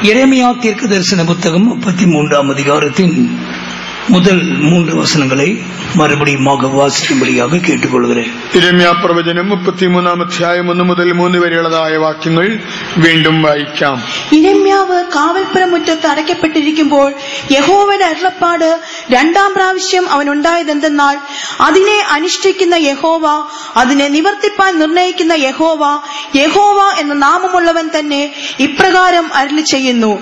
எரேமியா தீர்க்கதரிசன புத்தகம் 33ஆம் அதிகாரத்தின் முதல் 3 வசனங்களை மறுபடியும் വാസിക്കുம்படியாக കേട്ടുകൊള്ളുகிறேன். ഇരമ്യാ പ്രവചനം 33ആം അധ്യായം 1 മുതൽ 3 വരെയുള്ളതായ വാക്യങ്ങൾ വീണ്ടും വായിക്കാം. ഇരമ്യാവ് കാവൽപ്പുരമുറ്റത്ത് അടയ്ക്കപ്പെട്ടിരിക്കുമ്പോൾ യഹോവയുടെ അരുളപ്പാട് 2ാം പ്രാവശ്യം അവനുണ്ടായതെന്തെന്നാൽ, അതിനെ അനുഷ്ഠിക്കുന്ന യഹോവ, അതിനെ നിവർത്തിപ്പാൻ നിർണയിക്കുന്ന യഹോവ, യഹോവ എന്ന നാമമുള്ളവൻ തന്നെ ഇപ്രകാരം അരുളി ചെയ്യുന്നു: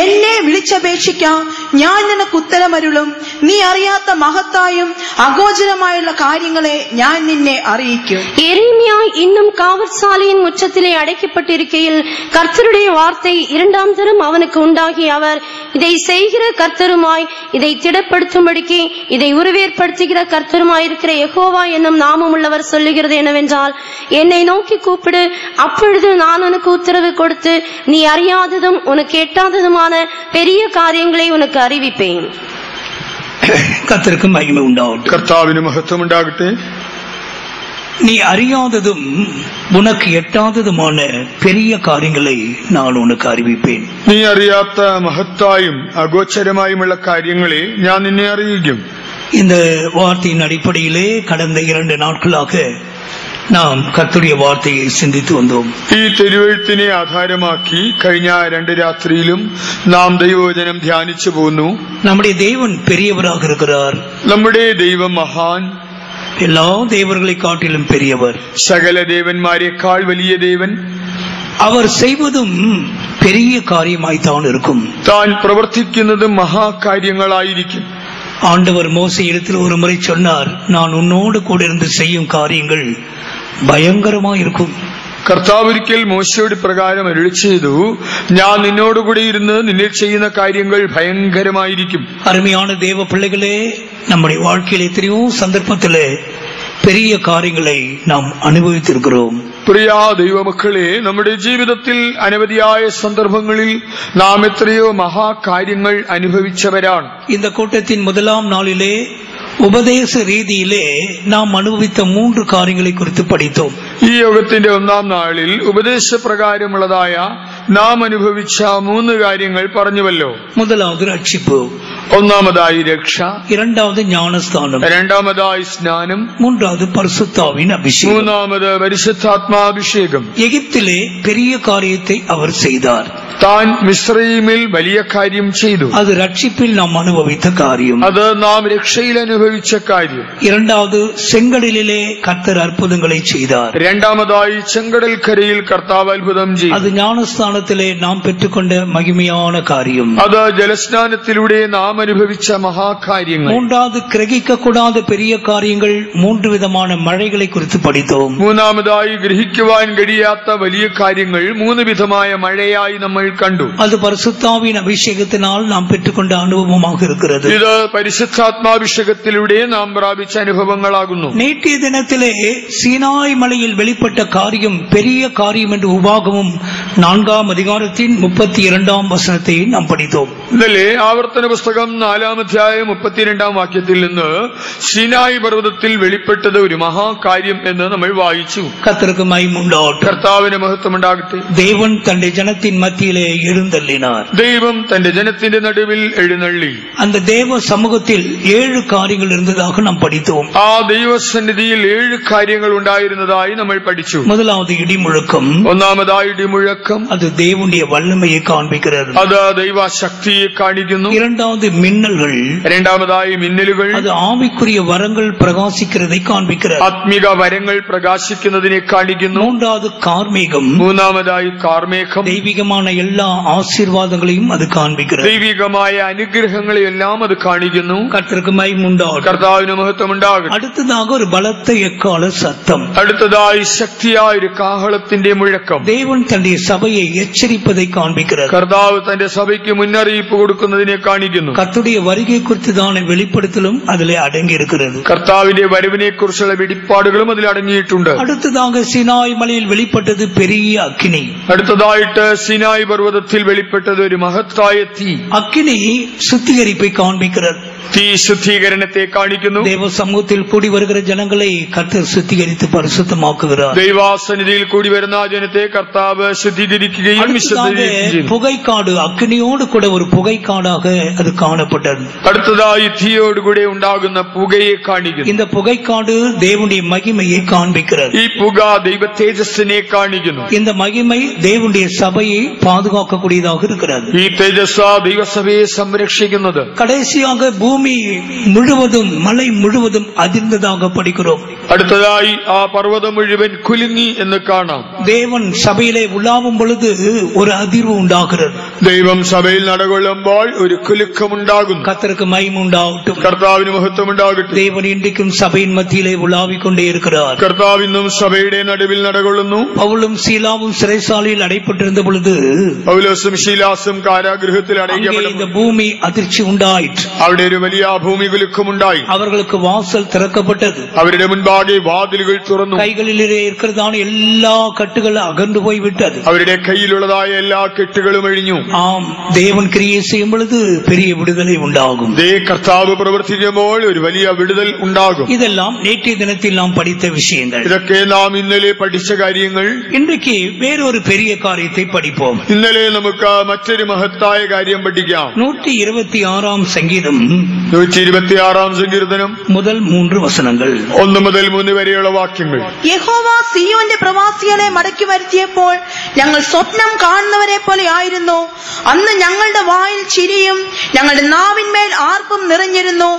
എന്നെ വിളിച്ചപേക്ഷിക്കാം, ഞാൻ നിനക്ക് ഉത്തരമരുളും. നീ അറിയാത്ത മഹത്തായും അഗോചരമായുള്ള കാര്യങ്ങളെ ഞാൻ നിന്നെ അറിയിക്കും. எரேமியா இன்னும் காவற்சாலையின் முற்றத்திலே அடைக்கப்பட்டிருக்கையில் கர்த்தருடைய வார்த்தை 2ஆம் தரம் அவனுக்கு உண்டாகி, அவர் இதை செய்கிற கர்த்தருமாய், இதை திடப்படுத்தும்படிக்கு இதை உருவேற்படுத்துகிற கர்த்தருமாயிருக்கிற யெகோவா என்னும் நாமம் உள்ளவர் சொல்லுகிறது என்னவென்றால், என்னை நோக்கி கூப்பிடு, அப்பொழுது நான் உனக்கு உத்தரவு கொடுத்து நீ அறியாததும் உனக்கு எட்டாததுமான பெரிய காரியங்களை உனக்கு அறிவிப்பேன். கர்த்தருக்கு மகிமை உண்டாகட்டும். കർത്താവിന് മഹത്വം ഉണ്ടാകട്ടെ. நீ அறியாததும் உனக்கு எட்டாததுமான பெரிய காரியங்களை நான் உனக்கு அறிவிப்பேன். നീ അറിയാത്ത മഹത്തായും അഗോചരമായുമുള്ള കാര്യങ്ങളെ ഞാൻ നിന്നെ അറിയിക്കും. இந்த வார்த்தையின் அடிப்படையிலே கடந்த 2 நாட்களாக நாம் கர்த்தருடைய வார்த்தையை சிந்தித்து வந்தோம். ഈ തിരുവെഴുത്തിനെ ആധാരമാക്കി കഴിഞ്ഞ 2 രാത്രിയിലും നാം ദൈവവചനം ധ്യാനിച്ചു പോന്നു. நம்முடைய தேவன் பெரியவராக இருக்கிறார். നമ്മുടെ ദൈവം മഹാൻ, எல்லா தேவர்களை காட்டிலும் பெரியவர். സകല ദേവന്മാരെക്കാൾ വലിയ ദേവൻ. அவர் செய்வதும் பெரிய காரியமாய்த்தான் இருக்கும். താൻ പ്രവർത്തിക്കുന്നത് മഹാകാര്യങ്ങളായിരിക്കും. ஆண்டவர் மோசேயிடத்தில் ஒரு முறை சொன்னார், நான் உன்னோடு கூட இருந்து செய்யும் காரியங்கள் பயங்கரமா இருக்கும். കർത്താവ് ഒരിക്കൽ മോശയോട് പ്രകാരം അരുളി ചെയ്തു, ഞാൻ നിന്നോടുകൂടി ഇരുന്ന് നിന്നിൽ ചെയ്യുന്ന കാര്യങ്ങൾ ഭയങ്കരമായിരിക്കും. அருமையான தேவ பிள்ளைகளே, நம்முடைய வாழ்க்கையில் எத்தனையோ சந்தர்ப்பத்திலே பெரிய காரியங்களை நாம் அனுபவித்திருக்கிறோம். പ്രിയ ദൈവമക്കളെ, നമ്മുടെ ജീവിതത്തിൽ അനവധിയായ സന്ദർഭങ്ങളിൽ നാം എത്രയോ മഹാകാര്യങ്ങൾ അനുഭവിച്ചവരാണ്. இந்த கூட்டத்தின் முதலாம் நாளிலே உபதேச ரீதியிலே நாம் அனுபவித்த 3 காரியங்களை குறித்து படித்தோம். ഈ യോഗത്തിന്റെ 1ാം നാളിൽ ഉപദേശപ്രകാരമുള്ളതായ നാം അനുഭവിച്ച 3 കാര്യങ്ങൾ പറഞ്ഞുവല്ലോ. முதலாவது ரட்சிப்பு, ഒന്നാമതായി രക്ഷ, இரண்டாவது ஞானஸ்தானம், രണ്ടാമതായി സ്നാനം, மூன்றாவது பரிசுத்தாவின் அபிஷேகம், മൂന്നാമത് പരിശുദ്ധാത്മാഭിഷേകം. எகிப்திலே பெரிய காரியத்தை அவர் செய்தார். താൻ മിസ്രയീമിൽ വലിയ കാര്യം ചെയ്തു. அது ரட்சிப்பில் நாம் அனுபவித்த காரியம். അത് നാം രക്ഷയിൽ അനുഭവിച്ച കാര്യം. இரண்டாவது செங்கடலிலே கர்த்தர் அற்புதங்களை செய்தார். രണ്ടാമതായി ചെങ്കടൽ കരയിൽ കർത്താവ് അത്ഭുതം ചെയ്തു. அது ஞானஸ்தானத்திலே நாம் பெற்றுக்கொண்ட மகிமையான காரியம். അത് ജലസ്നാനത്തിലൂടെ നാം അനുഭവിച്ച മഹാകാര്യങ്ങൾ. மூன்றாவது கிரகிக்க கூடாத பெரிய காரியங்கள் 3 விதமான மழைகளை குறித்து படித்தோம். മൂന്നാമതായി ഗ്രഹിക്കുവാൻ കഴിയാത്ത വലിയ കാര്യങ്ങൾ 3 വിധമായ മഴയായി നമ്മൾ കണ്ടു. அது பரிசுத்தாவின் அபிஷேகத்தினால் நாம் பெற்றுக்கொண்ட அனுபவமாக இருக்கிறது. ഇത് പരിശുദ്ധാത്മാഭിഷേകത്തിലൂടെ നാം പ്രാപിച്ച അനുഭവങ്ങളാകുന്നു. நேற்றைய தினத்திலே சீனாய் மலையில் வெளிப்பட்ட காரியம் பெரிய காரியம் என்று உபாகமம் 4ஆம் அதிகாரத்தின் 32ஆம் வசனத்தை நாம் படித்தோம். ഇന്നലെ ആവർത്തന പുസ്തകം 4ആം അധ്യായം 32ആം വാക്യത്തിൽ നിന്ന് സീനായി പർവ്വതത്തിൽ വെളിപ്പെട്ടത് ഒരു മഹാകാര്യം എന്ന് നമ്മൾ വായിച്ചു. கர்த்தருக்கு மகிமை உண்டாகட்டும். കർത്താവിന് മഹത്വം ഉണ്ടാകട്ടെ. தேவன் தன்னுடைய ஜனத்தின் மத்தியிலே எழுந்தள்ளினார். ദൈവം തന്റെ ജനത്തിന്റെ നടുവിൽ എഴുന്നള്ളി. அந்த தேவ சமூகத்தில் 7 காரியங்கள் இருந்ததாக நாம் படித்தோம். ആ ദൈവസന്നിധിയിൽ 7 കാര്യങ്ങൾ ഉണ്ടായിരുന്നതായി നമ്മൾ പഠിച്ചു. முதலாவது இடிமுழக்கம். ഒന്നാമതായി ഇടിമുഴക്കം. அது தேவனுடைய வல்லமையை காண்பிக்கிறது. അത് ദൈവശക്തിയെ കാണിക്കുന്നു. இரண்டாவது மின்னல்கள். രണ്ടാമതായി മിന്നലുകൾ. அது ஆவிக்குரிய வரங்கள் பிரகாசிக்கிறதை காண்பிக்கிறது. ആത്മിക വരങ്ങൾ പ്രകാശിക്കുന്നതിനെ കാണിക്കുന്നു. மூன்றாவது கார்மேகம். മൂന്നാമതായി കാർമേഘം. தெய்வீகமான எல்லா ஆசீர்வாதங்களையும் அது காண்பிக்கிறது. ദൈവികമായ അനുഗ്രഹങ്ങളെല്ലാം അത് കാണിക്കുന്നു. கர்த்தருக்கு மகிமை உண்டாகட்டும். കർത്താവിന് മഹത്വം ഉണ്ടാകട്ടെ. அடுத்ததாக ஒரு பலத்த எக்கால சத்தம். അടുത്തതായി ശക്തിയായ ഒരു കാഹളത്തിന്റെ മുഴക്കം. தேவன் தன்னுடைய சபையை எச்சரிப்பதை காண்பிக்கிறது. കർത്താവ് തന്റെ സഭയ്ക്ക് മുന്നറിയിപ്പ് കൊടുക്കുന്നതിനെ കാണിക്കുന്നു. கர்த்தருடைய வருகை குறித்துதான வெளிப்படுத்தலும் அதிலே அடங்கி இருக்கிறது. കർത്താവിന്റെ വരവിനെ കുറിച്ചുള്ള വെളിപ്പാടുകളും അതിൽ അടങ്ങിയിട്ടുണ്ട്. அடுத்ததாக சீனாய் மலையில் வெளிப்பட்டது பெரிய அக்கினி. അടുത്തതായിട്ട് സീനായി പർവ്വതത്തിൽ വെളിപ്പെട്ടത് ഒരു മഹത്തായ തീ. அக்கினி சுத்திகரிப்பை காண்பிக்கிறது. തീ ശുദ്ധീകരണത്തെ കാണിക്കുന്നു. ദൈവസമൂഹത്തിൽ കൂടി വരുന്ന ജനങ്ങളെ കർത്തർ ശുദ്ധീകരിച്ച് പരിശുദ്ധമാക്കുകയാണ്. ദൈവാസന്നിധിയിൽ കൂടി വരുന്ന ജനത്തെ കർത്താവ് ശുദ്ധീകരിക്കുകയും വിശുദ്ധീകരിക്കുകയും. പുകൈക്കാട് അഗ്നിയോട് കൂടെ ഒരു പുകൈക്കാടാக അത് കാണപ്പെട്ടது. അടുത്തതായി തീയോടുകൂടെ ഉണ്ടാകുന്ന പുകയെ കാണിക്കുന്നു. இந்த புகைக்காடு தேவனுடைய மகிமையை காண்பிக்கிறது. ഈ പുക ദൈവ തേജസ്സിനെ കാണിക്കുന്നു. இந்த மகிமை தேவனுடைய சபையை பாதுகாக்கக்கூடியதாக இருக்கிறது. ഈ തേജസ് ദൈവസഭയെ സംരക്ഷിക്കുന്നത്. கடைசியாக பூமி முழுவதும் மலை முழுவதும் அதிர்ந்ததாக படிக்கிறோம். അടുത്തതായി ആ പർവ്വതം മുഴുവൻ കുലുങ്ങി എന്ന് കാണാം. தேவன் சபையிலே உலாவும் பொழுது ஒரு அதிர்வு உண்டாகிறது. ദൈവം സഭയിൽ നടകൊള്ളുമ്പോൾ ഒരു കുലുക്കമുണ്ടാകുന്നു. கர்த்தருக்கு மகிமை உண்டாகட்டும். കർത്താവിന് മഹത്വം ഉണ്ടാകട്ടെ. தேவன் இன்றைக்கும் சபையின் மத்தியிலே உலாவிக் கொண்டே இருக்கிறார். കർത്താവ് ഇന്നും സഭയുടെ നടുവിൽ നടകൊള്ളുന്നു. பவுலும் சீலாவும் சிறைசாலையில் அடைப்பட்டிருந்த பொழுது പൗലോസും ശീലാസും കാരാഗൃഹത്തിൽ അടയ്ക്കപ്പെട്ടു. இந்த பூமி அதிர்ச்சி உண்டாயிற்று. അവിടെ ഒരു വലിയ ഭൂമി കുലുക്കമുണ്ടായി. அவர்களுக்கு வாசல் திறக்கப்பட்டது. അവരുടെ മുൻപാകെ വാതിലുകൾ തുറന്നു. கைகளிலே இருக்கிறதான எல்லா கட்டுகளும் அகன்று போய்விட்டது. അവരുടെ കയ്യിലുള്ളതായ എല്ലാ കെട്ടുകളും അഴിഞ്ഞു. ஆம், தேவன் கிரியை செய்யும் பொழுது பெரிய விடுதலை உண்டாகும். കർത്താവ് പ്രവർത്തിക്കുമ്പോൾ ഒരു വലിയ വിടുതൽ ഉണ്ടാകും. இதெல்லாம் நேற்றைய தினத்தில் நாம் படித்த விஷயங்கள். ഇതൊക്കെ നാം ഇന്നലെ പഠിച്ച കാര്യങ്ങൾ. இன்றைக்கு வேறொரு பெரிய காரியத்தை படிப்போம். ഇന്നലെ നമുക്ക് മറ്റൊരു മഹത്തായ കാര്യം പഠിക്കാം. 126 சங்கீதம் 126 സങ്കീർത്തനം முதல் 3 வசனங்கள் 1 മുതൽ 3 വരെയുള്ള വാക്യങ്ങൾ. യഹോവ സിയോന്റെ പ്രവാസികളെ മടക്കി വരുത്തിയപ്പോൾ ഞങ്ങൾ സ്വപ്നം കാണുന്നവരെ പോലെ ആയിരുന്നു. അന്ന് ഞങ്ങളുടെ വായിൽ ചിരിയും ഞങ്ങളുടെ നാവിന്മേൽ ആർപ്പും നിറഞ്ഞിരുന്നു.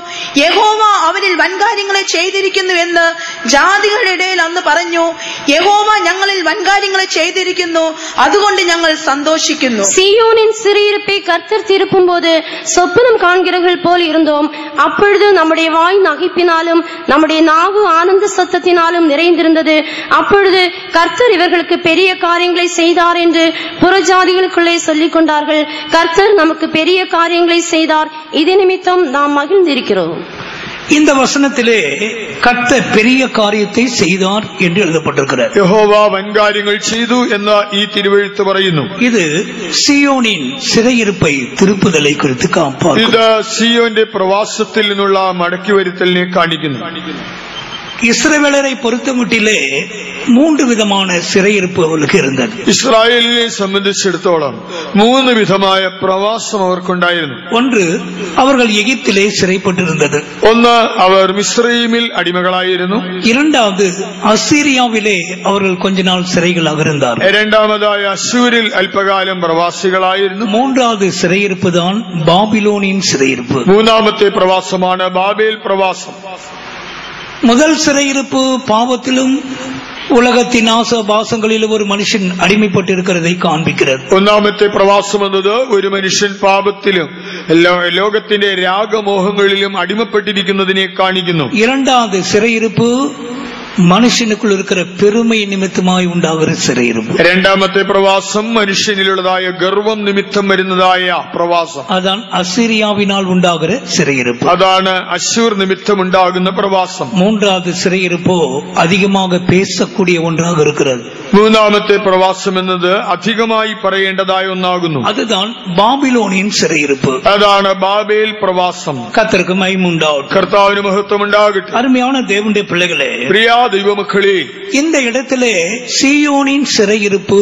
യഹോവ അവരിൽ വൻകാര്യങ്ങളെ ചെയ്തിരിക്കുന്നു എന്ന് ജാതികളുടെ ഇടയിൽ അന്ന് പറഞ്ഞു. യഹോവ ഞങ്ങളിൽ വൻകാര്യങ്ങളെ ചെയ്തിരിക്കുന്നു, അതുകൊണ്ട് ഞങ്ങൾ സന്തോഷിക്കുന്നു. சீயோனின் சிறையிருப்பை கர்த்தர் திருப்பும் போது சொப்பனம் காண்கிறவர்கள் போல் இருந்தோம். அப்பொழுது நம்முடைய வாய் நகைப்பினாலும் நம்முடைய நாவு ஆனந்த சத்தத்தினாலும் நிறைந்திருந்தது. அப்பொழுது கர்த்தர் இவர்களுக்கு பெரிய காரியங்களை செய்தார் என்று புறஜாதிகளுக்குள்ளே சொல்லிக் கொண்டார்கள். கர்த்தர் நமக்கு பெரிய காரியங்களை செய்தார், இது நிமித்தம் நாம் மகிழ்ந்திருக்கிறோம். இந்த வசனத்திலே கர்த்தர் பெரிய காரியத்தை செய்தார் என்று எழுதப்பட்டிருக்கிறார். യഹോവ വൻകാര്യങ്ങൾ ചെയ്തു എന്ന് ഈ തിരുവെഴുത്ത് പറയുന്നു. ഇത് സിയോനിൻ சிறையிருப்பை திருப்புதலை குறித்து காண்பார். ഇത് സിയോന്റെ പ്രവാസത്തിൽ നിന്നുള്ള മടക്കി വരുത്തലിനെ കാണിക്കുന്നു. இஸ்ரவேலரை பொறுத்தமட்டிலே 3 விதமான சிறையிருப்பு அவர்களுக்கு இருந்தது. ഇസ്രായേലിനെ സംബന്ധിച്ചിടത്തോളം 3 വിധമായ പ്രവാസം അവർക്കുണ്ടായിരുന്നു. ஒன்று, அவர்கள் எகிப்திலே சிறைப்பட்டிருந்தது. ഒന്ന്, അവർ മിസ്രയീമിൽ അടിമകളായിരുന്നു. இரண்டாவது, அசீரியாவிலே அவர்கள் கொஞ்ச நாள் சிறைகளாக இருந்தார். രണ്ടാമതായി അശൂരിൽ അല്പകാലം പ്രവാസികളായിരുന്നു. மூன்றாவது சிறையிருப்பு தான் பாபிலோனின் சிறையிருப்பு. മൂന്നാമത്തെ പ്രവാസമാണ് ബാബേൽ പ്രവാസം. முதல் சிறையிருப்பு பாவத்திலும் உலகத்தின் ஆசபாசங்களிலும் ஒரு மனுஷன் அடிமைப்பட்டிருக்கிறதை காண்பிக்கிறது. ഒന്നാമത്തെ പ്രവാസം എന്നത് ഒരു മനുഷ്യൻ പാപത്തിലും ലോകത്തിന്റെ രാഗമോഹങ്ങളിലും അടിമപ്പെട്ടിരിക്കുന്നതിനെ കാണിക്കുന്നു. இரண்டாவது சிறையிருப்பு മനുഷ്യനുക്കുള്ള இருக்கிற പെരുമ നിമിത്തമായി ഉണ്ടാകുന്ന സിറയിരിപ്പ്. രണ്ടാമത്തെ പ്രവാസം മനുഷ്യനിലുള്ളതായ ഗർവം നിമിത്തം വരുന്നതായ പ്രവാസം. അതാണ് അസീരിയാവിനാൽ ഉണ്ടാകുന്ന സിറയിരിപ്പ്. അതാണ് അശൂർ നിമിത്തം ഉണ്ടാകുന്ന പ്രവാസം. മൂന്നാമത്തെ സിറയിരിപ്പോ അധികமாக പേസക്കൂടിയ ഒന്നാக இருக்கிறது. മൂന്നാമത്തെ പ്രവാസം എന്നത് അധികമായി പറയേണ്ടതായ ഒന്നാകുന്നു. அதுதான் பாபிலோனின் சிறையிருப்பு. അതാണ് ബാബേൽ പ്രവാസം. கர்த்தருக்கு மகிமை உண்டாகட்டும். കർത്താവിന് മഹത്വം ഉണ്ടാകട്ടെ. அருமையான தேவனுடைய பிள்ளைகளே, പ്രിയ ദൈവമക്കളെ, இந்த இடத்திலே சீயோனின் சிறையிருப்பு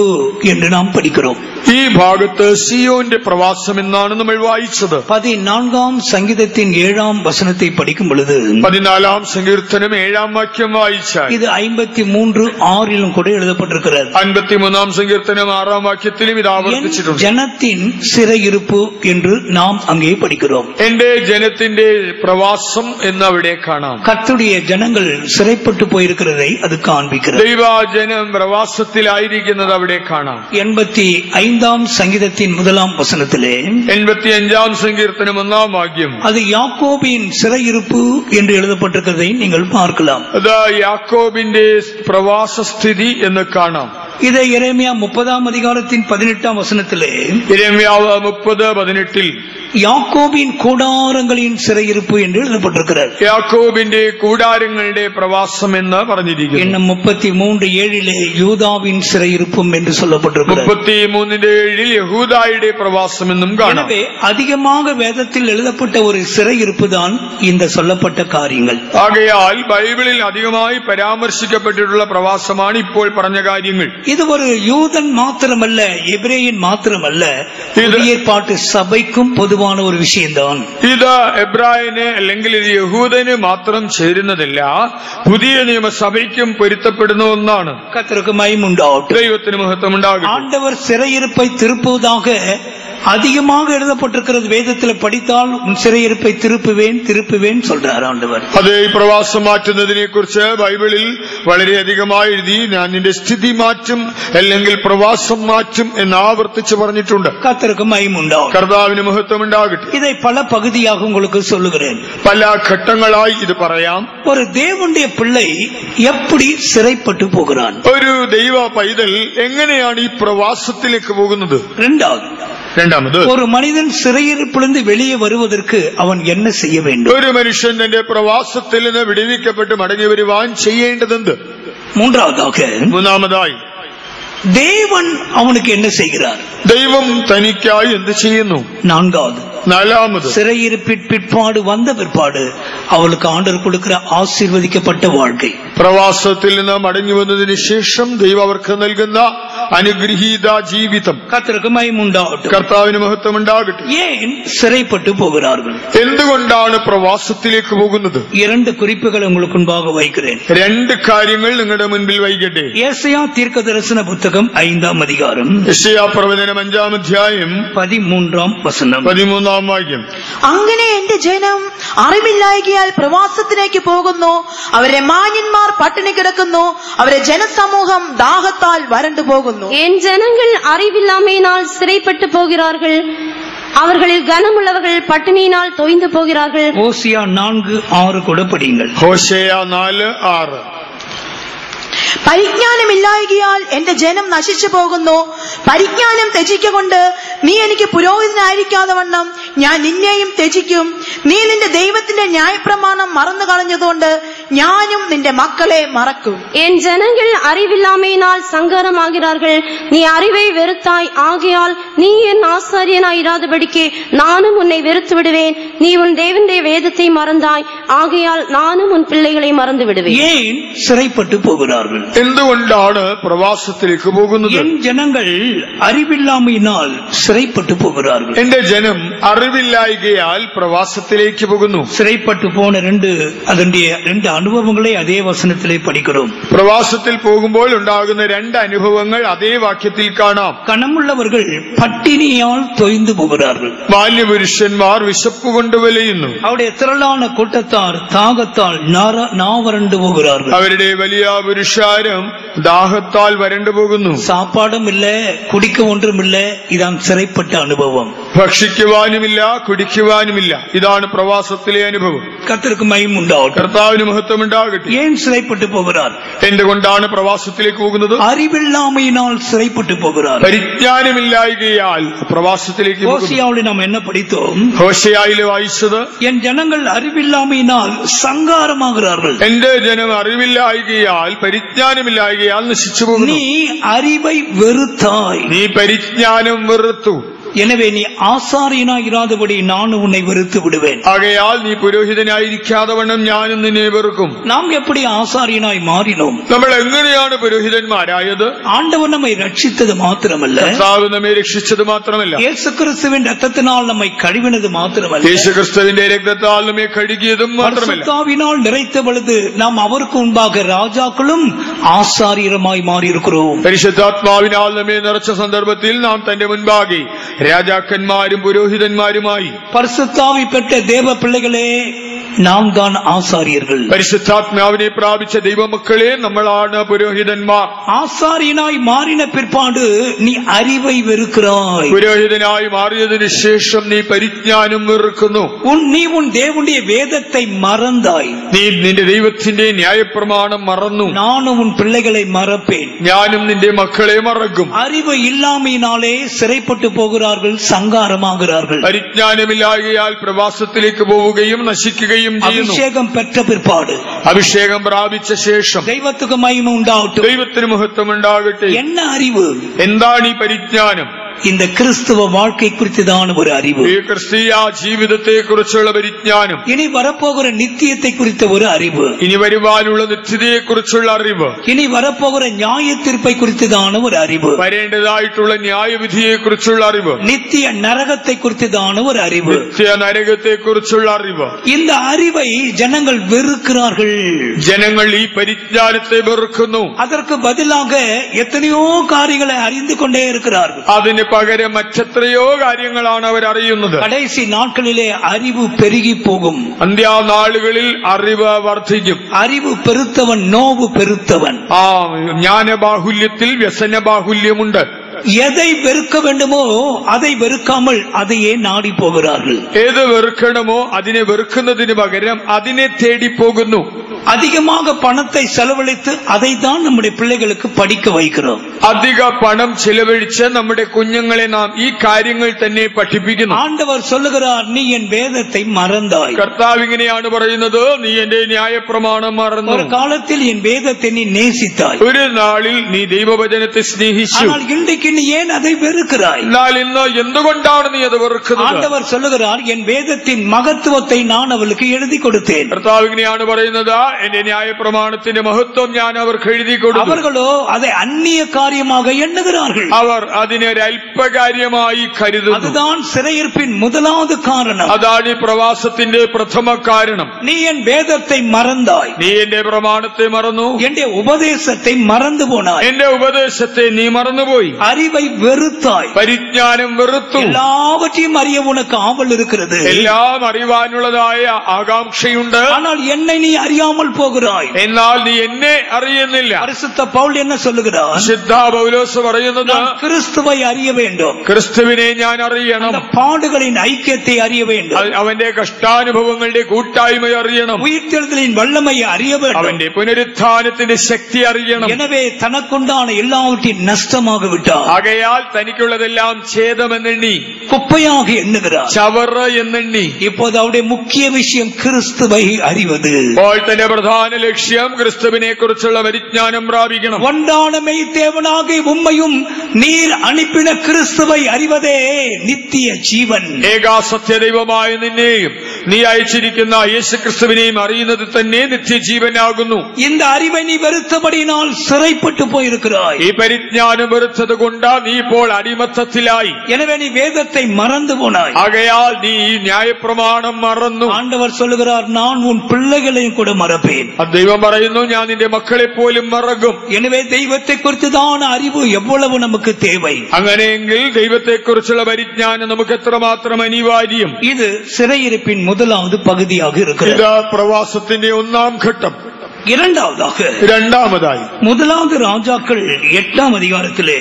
என்று நாம் படிக்கிறோம். ഈ ഭാഗത്ത് സിയോന്റെ പ്രവാസം എന്നാണ് നമ്മൾ വായിച്ചത്. 14 சங்கீதத்தின் 7 வசனத்தை படிக்கும் பொழுது 14 സങ്കീർത്തനം 7 വാക്യം വായിച്ചാൽ இது 53:6 கூட எழுதப்பட்டிருக்கிறது. 53 സങ്കീർത്തനം 6 വാക്യത്തിലും ഇത് ആവർത്തിച്ചിട്ടുണ്ട്. ஜனத்தின் சிறையிருப்பு என்று நாம் அங்கே படிக்கிறோம். എന്റെ ജനത്തിന്റെ പ്രവാസം എന്ന് അവിടെ കാണാം. கர்த்தருடைய ஜனங்கள் சிறைப்பட்டு போயிருக்கிறதை அது காண்பிக்கிறது. ദൈവജനം പ്രവാസത്തിലായിരിക്കുന്നത് അവിടെ കാണാം. 85 சங்கீதத்தின் 1 வசனத்திலே 85 സങ്കീർത്തനം 1 വാക്യം அது யாக்கோபின் சிறையிருப்பு என்று எழுதப்பட்டிருக்கிறதை நீங்கள் பார்க்கலாம். അത് യാക്കോബിന്റെ പ്രവാസസ്ഥിതി എന്ന് കാണാം. இதை எரேமியா 30ஆம் அதிகாரத்தின் 18ஆம் வசனத்திலே യെരമ്യാവ് 30:18 யாக்கோபின் கூடாரங்களின் சிறையிருப்பு என்று எழுதப்பட்டிருக்கிறார். യാക്കോബിന്റെ കൂടാരങ്ങളുടെ പ്രവാസം എന്ന് പറഞ്ഞിരിക്കുന്നു. இன்னும் 33:7 யூதாவின் சிறையிருப்பும் என்று சொல்லப்பட்டிருக்கிறது. 33:7 യഹൂദായുടെ പ്രവാസം എന്നും കാണാം. எனவே அதிகமாக வேதத்தில் எழுதப்பட்ட ஒரு சிறையிருப்பு தான் இந்த சொல்லப்பட்ட காரியங்கள். ആകയാൽ ബൈബിളിൽ അധികമായി പരാമർശിക്കപ്പെട്ടിട്ടുള്ള പ്രവാസമാണ് ഇപ്പോൾ പറഞ്ഞ കാര്യങ്ങൾ. இது ஒரு யூதன் மாத்திரமல்ல, எபிரேயன் மாத்திரமல்ல, புதிய ஏற்பாட்டு சபைக்கும் பொதுவான ഒരു വിഷയம்தான். ഇത് എബ്രായന് അല്ലെങ്കിൽ ഇത് യഹൂദന് മാത്രം ചേരുന്നതല്ല, പുതിയ നിയമസഭയ്ക്കും പൊരുത്തപ്പെടുന്ന ഒന്നാണ്. கர்த்தருக்கு மகிமை உண்டாகட்டும். ദൈവത്തിന് മഹത്വം ഉണ്ടാകട്ടെ. ஆண்டவர் சிறையிருப்பை திருப்புவதாக அதிகமாக எழுதப்பட்டிருக்கிறது. வேதத்தில் படித்தால் உன் சிறையிருப்பை திருப்புவேன் சொல்றார் ஆண்டவர். അതെ, ഈ പ്രവാസം മാറ്റുന്നതിനെ കുറിച്ച് ബൈബിളിൽ വളരെയധികമായി എഴുതി, ഞാൻ നിന്റെ സ്ഥിതി മാറ്റും അല്ലെങ്കിൽ പ്രവാസം മാറ്റും എന്ന് ആവർത്തിച്ച് പറഞ്ഞിട്ടുണ്ട്. கர்த்தருக்கு மகிமை உண்டாகட்டும். കർത്താവിന് മഹത്വം ഉണ്ടാകട്ടെ. இதை பல பகுதியாக உங்களுக்கு சொல்லுகிறேன். പല ഘട്ടങ്ങളായി ഇത് പറയാം. ஒரு தேவனுடைய பிள்ளை எப்படி சிறைப்பட்டு போகிறான்? ഒരു ദൈവ പൈതൽ എങ്ങനെയാണ് ഈ പ്രവാസത്തിലേക്ക് പോകുന്നത്? രണ്ടാമത്, ஒரு மனிதன் சிறையிருப்பிலிருந்து வெளியே வருவதற்கு அவன் என்ன செய்ய வேண்டும்? ഒരു മനുഷ്യൻ തന്റെ പ്രവാസത്തിൽ നിന്ന് വിടുവിക്കപ്പെട്ട് മടങ്ങി വരുവാൻ ചെയ്യേണ്ടതെന്ത്? മൂന്നാമതായി, தேவன் அவனுக்கு என்ன செய்கிறார்? ദൈവം തനിക്കായി എന്ത് ചെയ്യുന്നു? നാലാമത്, சிறையிருப்பின் பிற்பாடு வந்த பிற்பாடு அவளுக்கு ஆண்டவர் கொடுக்கிற ஆசீர்வதிக்கப்பட்ட வாழ்க்கை. പ്രവാസത്തിൽ നിന്ന് മടങ്ങി വന്നതിന് ശേഷം ദൈവം അവർക്ക് നൽകുന്ന അനുഗ്രഹീത ജീവിതം. கர்த்தருக்கு மகிமை உண்டாகட்டும். കർത്താവിന് മഹത്വം ഉണ്ടാകട്ടെ. ஏன் சிறைப்பட்டு போகிறார்கள்? എന്തുകൊണ്ടാണ് പ്രവാസത്തിലേക്ക് പോകുന്നത്? 2 குறிப்புகளை உங்களுக்கு முன்பாக வைக்கிறேன். 2 കാര്യങ്ങൾ നിങ്ങളുടെ മുൻപിൽ വയ്ക്കട്ടെ. ஏசாயா தீர்க்கதரிசன புத்தகம் 5ஆம் அதிகாரம், യെശയ്യാ പ്രവചനം 5ആം അധ്യായം 13ആം വചനം. 13ആം വാക്യം. അങ്ങനെ എന്റെ ജനം അറിവില്ലായ്കയാൽ പ്രവാസത്തിലേക്ക് പോകുന്നു, അവരെ മാന്യന്മാർ പട്ടിണി കിടക്കുന്നു, അവരെ ജനസമൂഹം ദാഹത്താൽ വരണ്ടു പോകുന്നു. என் ஜனங்கள் அறிவில்லாமையினால் சிறைப்பட்டு போகிறார்கள், அவர்களில் கனமுள்ளவர்கள் பட்டினியினால் தொய்ந்து போகிறார்கள். ஓசியா 4:6 கூட படியுங்கள். ഹോശേയ 4:6. പരിജ്ഞാനമില്ലായ്കയാൽ എന്റെ ജനം നശിച്ചു പോകുന്നു, പരിജ്ഞാനം ത്യജിക്കൊണ്ട് നീ എനിക്ക് പുരോഹിതനായിരിക്കാതെ വണ്ണം ഞാൻ നിന്നെയും ത്യജിക്കും. നീ നിന്റെ ദൈവത്തിന്റെ ന്യായപ്രമാണം മറന്നു കളഞ്ഞതുകൊണ്ട് ഞാനും നിന്റെ മക്കളെ മറക്കും. என் ஜனங்கள் அறிவில்லாமையினால் சங்கரமாகிறார்கள், நீ அறிவை வெறுத்தாய், ஆகையால் நீ என் ஆசாரியனாய் இராதபடிக்கு நானும் உன்னை வெறுத்து விடுவேன். நீ உன் தேவனுடைய வேதத்தை மறந்தாய், ஆகையால் நானும் உன் பிள்ளைகளை மறந்து விடுவேன். ஏன் சிறைப்பட்டு போகிறார்கள்? എന്തുകൊണ്ടാണ് പ്രവാസത്തിലേക്ക് പോകുന്നത്? என் ஜனங்கள் அறிவில்லாமையினால் சிறைப்பட்டு போகிறார்கள். എന്റെ ജനം അറിവില്ലായ്കയാൽ പ്രവാസത്തിലേക്ക് പോകുന്നു. சிறைப்பட்டு போன ரெண்டு അനുഭവങ്ങളെ അതേ വചനത്തിലെ പഠിக்கிறோம். പ്രവാസത്തിൽ പോകുമ്പോൾ ഉണ്ടാകുന്ന 2 അനുഭവങ്ങൾ അതേ വാക്യത്തിൽ കാണാം. കണമുള്ളവർ പട്ടിണിയാൽ തൊയ്ந்து പോകുகிறார்கள். ബാല്യപുരുഷന്മാർ വിശപ്പ് കൊണ്ട് വലയുന്നു. അവരുടെ திரளான കൂട്ടത്താർ தாகத்தால் നാവരണ്ടു പോകുகிறார்கள். അവരുടെ വലിയ പുരുഷാരം ദാഹത്താൽ വരണ്ടു പോകുന്നു. സാപ്പാടുമില്ല, കുടിക്ക ഒന്നുമില്ല. ഇതാണ് സിറൈപ്പെട്ട അനുഭവം. ഭക്ഷിക്കുവാനുമില്ല, കുടിക്കുവാനുമില്ല. ഇതാണ് പ്രവാസത്തിലെ അനുഭവം. കർത്താവിന് മഹിമ ഉണ്ടാകട്ടെ. കർത്താവിന് മഹത്വം ഉണ്ടാകട്ടെ. ഏൻ സിറൈപ്പെട്ടു പോകുகிறார்? എന്തുകൊണ്ടാണ് പ്രവാസത്തിലേക്ക് പോകുന്നത്? അറിവില്ലാമയിനാൽ സിറൈപ്പെട്ടു പോകുகிறார். പരിജ്ഞാനമില്ലായ്കയാൽ പ്രവാസത്തിലേക്ക് പോകുന്നു. ഹോശേയാവിൽ നാം என்ன படித்தோம்? ഹോശേയായിൽ വായിച്ചത്, என் ஜனங்கள் அறிவில்லாமையினால் சங்காரமாகிறார்கள். എന്റെ ജനം അറിവില്ലായ്കയാൽ, പരിജ്ഞാനമില്ലായ്കയാൽ നശിച്ചു പോകുന്നു. നീ അറിவை വെറുത്താய், നീ പരിജ്ഞാനം വെറുത്തു. எனவே நீ ஆசாரியனாய் இராதபடி நான் உன்னை வெறுத்து விடுவேன். ആകയാൽ നീ പുരോഹിതനായിരിക്കാതെ വണ്ണം ഞാനും നിന്നെ വെറുക്കും. நாம் எப்படி ஆசாரியனாய் மாறினோம்? നമ്മൾ എങ്ങനെയാണ് പുരോഹിതന്മാരായത്? ஆண்டவர் நம்மை ரட்சித்தது மாத்திரமல்ல, കർത്താവ് നമ്മെ രക്ഷിച്ചത് മാത്രമല്ല, இயேசு கிறிஸ்துவின் இரத்தத்தினால் நம்மை கழுவினது மாத்திரமல்ல, യേശുക്രിസ്തുവിന്റെ രക്തത്താൽ നമ്മെ കഴുകിയതും മാത്രമല്ല, பரிசுத்தாவினால் நிறைத்த பொழுது நாம் அவருக்கு முன்பாக ராஜாக்களும் ஆசாரியருமாய் மாறி இருக்கிறோம். പരിശുദ്ധാത്മാവിനാൽ നമ്മെ നിറച്ച സന്ദർഭത്തിൽ നാം തന്റെ മുൻപാകെ രാജാക്കന്മാരും പുരോഹിതന്മാരുമായി. பரிசுத்தாவி பெற்ற தேவ பிள்ளைகளே, நாம் தான் ஆசாரியர்கள். പരിശുദ്ധാത്മാവിനെ പ്രാപിച്ച ദൈവമക്കളെ നമ്മളാണ് പുരോഹിതന്മാർ. ஆசாரியனாய் மாறின பிற்பாடு நீ அறிவை வெறுக்கிறாய். പുരോഹിതനായി മാറിയതിനു ശേഷം നീ പരിജ്ഞാനം വെറുക്കുന്നു. நீ உன் தேவனுடைய வேதத்தை மறந்தாய். നീ നിന്റെ ദൈവത്തിന്റെ ന്യായപ്രമാണം മറന്നു. நானும் உன் பிள்ளைகளை மறப்பேன். ഞാനും നിന്റെ മക്കളെ മറക്കും. அறிவு இல்லாமையினாலே சிறைப்பட்டு போகிறார்கள், சங்காரமாகிறார்கள். പരിജ്ഞാനമില്ലായകയാൽ പ്രവാസത്തിലേക്ക് പോവുകയും നശിക്കുകയും ചെയ്യുന്നു. அபிஷேகம் பெற்ற பிற்பாடு, അഭിഷേകം പ്രാപിച്ച ശേഷം தெய்வத்துக்கு மகிமை உண்டாகட்டும், ദൈവത്തിന് മഹത്വം ഉണ്ടാകട്ടെ. என்ன அறிவு? എന്താണ് ഈ പരിജ്ഞാനം? இந்த கிறிஸ்துவ வாழ்க்கை குறித்துதான் ஒரு அறிவு. ഈ ക്രിസ്തീയ ജീവിതത്തെ കുറിച്ചുള്ള പരിജ്ഞാനം. இனி வரப்போகிற நித்தியத்தை குறித்த ஒரு அறிவு. ഇനി വരുവാനുള്ള നിത്യതയെ കുറിച്ചുള്ള അറിവ്. இனி வரப்போகிற நியாய தீர்ப்பை குறித்துதான் ஒரு அறிவு. വരേണ്ടതായിട്ടുള്ള ന്യായവിധിയെ കുറിച്ചുള്ള അറിവ്. நித்திய நரகத்தை குறித்துதான் ஒரு அறிவு. നിത്യ നരകത്തെ കുറിച്ചുള്ള അറിവ്. இந்த அறிவை ஜனங்கள் வெறுக்கிறார்கள். ജനങ്ങൾ ഈ പരിജ്ഞാനത്തെ വെറുക്കുന്നു. அதற்கு பதிலாக எத்தனையோ காரியங்களை அறிந்து கொண்டே இருக்கிறார்கள். അതിന് പകരം മറ്റെത്രയോ കാര്യങ്ങളാണ് അവർ അറിയുന്നത്. கடைசி நாட்களிலே அறிவு பெருகி போகும். അന്ത്യനാളുകളിൽ അറിവ് വർദ്ധിക്കും. அறிவு பெருத்தவன் நோவு பெருத்தவன். ജ്ഞാനബാഹുല്യത്തിൽ വ്യസനബാഹുല്യമുണ്ട്. எதை வெறுக்க வேண்டுமோ அதை வெறுக்காமல் அதையே நாடி போகிறார்கள். ഏത് വെറുക്കണമോ അതിനെ വെറുക്കുന്നതിന് പകരം അതിനെ തേടി പോകുന്നു. அதிகமாக பணத்தை செலவழித்து அதை தான் நம்முடைய பிள்ளைகளுக்கு படிக்க வைக்கிறோம். അധിക പണം ചെലവഴിച്ച് നമ്മുടെ കുഞ്ഞുങ്ങളെ നാം ഈ കാര്യങ്ങൾ തന്നെ പഠിപ്പിക്കുന്നു. ஆண்டவர் சொல்லுகிறார், நீ என் வேதத்தை மறந்தாய். കർത്താവ് ഇങ്ങനെയാണ് പറയുന്നത്, നീ എന്റെ ന്യായപ്രമാണം മറന്നു. ஒரு காலத்தில் என் வேதத்தை நீ நேசித்தாய். ഒരു നാളിൽ നീ ദൈവവചനത്തെ സ്നേഹിച്ചു. ஆனால் இன்றைக்கு நீ ஏன் அதை வெறுக்கிறாய்? എന്നാൽ ഇന്ന് എന്തുകൊണ്ടാണ് നീ അത് വെറുക്കുന്നത്? ஆண்டவர் சொல்லுகிறார், என் வேதத்தின் மகத்துவத்தை நான் அவளுக்கு எழுதி கொடுத்தேன். കർത്താവ് ഇങ്ങനെയാണ് പറയുന്നത്, എന്റെ ന്യായപ്രമാണത്തിന്റെ മഹത്വം ഞാൻ അവർക്ക് എഴുതി കൊടുത്തു. அவர்களோ அதை அந்நிய காரியமாக எண்ணுகிறார்கள். അവർ അതിനെ ഒരു അല്പകാര്യമായി കരുതുന്നു. அதுதான் சிறையிருப்பின் முதலாவது காரணம். അതാണ് ഈ പ്രവാസത്തിന്റെ പ്രഥമ കാരണം. நீ என் வேதத்தை மறந்தாய். നീ എന്റെ പ്രമാണത്തെ മറന്നു. என் உபதேசத்தை மறந்து போனாய். എന്റെ ഉപദേശത്തെ നീ മറന്നുപോയി. அறிவை வெறுத்தாய். പരിജ്ഞാനം വെറുത്തു. எல்லாவற்றையும் அறிய உனக்கு ஆவல் இருக்கிறது. എല്ലാം അറിയുവാനുള്ളതായ ആകാംക്ഷയുണ്ട്. ஆனால் என்னை நீ அறியாமல் போகிறாய். എന്നാൽ നീ എന്നെ അറിയുന്നില്ല. பரிசுத்த பவுல் என்ன சொல்லுகிறார்? ശുദ്ധ പൗലോസ് പറയുന്നത്, நான் கிறிஸ்துவை அறிய வேண்டும். ക്രിസ്തുവിനെ ഞാൻ അറിയണം. அந்த பாடுகளின் ஐக்கியத்தை அறிய வேண்டும். അവന്റെ കഷ്ടാനുഭവങ്ങളുടെ കൂട്ടായ്മ അറിയണം. உயிர்த்தெழுதலின் வல்லமையை அறிய வேண்டும். അവന്റെ പുനരുത്ഥാനത്തിന്റെ ശക്തി അറിയണം. எனவே தனக்குண்டான எல்லாவற்றையும் நஷ்டமாக விட்டார். ആകയാൽ തനിക്കുള്ളതെല്ലാം ഛേദമെന്നെണ്ണി, குப்பையாக எண்ணுகிறார். ചവറ് എന്നെണ്ണി. இப்போது அவருடைய முக்கிய விஷயம் கிறிஸ்துவை அறிவது. ഇപ്പോൾ തന്റെ പ്രധാന ലക്ഷ്യം ക്രിസ്തുവിനെ കുറിച്ചുള്ള പരിജ്ഞാനം പ്രാപിക്കണം. ஒன்றான மெய்தேவனாக உம்மையும் நீர் அனுப்பின கிறிஸ்துவை அறிவதே நித்திய ஜீவன். ഏകാസത്യദൈവമായ നിന്നെയും നീ അയച്ചിരിക്കുന്ന യേശുക്രിസ്തുവിനെയും അറിയുന്നത് തന്നെ നിത്യജീവനാകുന്നു. இந்த அறிவை நீ வெறுத்தபடியினால் சிறைப்பட்டு போயிருக்கிறாய். ഈ പരിജ്ഞാനം വെറുത്തത് കൊണ്ട് നീ ഇപ്പോൾ അടിമത്തത്തിലായി. எனவே நீ வேதத்தை மறந்து போனாய். ആകയാൽ നീ ഈ ന്യായപ്രമാണം മറന്നു. ஆண்டவர் சொல்லுகிறார், நான் உன் பிள்ளைகளையும் கூட மறப்பேன். ദൈവം പറയുന്നു, ഞാൻ നിന്റെ മക്കളെ പോലും മറക്കും. எனவே தெய்வத்தை குறித்துதான் அறிவு எவ்வளவு நமக்கு தேவை. അങ്ങനെയെങ്കിൽ ദൈവത്തെക്കുറിച്ചുള്ള പരിജ്ഞാനം നമുക്ക് എത്രമാത്രം അനിവാര്യം. இது சிறையிருப்பின் முதலாவது பகுதியாக இருக்கிறது. ഇത് പ്രവാസത്തിന്റെ ഒന്നാം ഘട്ടം. രണ്ടാമതായി முதலாவது ராஜாக்கள் 8ஆம் அதிகாரத்திலே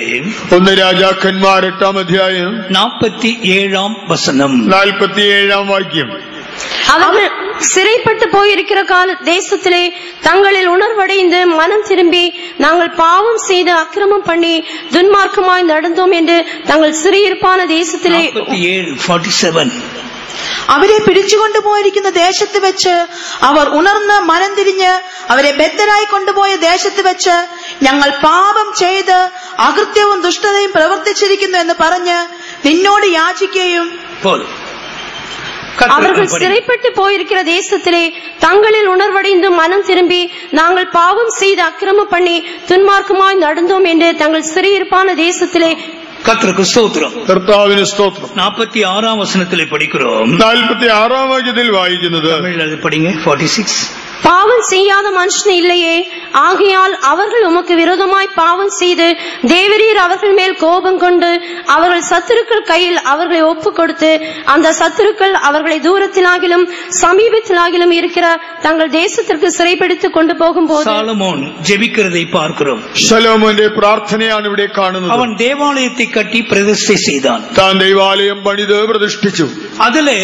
1 രാജാക്കന്മാർ 8ആം അധ്യായം 47ஆம் வசனம் 47ஆம் വാക്യം. அவர்கள் சிறைப்பட்டு போயிருக்கிற கால தேசத்திலே தங்களில் உணர்வடைந்து மனம் திரும்பி நாங்கள் பாவம் செய்து அக்கிரமம் பண்ணி துன்மார்க்கமாய் நடந்தோம் என்று தங்கள் சிறையிருப்பான தேசத்திலே 47:47 അവരെ പിടിച്ചുകൊണ്ടുപോയിരിക്കുന്ന ദേശത്ത് വെച്ച് അവർ ഉണർന്ന് മനം തിരിഞ്ഞ് അവരെ ബദ്ധരായി കൊണ്ടുപോയ ദേശത്ത് വെച്ച് ഞങ്ങൾ പാപം ചെയ്ത് അകൃത്യവും ദുഷ്ടതയും പ്രവർത്തിച്ചിരിക്കുന്നു എന്ന് പറഞ്ഞ് നിന്നോട് യാചിക്കുകയും அவர்கள் சிறைப்பட்டு போயிருக்கிற தேசத்திலே தங்களில் உணர்வடைந்து மனம் திரும்பி நாங்கள் பாவம் செய்து அக்கிரமம் பண்ணி துன்மார்க்கமாய் நடந்தோம் என்று தங்கள் சிறையிருப்பான தேசத்திலே கர்த்தருக்கு ஸ்தோத்திரம். കർത്താവിന് സ്തോത്രം. 46ஆம் வசனத்திலே படிக்கிறோம். 46ആം വാക്യത്തിൽ വായിക്കുന്നത്, தமிழ்ல அது படிங்க. 46 பாவம் செய்யாத மனுஷன் இல்லையே. ஆகையால் அவர்கள் உமக்கு விரோதமாய் பாவம் செய்து தேவரீர் அவர்கள் மேல் கோபம் கொண்டு அவர்கள் சத்துருக்கள் கையில் அவர்களை ஒப்பு கொடுத்து அந்த சத்துருக்கள் அவர்களை தூரத்திலாகிலும் சமீபத்திலாகிலும் இருக்கிற தங்கள் தேசத்திற்கு சிறைப்படுத்திக் கொண்டு போகும்போது சாலமோன் ஜெபிக்கிறதை பார்க்கிறோம். ശലോമോന്റെ പ്രാർത്ഥനയാണ് ഇവിടെ കാണുന്നത്. அவன் தேவாலயத்தை கட்டி பிரதிஷ்டை செய்தான். താൻ ദൈവാലയം പണിത് പ്രതിഷ്ഠിച്ചു. அதிலே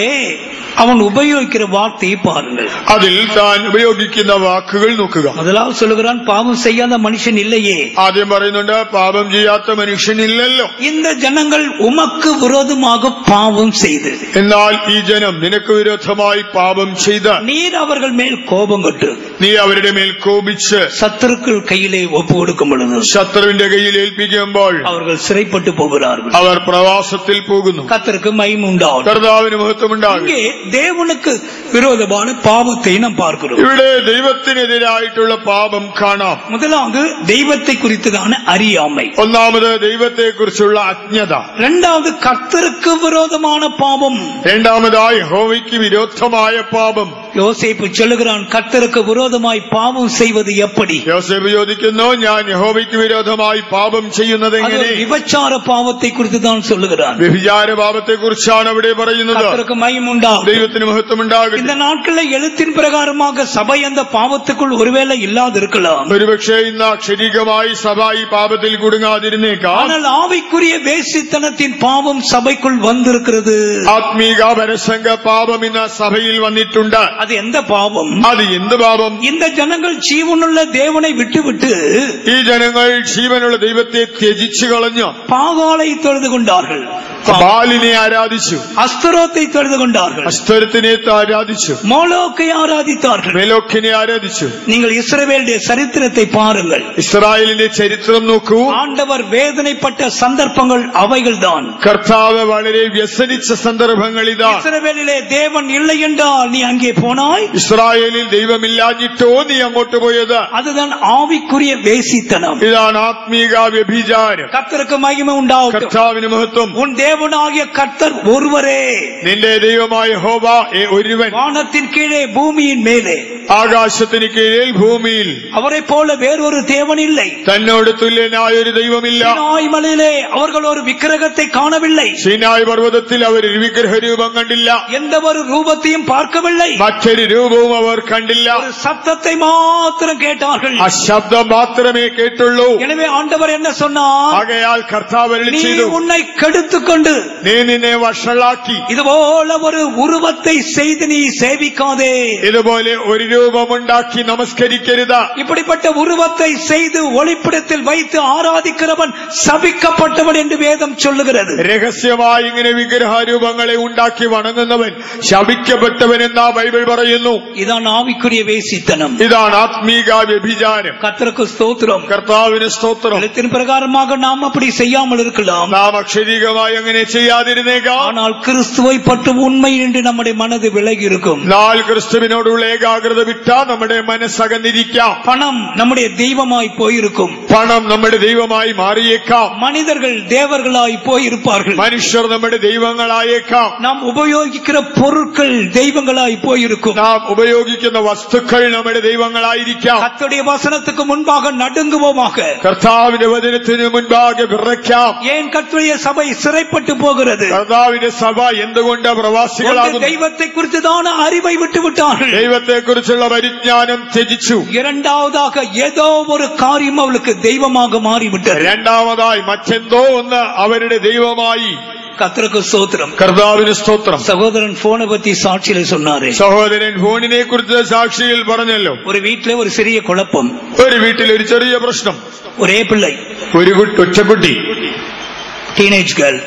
அவன் உபயோகிக்கிற வார்த்தையை பாருங்கள். അതിൽ താൻ ഉപയോഗിക്കുന്ന വാക്കുകൾ നോക്കുക. முதலாவது சொல்லுகிறான், பாவம் செய்யாத மனுஷன் இல்லையே. ആദ്യം പറയുന്നുണ്ട്, പാപം ചെയ്യാത്ത മനുഷ്യനില്ലല്ലോ. இந்த ஜனங்கள் உமக்கு விரோதமாக பாவம் செய்து, എന്നാൽ ഈ ജനം നിനക്ക് വിരോധമായി പാപം ചെയ്ത நீர் அவர்கள் மேல் கோபம் கொண்டு നീ അവരുടെ മേൽ കോപിച്ച് சத்துருக்கள் கையிலே ஒப்பு கொடுக்கும் பொழுது ശത്രുവിന്റെ കയ്യിൽ ഏൽപ്പിക്കുമ്പോൾ அவர்கள் சிறைப்பட்டு போகிறார்கள். അവർ പ്രവാസത്തിൽ പോകുന്നു. கர்த்தருக்கு மகிமை உண்டாகும். കർത്താവിന് മഹത്വമുണ്ടാകും. இங்கே தேவனுக்கு விரோதமான பாவத்தை நாம் பார்க்கிறோம். ഇവിടെ ദൈവത്തിനെതിരായിട്ടുള്ള പാപം കാണാം. முதலாவது தெய்வத்தை குறித்ததான அறியாமை. ഒന്നാമത് ദൈവത്തെ കുറിച്ചുള്ള അജ്ഞത. இரண்டாவது கர்த்தருக்கு விரோதமான பாவம். രണ്ടാമതായി യഹോവയ്ക്ക് വിരോധമായ പാപം. யோசேப்பு சொல்லுகிறான், கர்த்தருக்கு விரோதமாய் பாவம் செய்வது எப்படி? യോസേഫ് ചോദിക്കുന്നു, ഞാൻ യഹോവയ്ക്ക് വിരോധമായി പാപം ചെയ്യുന്നത് എങ്ങനെ? விபச்சார பாவத்தை குறித்து தான் சொல்லுகிறான். വ്യഭിചാര പാപത്തെ കുറിച്ചാണ് അവിടെ പറയുന്നത്. கர்த்தருக்கு மகிமை உண்டாகும். ദൈവത്തിന് മഹത്വമുണ്ടാകും. இந்த நாட்களில் எழுத்தின் பிரகாரமாக சபை அந்த பாவத்துக்குள் ஒருவேளை இல்லாது இருக்கலாம். ഒരുപക്ഷെ ഇന്ന് അക്ഷരികമായി സഭ ഈ പാപത്തിൽ കുടുങ്ങാതിരുന്നേക്കാം. ஆனால் ஆவிக்குரிய வேசித்தனத்தின் பாவம் சபைக்குள் வந்திருக்கிறது. ആത്മീക പരസംഗ പാപം ഇന്ന് സഭയിൽ വന്നിട്ടുണ്ട്. அது எந்த பாவம்? അത് എന്ത് പാപം? இந்த ஜனங்கள் ஜீவனுள்ள தேவனை விட்டுவிட்டு ഈ ജനങ്ങൾ ജീവനുള്ള ദൈവത്തെ ത്യജിച്ചു കളഞ്ഞു. பாகாலை தொழுது கொண்டார்கள், ബാലിനെ ആരാധിച്ചു, அஸ்தரோத்தை தொழுது கொண்டார்கள், അസ്തരത്തിനെ ആരാധിച്ചു, மோலோக்கை ஆராதித்தார்கள். മെലോക്കിനെ ആരാധിച്ചു. நீங்கள் இஸ்ரவேலுடைய சரித்திரத்தை பாருங்கள். ഇസ്രായേലിന്റെ ചരിത്രം നോക്കൂ. ஆண்டவர் வேதனைப்பட்ட சந்தர்ப்பங்கள் அவைகள்தான். കർത്താവ് വളരെ വ്യസനിച്ച സന്ദർഭങ്ങൾ ഇതാ. இஸ்ரவேலிலே தேவன் இல்லை என்றால் நீ அங்கே போனாய். ഇസ്രായേലിൽ ദൈവമില്ലാഞ്ഞിട്ടോ നീ അങ്ങോട്ട് പോയത്. அதுதான் ஆவிக்குரிய வேசித்தனம். ഇതാണ് ആത്മീക വ്യഭിചാരം. கர்த்தருக்கு மகிமை உண்டாகும். കർത്താവിന് മഹത്വം. உன் தேவனாகிய கர்த்தர் ஒருவரே. നിന്റെ ദൈവമായ യഹോവ ഒരുവൻ. வானத்தின் கீழே பூமியின் மேலே, ആകാശത്തിന് കീഴിൽ ഭൂമിയിൽ அவரை போல வேறொரு தேவன் இல்லை. തന്നോട് തുല്യനായ ഒരു ദൈവമില്ല. சீனாய் மலையிலே அவர்கள் ஒரு விக்கிரகத்தை காணவில்லை. സീനായ് പർവ്വതത്തിൽ അവർ ഒരു വിഗ്രഹ രൂപം കണ്ടില്ല. எந்த ஒரு ரூபத்தையும் பார்க்கவில்லை. മറ്റൊരു രൂപവും അവർ കണ്ടില്ല. ஒரு சத்தத்தை மாத்திரம் கேட்டார்கள். ആ ശബ്ദം മാത്രമേ കേട്ടുള്ളൂ. எனவே ஆண்டவர் என்ன சொன்னார்? ആകയാൽ കർത്താവ് അരുളി நீ ചെയ്തു, உன்னை கெடுத்துக்கொண்டு നീ നിന്നെ വഷളാക്കി இதுபோல ஒரு உருவத்தை செய்து நீ சேவிக்காதே. ഇതുപോലെ ഒരു രൂപമുണ്ടാക്കി നമസ്കരിക്കരുത്. இப்படிப்பட்ட உருவத்தை செய்து ஒளிப்பிடத்தில் வைத்து ஆராதிக்கிறவன் சபிக்கப்பட்டவன் என்று வேதம் சொல்லுகிறது. രഹസ്യമായി ഇങ്ങനെ വിഗ്രഹാരൂപങ്ങളെ ഉണ്ടാക്കി വണങ്ങുന്നവൻ ശപിക്കപ്പെട്ടവൻ എന്നാ ബൈബിൾ പറയുന്നു. இதான் ஆவிக்குரிய வேசித்தனம். ഇതാണ് ആത്മീക വ്യഭിചാരം. கர்த்தருக்கு ஸ்தோத்திரம். കർത്താവിന് സ്തോത്രം. எழுத்தின் பிரகாரமாக நாம் அப்படி செய்யாமல் இருக்கலாம். നാം അക്ഷരീകമായി അങ്ങനെ ചെയ്യാതിരുന്നേക്കാം. ஆனால் கிறிஸ்துவை பற்றும் உண்மை என்று நம்முடைய மனது விலகி இருக்கும். എന്നാൽ ക്രിസ്തുവിനോടുള്ള ഏകാഗ്രത വിട്ടാ നമ്മുടെ മനസ്സകന്നിരിക്കാം. பணம் நம்முடைய தெய்வமாய் போயிருக்கும். പണം നമ്മുടെ ദൈവമായി മാറിയേക്കാം. மனிதர்கள் தேவர்களாய் போயிருப்பார்கள். മനുഷ്യർ നമ്മുടെ ദൈവങ്ങളായേക്കാം. நாம் உபயோகிக்கிற பொருட்கள் தெய்வங்களாய் போயிருக்கும். നാം ഉപയോഗിക്കുന്ന വസ്തുക്കൾ നമ്മുടെ ദൈവങ്ങളായിരിക്കാം. கர்த்தருடைய வசனத்துக்கு முன்பாக நடுங்குவோமாக. കർത്താവിന്റെ വചനത്തിന് മുൻപാകെ വിറയ്ക്കാം. ஏன் கர்த்தருடைய சபை சிறைப்பட்டு போகிறது? കർത്താവിന്റെ സഭ എന്തുകൊണ്ട് പ്രവാസികളാകുന്നു? தெய்வத்தை குறித்துதான அறிவை விட்டு விட்டார்கள். ദൈവത്തെ കുറിച്ചുള്ള പരിജ്ഞാനം ത്യജിച്ചു. இரண்டாவதாக ஏதோ ஒரு காரியம் அவளுக்கு தெய்வமாக மாறிவிட்டது. രണ്ടാമതായി മറ്റെന്തോ ഒന്ന് അവരുടെ ദൈവമായി. கர்த்தருக்கு ஸ்தோத்திரம். കർത്താവിന് സ്തോത്രം. சகோதரன் போனை பத்தி சாட்சியில சொன்னாரு. സഹോദരൻ ഫോണിനെ കുറിച്ച് സാക്ഷിയിൽ പറഞ്ഞല്ലോ. ஒரு வீட்டிலே ஒரு சிறிய குழப்பம். ഒരു വീട്ടിൽ ഒരു ചെറിയ പ്രശ്നം. ஒரே பிள்ளை, ഒരു ഒറ്റക്കുട്ടി, டீனேஜ் கேர்ள்.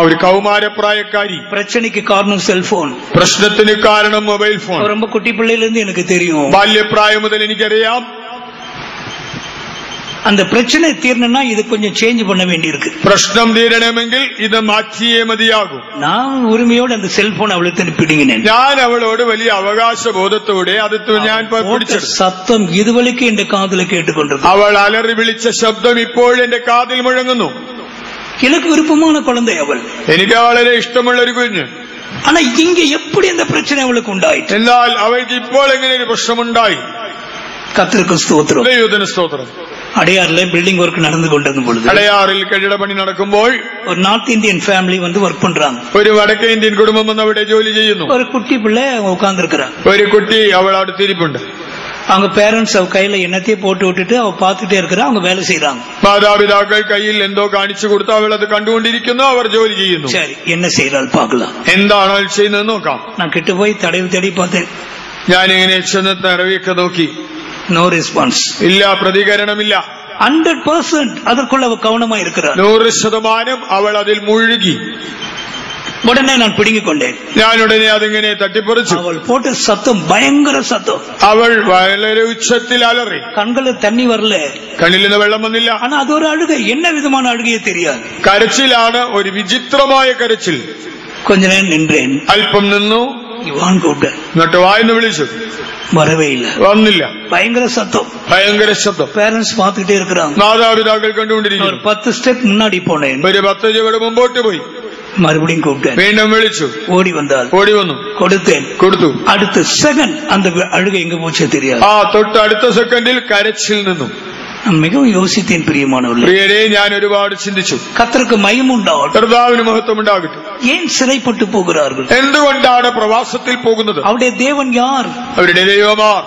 ഒരു കൗമാരപ്രായക്കാരി. பிரச்சனைக்கு காரணம் செல்போன். പ്രശ്നത്തിന് കാരണം മൊബൈൽ ഫോൺ. ரொம்ப குட்டி பிள்ளையில இருந்து எனக்கு தெரியும். ബാല്യപ്രായം മുതൽ എനിക്കറിയാം. அந்த பிரச்சனை தீரணும்னா இது கொஞ்சம் சேஞ்ச் பண்ண வேண்டியிருக்கு. പ്രശ്നം തീരണമെങ്കിൽ ഇത് മാറ്റിയേ മതിയാകും. நான் உரிமையோடு அந்த செல்போன் அவளுக்கு திருப்பிடுங்கினேன். ഞാൻ അവളോട് വലിയ അവകാശബോധത്തോടെ അത് ഞാൻ പിടിച്ചു. சத்தம் இதுவரைக்கும் என் காதுல கேட்டுக்கொண்டிருக்கு. അവൾ അലറി വിളിച്ച ശബ്ദം ഇപ്പോൾ എന്റെ കാതിൽ മുഴങ്ങുന്നു. எனக்கு விருப்பமான குழந்தை அவள். എനിക്ക് വളരെ ഇഷ്ടമുള്ള ഒരു കുഞ്ഞ്. ஆனா இங்க எப்படி அந்த பிரச்சனை அவளுக்கு உண்டாயிற்று? എന്നാൽ അവൾക്ക് ഇപ്പോൾ എങ്ങനെ ഒരു പ്രശ്നമുണ്ടായി? கர்த்தருக்கு ஸ்தோத்திரம். ദൈവത്തിന് സ്തോത്രം. அடையாறுல பில்டிங் ஒர்க் நடந்து கொண்டிருந்த பொழுது അടയാറിൽ കെട്ടിടപ്പണി നടക്കുമ്പോൾ ஒரு நார்த் இந்தியன் ஃபேமிலி வந்து ஒர்க் பண்றாங்க. ഒരു വടക്കേ ഇന്ത്യൻ കുടുംബം വന്ന് അവിടെ ജോലി ചെയ്യുന്നു. ஒரு குட்டி பிள்ளை உட்கார்ந்து இருக்கிறான். ഒരു കുട്ടി അവൾ അടുത്തിരിപ്പുണ്ട്. அவங்க பேரண்ட்ஸ் அவ கையில எண்ணத்தையே போட்டு விட்டுட்டு அவ பாத்துட்டே இருக்கிறா. அவங்க வேலை செய்யறாங்க. മാതാപിതാക്കൾ കയ്യിൽ എന്തോ കാണിച്ചു കൊടുത്ത് അവൾ അത് കണ്ടുകൊണ്ടിരിക്കുന്നു. അവർ ജോലി ചെയ്യുന്നു. சரி, என்ன செய்யறாள் பார்க்கலாம். എന്താണ് അവൾ ചെയ്യുന്നത് നോക്കാം. நான் கிட்ட போய் தடவி தேடி பார்த்தேன். ഞാനിങ്ങനെ ചെന്ന് തടവിയൊക്കെ നോക്കി. No response. ഇല്ല, പ്രതികരണമില്ല. 100% அதற்குள்ள அவ கவனமா இருக்கிறார். 100% അവൾ അതിൽ മുഴുകി. உடனே நான் பிடுங்கிக் கொண்டேன். ഞാൻ ഉടനെ അതിങ്ങനെ തട്ടിപ്പറിച്ചു. அவள் போட்ட சத்தம் பயங்கர சத்தம். അവൾ വളരെ ഉച്ചത്തിൽ അലറി. கண்கள தண்ணி வரல, കണ്ണിൽ നിന്ന് വെള്ളം വന്നില്ല. ஆனா அது ஒரு அழுகை. என்ன விதமான அழுகையே தெரியாது. കരച്ചിലാണ്, ഒരു വിചിത്രമായ കരച്ചിൽ. கொஞ்ச நேரம் நின்றேன். അല്പം നിന്നു. இவான் கூப்பிட்டேன். എന്നിട്ട് വായെന്ന് വിളിച്ചു. வரவே இல்ல. വന്നില്ല. பயங்கர சத்தம். ഭയങ്കര ശബ്ദം. பேரண்ட்ஸ் பார்த்துட்டே இருக்கிறாங்க. മാതാപിതാക്കൾ കണ്ടുകൊണ്ടിരിക്കുന്നു. ஒரு 10 ஸ்டெப் முன்னாடி போனேன். ഒരു 10 ചുവട് മുമ്പോട്ട് പോയി. மறுபடியும் கூப்பிட்டேன். വീണ്ടും വിളിച്ചു. ஓடி வந்தாள். ഓടി വന്നു. கொடுத்தேன். കൊടുത്തു. அடுத்த செகண்ட் அந்த அழுகை எங்க போச்சே தெரியாது. ആ തൊട്ട് അടുത്ത സെക്കൻഡിൽ കരച്ചിൽ നിന്നു. நான் மிகவும் யோசித்தேன் பிரியமானவர்களே. പ്രിയരെ, ഞാൻ ഒരുപാട് ചിന്തിച്ചു. கர்த்தருக்கு மகிமை உண்டாகட்டும். കർത്താവിന് മഹത്വം ഉണ്ടാകട്ടെ. ஏன் சிறைப்பட்டு போகிறார்கள்? എന്തുകൊണ്ടാണ് പ്രവാസത്തിൽ പോകുന്നത്? அவருடைய தேவன் யார்? അവരുടെ ദൈവമാർ.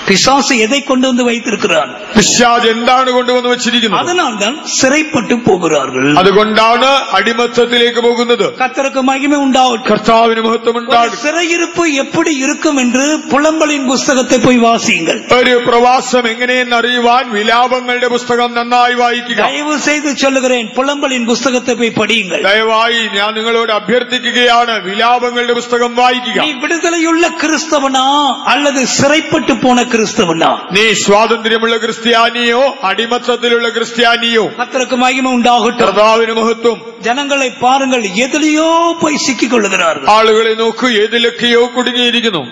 பிசாசு எதை கொண்டு வந்து வைத்திருக்கிறான்? പിശാച് എന്താണ് കൊണ്ടുവന്ന് വെച്ചിരിക്കുന്നത്? அதனால் தான் சிறைப்பட்டு போகிறார்கள். അതുകൊണ്ടാണ് അടിമത്തത്തിലേക്ക് പോകുന്നത്. கர்த்தருக்கு மகிமை உண்டாகட்டும். കർത്താവിന് മഹത്വം ഉണ്ടാകട്ടെ. சிறையிருப்பு எப்படி இருக்கும் என்று புலம்பலின் புஸ்தகத்தை போய் வாசியுங்கள். ഒരു പ്രവാസം എങ്ങനെയെന്ന് അറിയുവാൻ വിലാപങ്ങളുടെ പുസ്തകം നന്നായി വായിക്കുക. தயவு செய்து சொல்லுகிறேன், புலம்பலின் புஸ்தகத்தை போய் படியுங்கள். ദയവായി ഞാൻ നിങ്ങളോട് അഭ്യർത്ഥിക്കുകയാണ്, വിലാപങ്ങളുടെ പുസ്തകം വായിക്കുക. நீ விடுதலையுள்ள கிறிஸ்தவனா அல்லது சிறைப்பட்டு போன கிறிஸ்தவனா? നീ സ്വാതന്ത്ര്യമുള്ള ക്രിസ്ത്യാനിയോ അടിമത്തത്തിലുള്ള ക്രിസ്ത്യാനിയോ? கர்த்தருக்கு மகிமை உண்டாகட்டும். കർത്താവിന് മഹത്വം. ஜனங்களை பாருங்கள், எதிலையோ போய் சிக்கிக் கொள்ளுகிறார்கள். ആളുകളെ നോക്കൂ, ഏതിലൊക്കെയോ കുടുങ്ങിയിരിക്കുന്നു.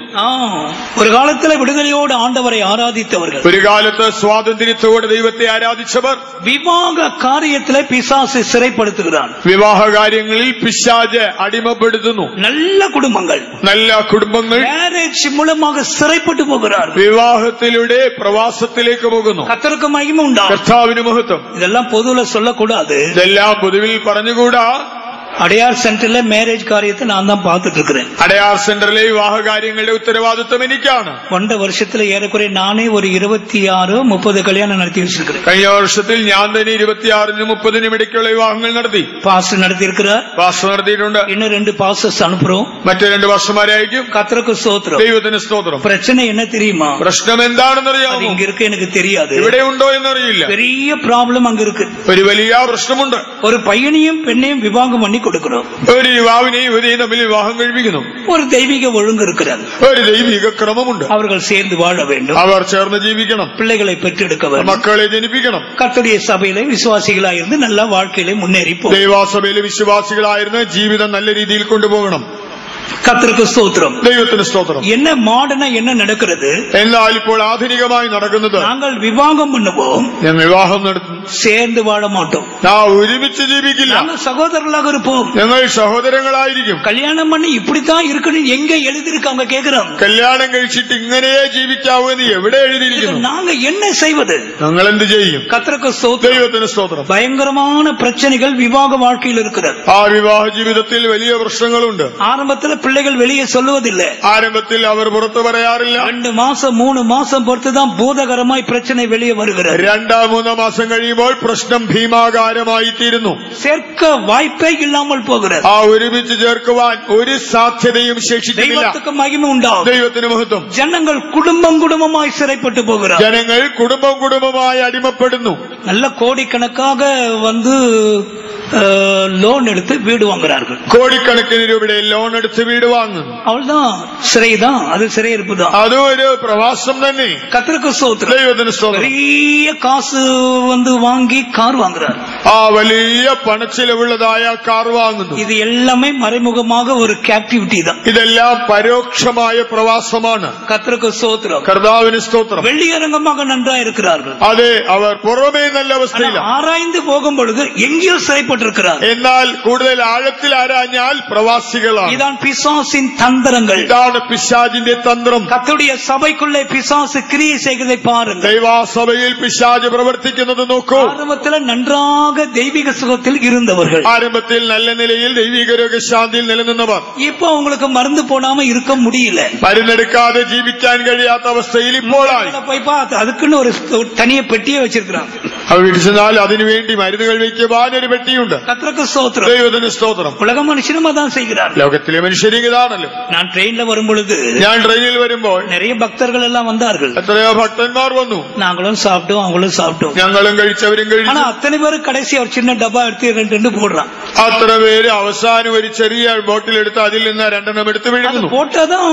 ஒரு காலத்துல விடுதலையோடு ஆண்டவரை ஆராதித்தவர்கள், ഒരു കാലത്ത് സ്വാതന്ത്ര്യത്തോടെ ദൈവത്തെ ആരാധിച്ചവർ விவாக காரியத்திலே பிசாசு சிறைப்படுத்துகிறான். വിവാഹ കാര്യങ്ങളിൽ പിശാച് അടിമപ്പെടുത്തുന്നു. நல்ல குடும்பங்கள், നല്ല കുടുംബങ്ങൾ மேரேஜ் மூலமாக சிறைப்பட்டு போகிறார்கள். വിവാഹത്തിലൂടെ പ്രവാസത്തിലേക്ക് പോകുന്നു. கர்த்தருக்கு மகிமை உண்டாகும். കർത്താവിന് മഹത്വം. இதெல்லாம் பொதுவுல சொல்லக்கூடாது. ഇതെല്ലാം പൊതുവിൽ പറഞ്ഞുകൂടാ. அடையார் சென்டர்ல மேரேஜ் காரியத்தை நான் தான் பார்த்துட்டு இருக்கிறேன். അടയാർ സെന്ററിലെ വിവാഹ കാര്യങ്ങളുടെ ഉത്തരവാദിത്വം എനിക്കാണ്. 1 வருஷத்துல ஏறக்குறைய நானே ஒரு 26-30 கல்யாணம் நடத்தி வச்சிருக்கிறேன். കഴിഞ്ഞ വർഷത്തിൽ ഞാൻ തന്നെ 26-നും 30-നും ഇടയ്ക്കുള്ള വിവാഹങ്ങൾ നടത്തി. பாஸ்டர் நடத்தி இருக்கிறார். പാസ്റ്റർ നടത്തിയിട്ടുണ്ട്. இன்னுം 2 பாஸ்டர்ஸ் அனுப்புறோம். മറ്റു 2 പാസ്റ്റർമാരെ അയക്കും. கர்த்தருக்கு ஸ்தோத்திரம். ദൈവത്തിന് സ്തോത്രം. பிரச்சனை என்ன தெரியுமா? പ്രശ്നം എന്താണെന്ന് அது അറിയാമോ? இங்க இருக்கு, எனக்கு தெரியாது. ഇവിടെ ഉണ്ടോ എന്നറിയില്ല. பெரிய ப்ராப்ளம் அங்க இருக்கு. ഒരു വലിയ പ്രശ്നമുണ്ട്. ஒரு பையனையும் பெண்ணையும் விவாகம் பண்ணி கொடுக்கிறோம். ഒരു യുവാവിനെയും യുവതിയെയും തമ്മിൽ വിവാഹം കഴിപ്പിക്കുന്നു. ஒரு தெய்வீக ஒழுங்கு இருக்கிறது. ഒരു ദൈവിക ക്രമമുണ്ട്. அவர்கள் சேர்ந்து வாழ வேண்டும். അവർ ചേർന്ന് ജീവിക്കണം. பிள்ளைகளை பெற்றெடுக்க வேண்டும். മക്കളെ ജനിപ്പിക്കണം. கர்த்தருடைய சபையிலே விசுவாசிகளாயிருந்து நல்ல வாழ்க்கையிலே முன்னேறி போகும். ദൈവാസഭയിലെ വിശ്വാസികളായിരുന്ന ജീവിതം നല്ല രീതിയിൽ കൊണ്ടുപോകണം. கர்த்தருக்கு ஸ்தோத்திரம். ദൈവത്തിന് സ്തോത്രം. என்ன மாடர்னா என்ன நடக்கிறது? എന്നാൽ ഇപ്പോൾ ആധുനികമായി നടക്കുന്നത്, நாங்கள் விவாகம் பண்ணுவோம், ഞാൻ വിവാഹം നടത്തും, சேர்ந்து வாழ மாட்டோம். ഒരുമിച്ച് ജീവിക്കില്ല. நாங்கள் சகோதரர்களாக இருப்போம். ഞങ്ങൾ സഹോദരങ്ങളായിരിക്കും. கல்யாணம் பண்ணி இப்படித்தான் இருக்கணும் எங்க எழுதிருக்கு அவங்க கேக்குறாங்க. കല്യാണം കഴിച്ചിട്ട് ഇങ്ങനെയേ ജീവിക്കാവൂ എന്ന് എവിടെ എഴുതിയിരിക്കുന്നു? நாங்க என்ன செய்வது? ഞങ്ങൾ എന്ത് ചെയ്യും? கர்த்தருக்கு ஸ்தோத்திரம். ദൈവത്തിന് സ്തോത്രം. பயங்கரமான பிரச்சனைகள் விவாக வாழ்க்கையில் இருக்கிறது. ആ വിവാഹ ജീവിതത്തിൽ വലിയ പ്രശ്നങ്ങളുണ്ട്. ஆரம்பத்துல பிள்ளைகள் வெளியே சொல்லுவதில்லை. ആരംഭത്തിൽ അവർ പുറത്തു പറയാറില്ല. 2 மாசம் 3 மாசம் பொறுத்துதான் பூதகரமாய் பிரச்சனை வெளியே வருகிறது. 2-3 മാസം കഴിയുമ്പോൾ പ്രശ്നം ഭീമാകാരമായി തീരുന്നു. சேர்க்க வாய்ப்பே இல்லாமல் போகிறது. ആ ഒരുമിച്ച് ചേർക്കുവാൻ ഒരു സാധ്യതയും ശേഷിക്കുന്നില്ല. தெய்வத்துக்கு மகிமை உண்டாகும். ദൈവത്തിന് മഹത്വം. ஜனங்கள் குடும்பம் குடும்பமாய் சிறைப்பட்டு போகிறார். ജനങ്ങൾ കുടുംബം കുടുംബമായി അടിമപ്പെടുന്നു. நல்ல கோடிக்கணக்காக வந்து லோன் எடுத்து வீடு வாங்குறார்கள். കോടിക്കണക്കിന് രൂപയുടെ ലോൺ എടുത്ത് വീട് വാങ്ങുന്നു. അവൾதான் சிறைதான், அது சிறையிருப்பு தான், അതും ഒരു പ്രവാസം തന്നെ. கர்த்தருக்கு ஸ்தோத்திரம். ദൈവത്തിന് സ്തോത്രം. பெரிய காசு வாங்கி கார் வாங்குறார். ആ വലിയ പണച്ചിലവുള്ളതായ കാർ വാങ്ങുന്നു. இது எல்லாமே மறைமுகமாக ஒரு கேப்டிவிட்டி தான். ഇതെല്ലാം പരോക്ഷമായ പ്രവാസമാണ്. கர்த்தருக்கு ஸ்தோத்திரம். കർത്താവിന് സ്തോത്രം. வெளியரங்கமாக நன்றா இருக்கிறார்கள். അതെ, അവർ പുറമേ നല്ല അവസ്ഥയിലാണ്. ஆராய்ந்து போகும் பொழுது எங்கேயோ சிறைப்பட்டிருக்கிறார். എന്നാൽ കൂടുതൽ ആഴത്തിൽ ആരാഞ്ഞാൽ പ്രവാസികളാണ്. இதான் பிசாசின் தந்திரங்கள். ഇതാണ് പിശാചിന്റെ തന്ത്രം. கர்த்தருடைய சபைக்குள்ளே பிசாசு கிரியை செய்கிறதை பாருங்கள். ദൈവസഭയിൽ പിശാച് പ്രവർത്തിക്കുന്നത് നോക്കൂ. ஆரம்பத்தில் நன்றாக தெய்வீக சுகத்தில் இருந்தவர்கள், ആരംഭത്തിൽ നല്ല നിലയിൽ ദൈവിക രോഗശാന്തിയിൽ നിലനിന്നവർ இப்போ உங்களுக்கு மருந்து போடாம இருக்க முடியல. മരുന്നെടുക്കാതെ ജീവിക്കാൻ കഴിയാത്ത അവസ്ഥയിൽ ഇപ്പോഴായി. போய் பார்த்து அதுக்குன்னு ஒரு தனிய பெட்டியே வச்சிருக்கிறாங்க. അവർ വീട്ടിൽ ചെന്നാൽ അതിനുവേണ്ടി മരുന്നുകൾ വയ്ക്കുവാൻ ഒരു പെട്ടിയുണ്ട്. கர்த்தருக்கு ஸ்தோத்திரம். ദൈവത്തിന് സ്തോത്രം. உலக மனுஷனும் அதான் செய்கிறார்கள். ലോകത്തിലെ മനുഷ്യരും ഇതാണല്ലോ. நான் ட்ரெயின்ல வரும் பொழுது ഞാൻ ട്രെയിനിൽ വരുമ്പോൾ நிறைய பக்தர்கள் எல்லாம் வந்தார்கள். എത്രയോ ഭക്തന്മാർ വന്നു. நாங்களும் சாப்பிட்டோம், அவங்களும் சாப்பிட்டோம். ഞങ്ങളും കഴിച്ചവരും കഴിച്ചു. ஆனா அத்தனை பேரும் கடைசி ஒரு சின்ன டப்பா எடுத்து ரெண்டு போடுறான். അത്ര പേര് അവസാനം ഒരു ചെറിയ ബോട്ടിലെടുത്ത് അതിൽ നിന്ന് രണ്ടെണ്ണം എടുത്ത് വിഴുങ്ങുന്നു. போட்டாதான்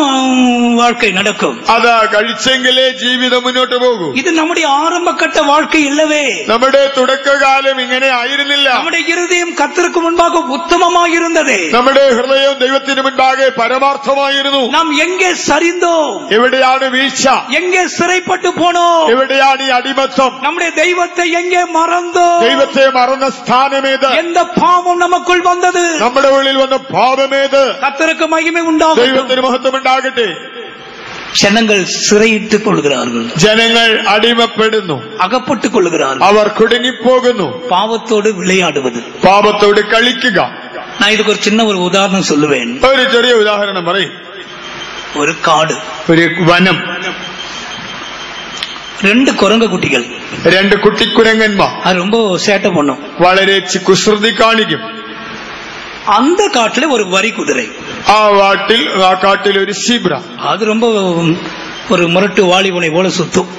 வாழ்க்கை நடக்கும். അതാ കഴിച്ചെങ്കിലേ ജീവിതം മുന്നോട്ട് പോകൂ. இது நம்முடைய ஆரம்ப கட்ட வாழ்க்கை இல்லவே. നമ്മുടെ തുടക്കകാലം ഇങ്ങനെ ആയിരുന്നില്ല. நம்முடைய இருதயம் கர்த்தருக்கு முன்பாக உத்தமமாக இருந்தது. നമ്മുടെ ഹൃദയം ദൈവത്തിന് മുൻപാകെ പരമാർത്ഥമായിരുന്നു. நாம் எங்கே சரிந்தோம்? എവിടെയാണ് വീഴ്ച? எங்கே சிறைப்பட்டு போனோம்? എവിടെയാണ് ഈ അടിമത്തം? நம்முடைய தெய்வத்தை எங்கே மறந்தோம்? ദൈവത്തെ മറന്ന സ്ഥാനമേത്? எந்த பாவம் நமக்குள் வந்தது? നമ്മുടെ ഉള്ളിൽ വന്ന പാപമേത്? கர்த்தருக்கு மகிமை உண்டாகட்டும். ദൈവത്തിന് മഹത്വം ഉണ്ടാകട്ടെ. ஜனங்கள் சிறையிட்டுக் கொள்கிறார்கள். ജനങ്ങൾ അടിമപ്പെടുന്നു. அகப்பட்டுக் கொள்கிறார்கள். അവർ കുടുങ്ങിപ്പോകുന്നു. பாவத்தோடு விளையாடுவது. പാപത്തോട് കളിക്കുക. நான் இதுக்கு ஒரு சின்ன ஒரு உதாரணம் சொல்லுவேன். ഒരു ചെറിയ ഉദാഹരണം പറയും. ஒரு காடு, ഒരു വനം, ரெண்டு குரங்கு குட்டிகள், രണ്ട് കുട്ടിക്കുരങ്ങന്മാർ. அது ரொம்ப சேட்டை பண்ணும். വളരെ കുസൃതി കാണിക്കും. அந்த காட்டுல ஒரு வரி குதிரை, ആ കാട്ടിൽ ഒരു സീബ്ര. அது ரொம்ப ஒரு முரட்டு வாலிபனை போல சுத்தும்.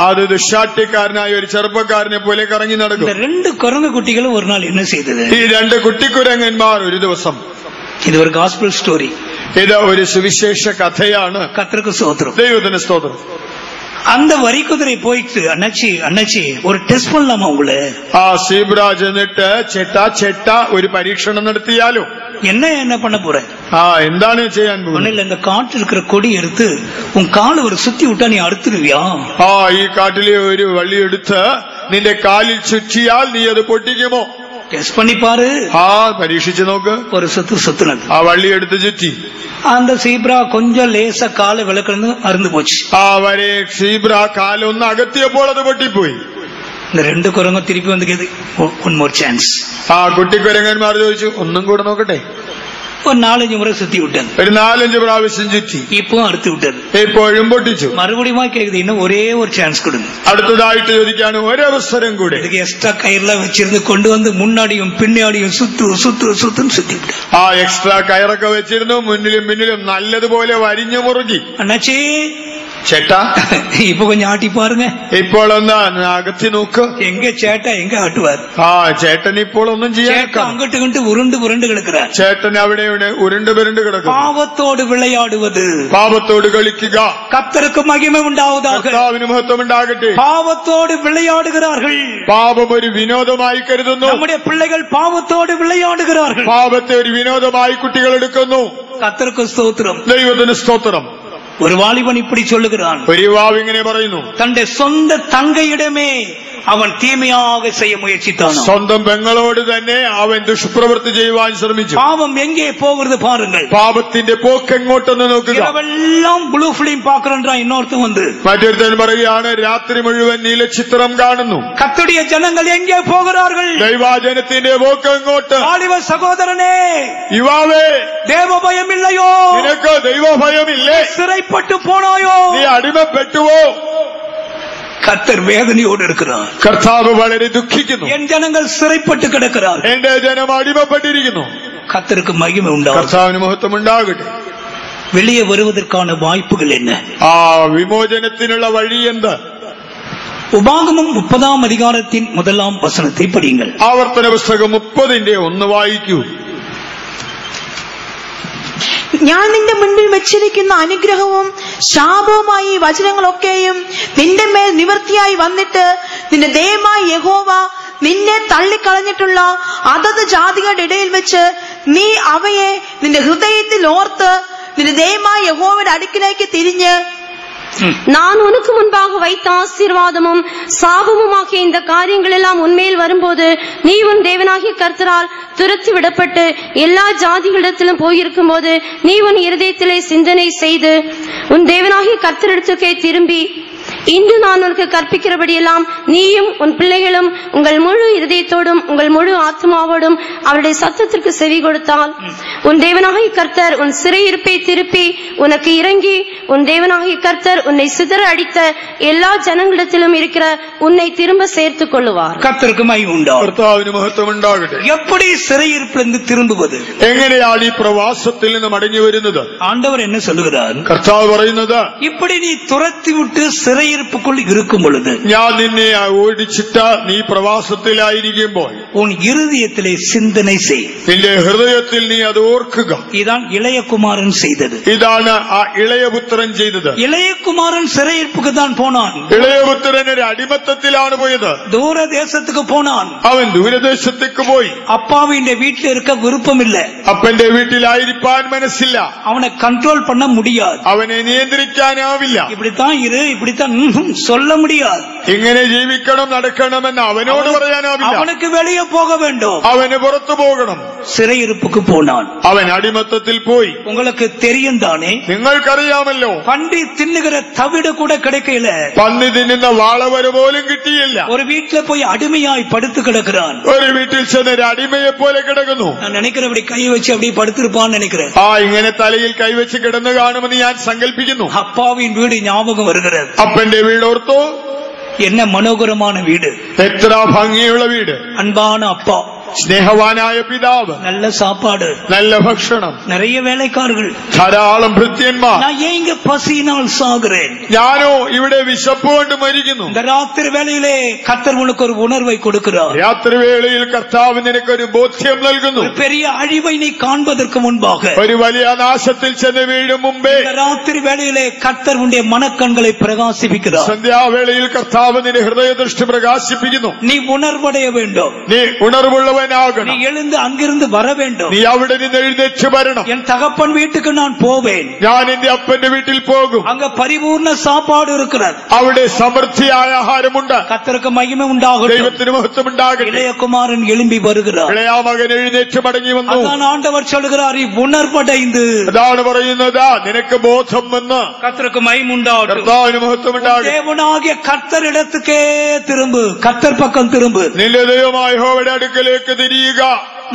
അത് ദുശാഠ്യക്കാരനായ ഒരു ചെറുപ്പക്കാരനെ പോലെ കറങ്ങി നടക്കും. இந்த ரெண்டு குரங்கு குட்டிகளும் ஒரு நாள் என்ன செய்தது? ഈ രണ്ട് കുട്ടിക്കുരങ്ങന്മാർ ഒരു ദിവസം, இது ஒரு காஸ்பல் ஸ்டோரி, ഇത് ഒരു സുവിശേഷ കഥയാണ്. கர்த்தருக்கு ஸ்தோத்திரம். ദൈവത്തിന് സ്തോത്രം. அந்த வரி குதிரை போயிட்டு, அண்ணாச்சி ஒரு டெஸ்ட் பண்ணலாமா உங்களை? ആ സീബ്രാജ് എന്നിട്ട് ചേട്ടാ ഒരു പരീക്ഷണം നടത്തിയാലോ? என்ன பண்ண போற? എന്താണ് ചെയ്യാൻ പോകുന്നത്? இந்த காட்டில் இருக்கிற கொடி எடுத்து உன் காலை ஒரு சுத்தி விட்டா நீ அறுத்துருவியா? ഈ കാട്ടിലെ ഒരു വള്ളി എടുത്ത് നിന്റെ കാലിൽ ചുറ്റിയാൽ നീ അത് പൊട്ടിക്കുമോ? டெஸ்ட் பண்ணி பாரு. പരീക്ഷിച്ചു നോക്ക്. ஒரு சுத்துனது. ആ വള്ളി എടുത്ത് ചുറ്റി. அந்த சீப்ரா கொஞ்சம் லேசா காலை விளக்குன்னு அறுந்து போச்சு. വരെ സീബ്ര കാലൊന്ന് അകത്തിയപ്പോൾ അത് പൊട്ടിപ്പോയി. இந்த ரெண்டு குரங்கும் திருப்பி வந்து கேது, ஒன் மோர் சான்ஸ். കുട്ടിക്കുരങ്ങന്മാർ ചോദിച്ചു, ഒന്നും കൂടെ നോക്കട്ടെ. ஒரு 4-5 முறை சுத்தி விட்டது. ഒരു 4-5 പ്രാവശ്യം ചുറ്റി. இப்போ அறுத்து விட்டது. ഇപ്പോഴും പൊട്ടിച്ചു. மறுபடியும் கேக்குது, இன்னும் ஒரே ஒரு சான்ஸ் கொடுங்க. അടുത്തതായിട്ട് ചോദിക്കാണ്, ഒരവസരം കൂടെ. இதுக்கு எக்ஸ்ட்ரா கயிறுலாம் வச்சிருந்து கொண்டு வந்து முன்னாடியும் பின்னாடியும் சுத்துன்னு சுத்தி விட்டது. എക്സ്ട്രാ കയറൊക്കെ വെച്ചിരുന്നു. മുന്നിലും പിന്നിലും നല്ലതുപോലെ വരിഞ്ഞു മുറുകി. அண்ணாச்சி ചേട്ടാ, இப்ப கொஞ்சம் ஆட்டி பாருங்க. ഇപ്പോൾ ഒന്ന് അകത്തി നോക്ക്. எங்க சேட்டா எங்க ஆட்டுவார்? ചേട്ടൻ ഇപ്പോൾ ഒന്നും ചെയ്യാൻ அங்கிட்டு இங்கிட்டு உருண்டு கிடக்கிறார். ചേട്ടൻ അവിടെ ഉരുണ്ട് കിടക്കും. பாவத்தோடு விளையாடுவது, പാപത്തോട് കളിക്കുക. கர்த்தருக்கு மகிமை உண்டாவதாக. കർത്താവിന് മഹത്വം ഉണ്ടാകട്ടെ. பாவத்தோடு விளையாடுகிறார்கள். പാപം ഒരു വിനോദമായി കരുതുന്നു. நம்முடைய பிள்ளைகள் பாவத்தோடு விளையாடுகிறார்கள். പാപത്തെ ഒരു വിനോദമായി കുട്ടികൾ എടുക്കുന്നു. கர்த்தருக்கு ஸ்தோத்திரம். ദൈവത്തിന് സ്തോത്രം. ஒரு வாலிபன் இப்படி சொல்லுகிறான். ഒരു യുവാവ് ഇങ്ങനെ പറയുന്നു, தன்னுடைய சொந்த தங்கையிடமே അവൻ തീമയാക செய்ய മുയற்சித்தான். സ്വന്തം പെങ്ങളോട് തന്നെ അവൻ ദുഷ്പ്രവൃത്തി ചെയ്യുവാൻ ശ്രമിച്ചു. പാപം എங்கே പോകുന്നത് பாருங்கள். പാപത്തിന്റെ പോക്ക് എങ്ങോട്ടെന്ന് നോക്കുക. എല്ലാം ബ്ലൂ ഫിലിം പാക്കറണ്ടാ இன்னொருத்தன் வந்து മറ്റൊരുത്തൻ പറയുകയാണ്, രാത്രി മുഴുവൻ നീലചിത്രം കാണുന്നു. கர்த்தருடைய ஜனங்கள் எங்கே போகிறார்கள்? ദൈവജനത്തിന്റെ പോക്ക് എങ്ങോട്ട്? வாலிப சகோதரனே, യുവാവേ, தேவபயம் இல்லையோ? നിനക്ക് ദൈവഭയമില്ലേ? சிறைப்பட்டு போனாயோ? നീ അടിമപ്പെട്ടുവോ? கர்த்தர் வேதனையோடு இருக்கிறார். കർത്താവ് വളരെ ദുഃഖിക്കുന്നു. என் ஜனங்கள் சிறைப்பட்டு கிடக்கிறார். എന്റെ ജനം അടിമപ്പെട്ടിരിക്കുന്നു. கர்த்தருக்கு மகிமை உண்டாகும். കർത്താവിന് മഹത്വം ഉണ്ടാകട്ടെ. வெளியே வருவதற்கான வாய்ப்புகள் என்ன? വിമോചനത്തിനുള്ള വഴി എന്ത്? உபாகமம் 30ஆம் அதிகாரத்தின் 1ஆம் வசனத்தை படியுங்கள். ആവർത്തന പുസ്തകം 30ന്റെ 1 വായിക്കൂ. ഞാൻ നിന്റെ മുൻപിൽ വെച്ചിരിക്കുന്ന അനുഗ്രഹവും ശാപവുമായി ഈ വചനങ്ങളൊക്കെയും നിന്റെ മേൽ നിവൃത്തിയായി വന്നിട്ട് നിന്റെ ദൈവമായ യഹോവ നിന്നെ തള്ളിക്കളഞ്ഞിട്ടുള്ള അതത് ജാതികളുടെ ഇടയിൽ വെച്ച് നീ അവയെ നിന്റെ ഹൃദയത്തിൽ ഓർത്ത് നിന്റെ ദൈവമായ യഹോവയുടെ അടുക്കിലേക്ക് തിരിഞ്ഞ് நான் உனக்கு முன்பாக வைத்த ஆசீர்வாதமும் சாபமுமாகிய இந்த காரியங்கள் எல்லாம் உன்மேல் வரும்போது நீ உன் தேவனாகிய கர்த்தரால் துரத்தி விடப்பட்டு எல்லா ஜாதிகளிடத்திலும் போயிருக்கும் போது நீ உன் இருதயத்திலே சிந்தனை செய்து உன் தேவனாகிய கர்த்தரிடத்துக்கே திரும்பி இன்று நான் உனக்கு கற்பிக்கிறபடியெல்லாம் நீயும் உன் பிள்ளைகளும் உங்கள் முழு இருதயத்தோடும் உங்கள் முழு ஆத்மாவோடும் அவருடைய சத்தத்திற்கு செவி கொடுத்தால் உன் தேவனாகிய கர்த்தர் உன் சிறையிருப்பை திருப்பி உனக்கு இறங்கி உன் தேவனாகிய கர்த்தர் உன்னை சிதற அடித்த எல்லா ஜனங்களிடத்திலும் இருக்கிற உன்னை திரும்ப சேர்த்துக் கொள்ளுவார். கர்த்தருக்கு மகிமை உண்டாகட்டும். எப்படி சிறையிருப்பிலிருந்து திரும்புவது? എങ്ങനെയാണ് ഈ പ്രവാസത്തിൽ നിന്ന് മടങ്ങി വരുന്നത്? ஆண்டவர் என்ன சொல்லுகிறார்? കർത്താവ് പറയുന്നത്, இப்படி நீ துரத்தி விட்டு சிறையிருப்புக்குள் இருக்கும் பொழுது, ഞാൻ നിന്നെ ഓടിച്ചിട്ട് നീ പ്രവാസത്തിലായിരിക്കുമ്പോൾ உன் இருதயத்திலே சிந்தனை செய். നിന്റെ ഹൃദയത്തിൽ നീ അത് ഓർക്കുക. இதான் இளையகுமாரன் செய்தது. ഇതാണ് ആ ഇളയപുത്രൻ ചെയ്തത്. இளையகுமாரன் சிறையிருப்புக்கு தான் போனான். ഇളയപുത്രൻ ഒരു അടിമത്തത്തിലാണ് പോയത്. தூர தேசத்துக்கு போனான். അവൻ ദൂരദേശത്തേക്ക് പോയി. அப்பாவின் வீட்டில் இருக்க விருப்பம் இல்ல. അപ്പന്റെ വീട്ടിലായിരിക്കാൻ മനസ്സില്ല. அவனை கண்ட்ரோல் பண்ண முடியாது. അവനെ നിയന്ത്രിക്കാനാവില്ല. இப்படித்தான் இரு, இப்படித்தான் சொல்ல முடியாது. ഇങ്ങനെ ജീവിക്കണം നടക്കണമെന്ന് അവനോട് പറയാനാവില്ല. அவனுக்கு வெளியே போக வேண்டும். അവന് പുറത്തു പോകണം. சிறையிருப்புக்கு போனான். അവൻ അടിമത്തത്തിൽ പോയി. உங்களுக்கு தெரியும் தானே, നിങ്ങൾക്കറിയാമല്ലോ, பன்றி தின்னுகிற தவிடு கூட கிடைக்கல. പന്നി തിന്നുന്ന വാളവര പോലും കിട്ടിയില്ല. ஒரு வீட்டுல போய் அடிமையாய் படுத்து கிடக்கிறான். ഒരു വീട്ടിൽ ചെന്ന് ഒരു അടിമയെ പോലെ കിടക്കുന്നു. நான் நினைக்கிறேன் அப்படி கை வச்சு அப்படியே படுத்திருப்பான்னு நினைக்கிறேன். ഇങ്ങനെ തലയിൽ കൈവച്ച് കിടന്നു കാണുമെന്ന് ഞാൻ സങ്കല്പിക്കുന്നു. அப்பாவின் வீடு ஞாபகம் வருகிறது. അപ്പന്റെ വീട് ഓർത്തോ? என்ன மனோகரமான வீடு, എത്ര ഭംഗിയുള്ള വീട്. அன்பான அப்பா, സ്നേഹവാനായ പിതാവ്, நல்ல சாப்பாடு, നല്ല ഭക്ഷണം, நிறைய வேலைக்காரர்கள். ധാരാളം ഭൃത്യന്മാർ. நான் ஏன் இங்க பசியினால் சாகிறேன்? ഞാനോ ഇവിടെ വിശപ്പ് കൊണ്ട് മരിക്കുന്നു. இந்த ராத்திரி வேளையிலே கர்த்தர் உனக்கு ஒரு உணர்வை கொடுக்கிறார். രാത്രി വേളയിൽ കർത്താവ് നിനക്കൊരു ബോധ്യം നൽകുന്നു. ஒரு பெரிய அழிவை நீ காண்பதற்கு முன்பாக, ഒരു വലിയ നാശത്തിൽ ചെന്ന് വീഴും മുമ്പേ இந்த ராத்திரி வேளையிலே கர்த்தர் உன்னுடைய மனக்கண்களை பிரகாசிப்பிக்கிறார். സന്ധ്യാവേളയിൽ കർത്താവ് നിന്റെ ഹൃദയദൃഷ്ടി പ്രകാശിപ്പിക്കുന്നു. நீ உணர்வடைய வேண்டும். നീ ഉണർവുള്ളവനാകണം. நீ எழுந்து அங்கிருந்து வர வேண்டும். നീ അവിടെ നിന്ന് എഴുന്നേറ്റ് വരണം. என் தகப்பன் வீட்டுக்கு நான் போவேன். ഞാൻ എന്റെ അപ്പന്റെ വീട്ടിൽ പോകും. அங்க பரிபூர்ண சாப்பாடு இருக்கிறது. അവിടെ സമൃദ്ധിയായ ആഹാരമുണ്ട്. கர்த்தருக்கு மகிமை உண்டாகட்டும். ദൈവത്തിന് മഹത്വം ഉണ്ടാകട്ടെ. இளையகுமாரன் எழும்பி வருகிறார். ഇളയ മകൻ എഴുന്നേറ്റ് മടങ്ങി വന്നു. அதான் ஆண்டவர் சொல்லுகிறார், உணர்வடைந்து. അതാണ് പറയുന്നത്, നിനക്ക് ബോധം വന്ന്. கர்த்தருக்கு மகிமை உண்டாகட்டும். കർത്താവിന് മഹത്വം ഉണ്ടാകട്ടെ. தேவனாகிய கர்த்தர் இடத்துக்கே திரும்பு, கர்த்தர் பக்கம் திரும்பு. നിന്റെ ദൈവമായ യഹോവയുടെ അടുക്കലേക്ക് തിരിയുക.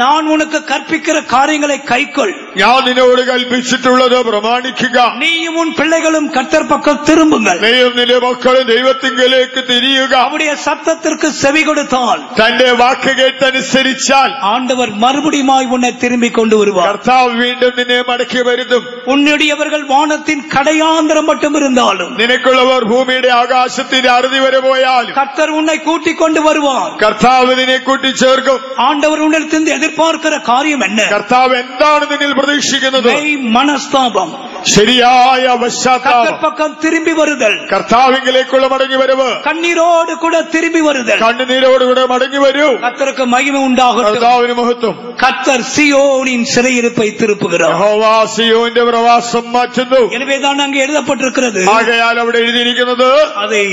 நான் உனக்கு கற்பிக்கிற காரியங்களை கைக்கொள். ഞാൻ നിന്നോട് കൽപ്പിച്ചിട്ടുള്ളത് പ്രമാണിക്കുക. நீயும் உன் பிள்ளைகளும் கர்த்தர் பக்கம் திரும்புங்கள். നീയും നിന്റെ മക്കളും ദൈവത്തിങ്കലേക്ക് തിരിയുക. அவருடைய சத்தத்திற்கு செவி கொடுத்தால், തന്റെ വാക്ക് കേട്ടനുസരിച്ചാൽ ஆண்டவர் மறுபடியுமாய் உன்னை திரும்பி கொண்டு வருவார். കർത്താവ് വീണ്ടും നിന്നെ മടക്കി വരുത്തും. உன்னுடையவர்கள் வானத்தின் கடையாந்திரம் மட்டும் இருந்தாலும், നിനക്കുള്ളവർ ഭൂമിയുടെ ആകാശത്തിന്റെ അറുതി വരെ പോയാലും கர்த்தர் உன்னை கூட்டிக் கொண்டு வருவார். കർത്താവ് നിന്നെ കൂട്ടിച്ചേർക്കും. ஆண்டவர் உன்னிடத்திலிருந்து எதிர்பார்க்கிற காரியம் என்ன? കർത്താവ് എന്താണ് നിന്നിൽ പ്രതീക്ഷിക്കുന്നത്? மனஸ்தாபம், ശരിയായ പശ്ചാത്താപം, கர்த்தர் பக்கம் திரும்பி வருதல், കർത്താവിങ്കിലേക്കുള്ള മടങ്ങി വരവ്, கண்ணீரோடு கூட திரும்பி வருதல். കണ്ണുനീരോടുകൂടെ മടങ്ങി വരൂ. கர்த்தருக்கு மகிமை உண்டாகட்டும். കർത്താവിന് മഹത്വം. கர்த்தர் சியோனின் சிறையிருப்பை திருப்புகிறார். യഹോവ സിയോന്റെ പ്രവാസം മാറ്റുന്നു. எனவேதான் அங்கே எழுதப்பட்டிருக்கிறது, ആകയാൽ അവിടെ എഴുതിയിരിക്കുന്നത്, அதை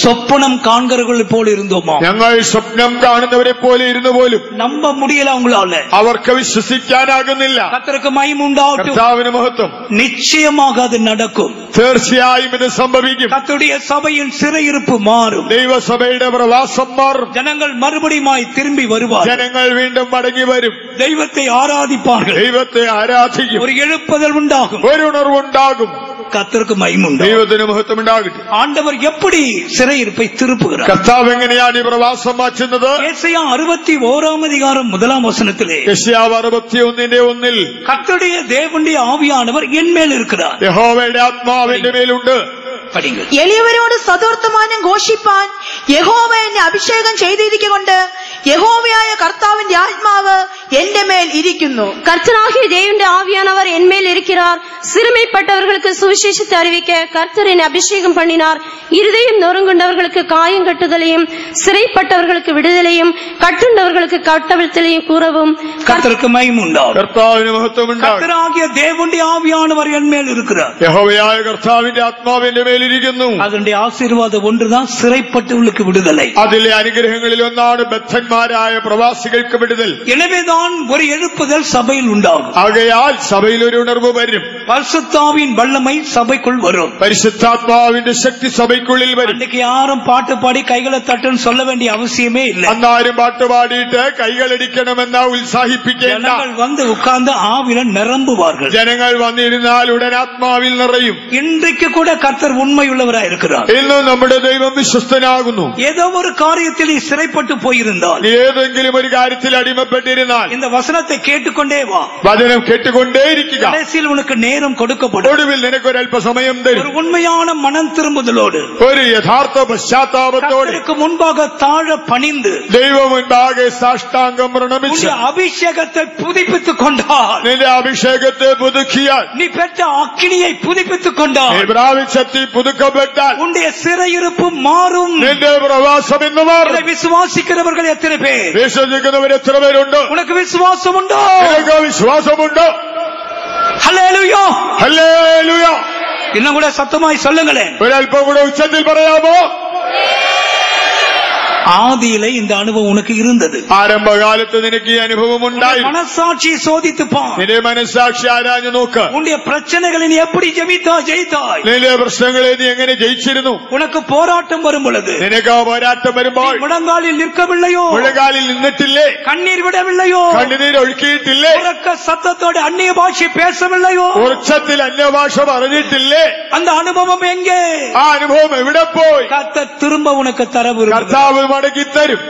சொப்பனம் காண்கிறவர்கள் போல இருந்தோமா. ഞങ്ങൾ സ്വപ്നം കാണുന്നവരെ പോലെ ഇരുന്നു പോലും நம்ப முடியல அவங்களால. അവർക്ക് വിശ്വസിക്കാനാകുന്നില്ല. கர்த்தருக்கு மகிமை உண்டாகட்டும். കർത്താവിന് മഹത്വം. நிச்சயமாக அது நடக்கும். തീർച്ചയായും ഇത് സംഭവിക്കും. கர்த்தருடைய சபையின் சிறையிருப்பு மாறும். ദൈവസഭയുടെ പ്രവാസം മാറും. ஜனங்கள் மறுபடியுமாய் திரும்பி வருவார். ജനങ്ങൾ വീണ്ടും മടങ്ങി വരും. தெய்வத்தை ஆராதிப்பார்கள். ദൈവത്തെ ആരാധിക്കും. ஒரு எழுப்புதல் உண்டாகும். ഒരു ഉണർവുണ്ടാകും. கர்த்தருக்கு மகிமை உண்டாகும். ദൈവത്തിന് മഹത്വം ഉണ്ടാകട്ടെ. ஆண்டவர் எப்படி சிறையிருப்பை திருப்புகிறார்? കർത്താവ് എങ്ങനെയാണ് ഈ പ്രവാസം മാറ്റുന്നത്? യേശയ്യാ 61 அதிகாரம் 1 வசனத்திலே, യെശയ്യാവ് 61:1 கர்த்தருடைய தேவனுடைய ஆவியானவர் என் மேல் இருக்கிறார். യഹോവയുടെ ആത്മാവ് എന്റെ മേലുണ്ട്. படிங்கள். എളിയവരോട് സദവർത്തമാനം ഘോഷിപ്പാൻ യഹോവ എന്നെ അഭിഷേകം ചെയ്തിരിക്കൊണ്ട് യഹോവയായ കർത്താവിന്റെ ആത്മാവ് എന്റെ മേൽ ഇരിക്കുന്നു. கர்த்தராகிய தேவனுடைய ஆவியானவர் என்மேல் இருக்கிறார். சிறுமைப்பட்டவர்களுக்கு சுவிசேஷத்தை அறிவிக்க கர்த்தரின் அபிஷேகம் பண்ணினார். இருதயம் நொறுங்குண்டவர்களுக்கு காயம் கட்டுதலையும், சிறைப்பட்டவர்களுக்கு விடுதலையும், கட்டுண்டவர்களுக்கு கட்டவிழ்த்தலையும் கூறவும் கர்த்தருக்கு மகிமை உண்டாகும். கர்த்தராகிய தேவனுடைய ஆவியானவர் என் மேல் இருக்கிறார். യഹോവയായ കർത്താവിന്റെ ആത്മാവിന്റെ മേലിരിക്കുന്നു. അതിന്റെ ആശീർവാദം ഒന്നുதான் சிறைப்பட்டவர்களுக்கு விடுதலை. അതിലെ അനുഗ്രഹങ്ങളിൽ ഒന്നാണ് ബദ്ധന്മാരായ പ്രവാസികൾക്ക് വിടുതൽ. எனவேதான் ஒரு எழுப்புதல் சபையில் உண்டாகும். ആകയാൽ സഭയിൽ ഒരു ഉണർവ് വരും. பரிசுத்தாவின் வல்லமை சபைக்குள் வரும். പരിശുദ്ധാത്മാവിന്റെ ശക്തി സഭയ്ക്കുള്ളിൽ വരും. அன்னைக்கு யாரும் பாட்டு பாடி கைகளை தட்டுன்னு சொல்ல வேண்டிய அவசியமே இல்லை. അന്നാരും പാട്ട് പാടിയിട്ട് കൈകളടിക്കണമെന്ന ഉത്സാഹിപ്പിക്കേണ്ട. ஜனங்கள் வந்து உட்கார்ந்து ஆவில நிரம்புவார்கள். ജനങ്ങൾ വന്നിരുന്നാൽ ഉടൻ ആത്മാവിൽ നിറയും. இன்றைக்கு கூட கர்த்தர் உண்மையுள்ளவராய் இருக்கிறார். ഇന്ന് നമ്മുടെ ദൈവം വിശ്വസ്തനാകുന്നു. ஏதோ ஒரு காரியத்தில் நீ சிறைப்பட்டு போயிருந்தால், ഏതെങ്കിലും ഒരു കാര്യത്തിൽ അടിമപ്പെട്ടിരുന്നാൽ இந்த വചനத்தை കേട്ടുകൊണ്ടേ வா. വചനം കേട്ടുകൊണ്ടേയിരിക്കുക. கடைசியில் உனக்கு நேரம் கொடுக்கப்படும். ഒടുവിൽ നിനക്ക് ഒരു അല്പസമയം തരും. ஒரு உண்மையான மனம் திரும்புதலோடு, ഒരു യഥാർത്ഥ പശ്ചാത്താപത്തോടെ கர்த்தருக்கு முன்பாக தாழ பணிந்து, ദൈവം മുൻപാകെ സാഷ്ടാംഗം പ്രണമിച്ച് அபிஷேகத்தை புதுப்பித்துக் கொண்டால், നിന്റെ അഭിഷേകത്തെ പുതുക്കിയാൽ, நீ பெற்ற அக்கினியை புதுப்பித்துக் கொண்டால், നീ പ്രാപിച്ചെത്തി പുതുക്കപ്പെട്ടാൽ உன்னுடைய சிறையிருப்பு மாறும். നിന്റെ പ്രവാസം ഇന്ന് മാറും. இதை விசுவாசிக்கிறவர்கள் எத்தனை பேர்? വിശ്വസിക്കുന്നവർ എത്ര പേരുണ്ട്? உனக்கு விசுவாசம் உண்டோ? നിനക്ക് വിശ്വാസമുണ്ടോ? ஹல்லேலூயா. ഹല്ലേലൂയ. இன்னும் கூட சத்தமாய் சொல்லுங்களேன். ഒരല്പം കൂടെ ഉച്ചത്തിൽ പറയാമോ? ஆதியிலே இந்த அனுபவம் உனக்கு இருந்தது. ആരംഭകാലത്ത് നിനക്ക് ഈ അനുഭവം ഉണ്ടായി. மனசாட்சியை சோதித்து பார். നിന്റെ മനസ്സാക്ഷി ആരാഞ്ഞു നോക്ക്. உன்னுடைய பிரச்சனைகளை நீ எப்படி ஜெயித்தாய்? നിന്റെ പ്രശ്നങ്ങളെ നീ എങ്ങനെ ജയിച്ചിരുന്നു? உனக்கு போராட்டம் வரும் பொழுது നിനക്ക് പോരാട്ടം വരുമ്പോൾ முழங்காலில் நிற்கவில்லையோ? മുഴങ്കാലിൽ നിന്നിട്ടില്ലേ? கண்ணீர் விடவில்லையோ? കണ്ണുനീർ ഒഴുക്കിയിട്ടില്ലേ? உறக்க சத்தத்தோடு அந்நிய பாஷை பேசவில்லையோ? ഉച്ചത്തിൽ അന്യഭാഷ പറഞ്ഞിട്ടില്ലേ? அந்த அனுபவம் எங்கே? ആ അനുഭവം എവിടെ പോയി? கர்த்தர் திரும்ப உனக்கு தர விரும்புகிறார். കർത്താവ് മടക്കി തരും.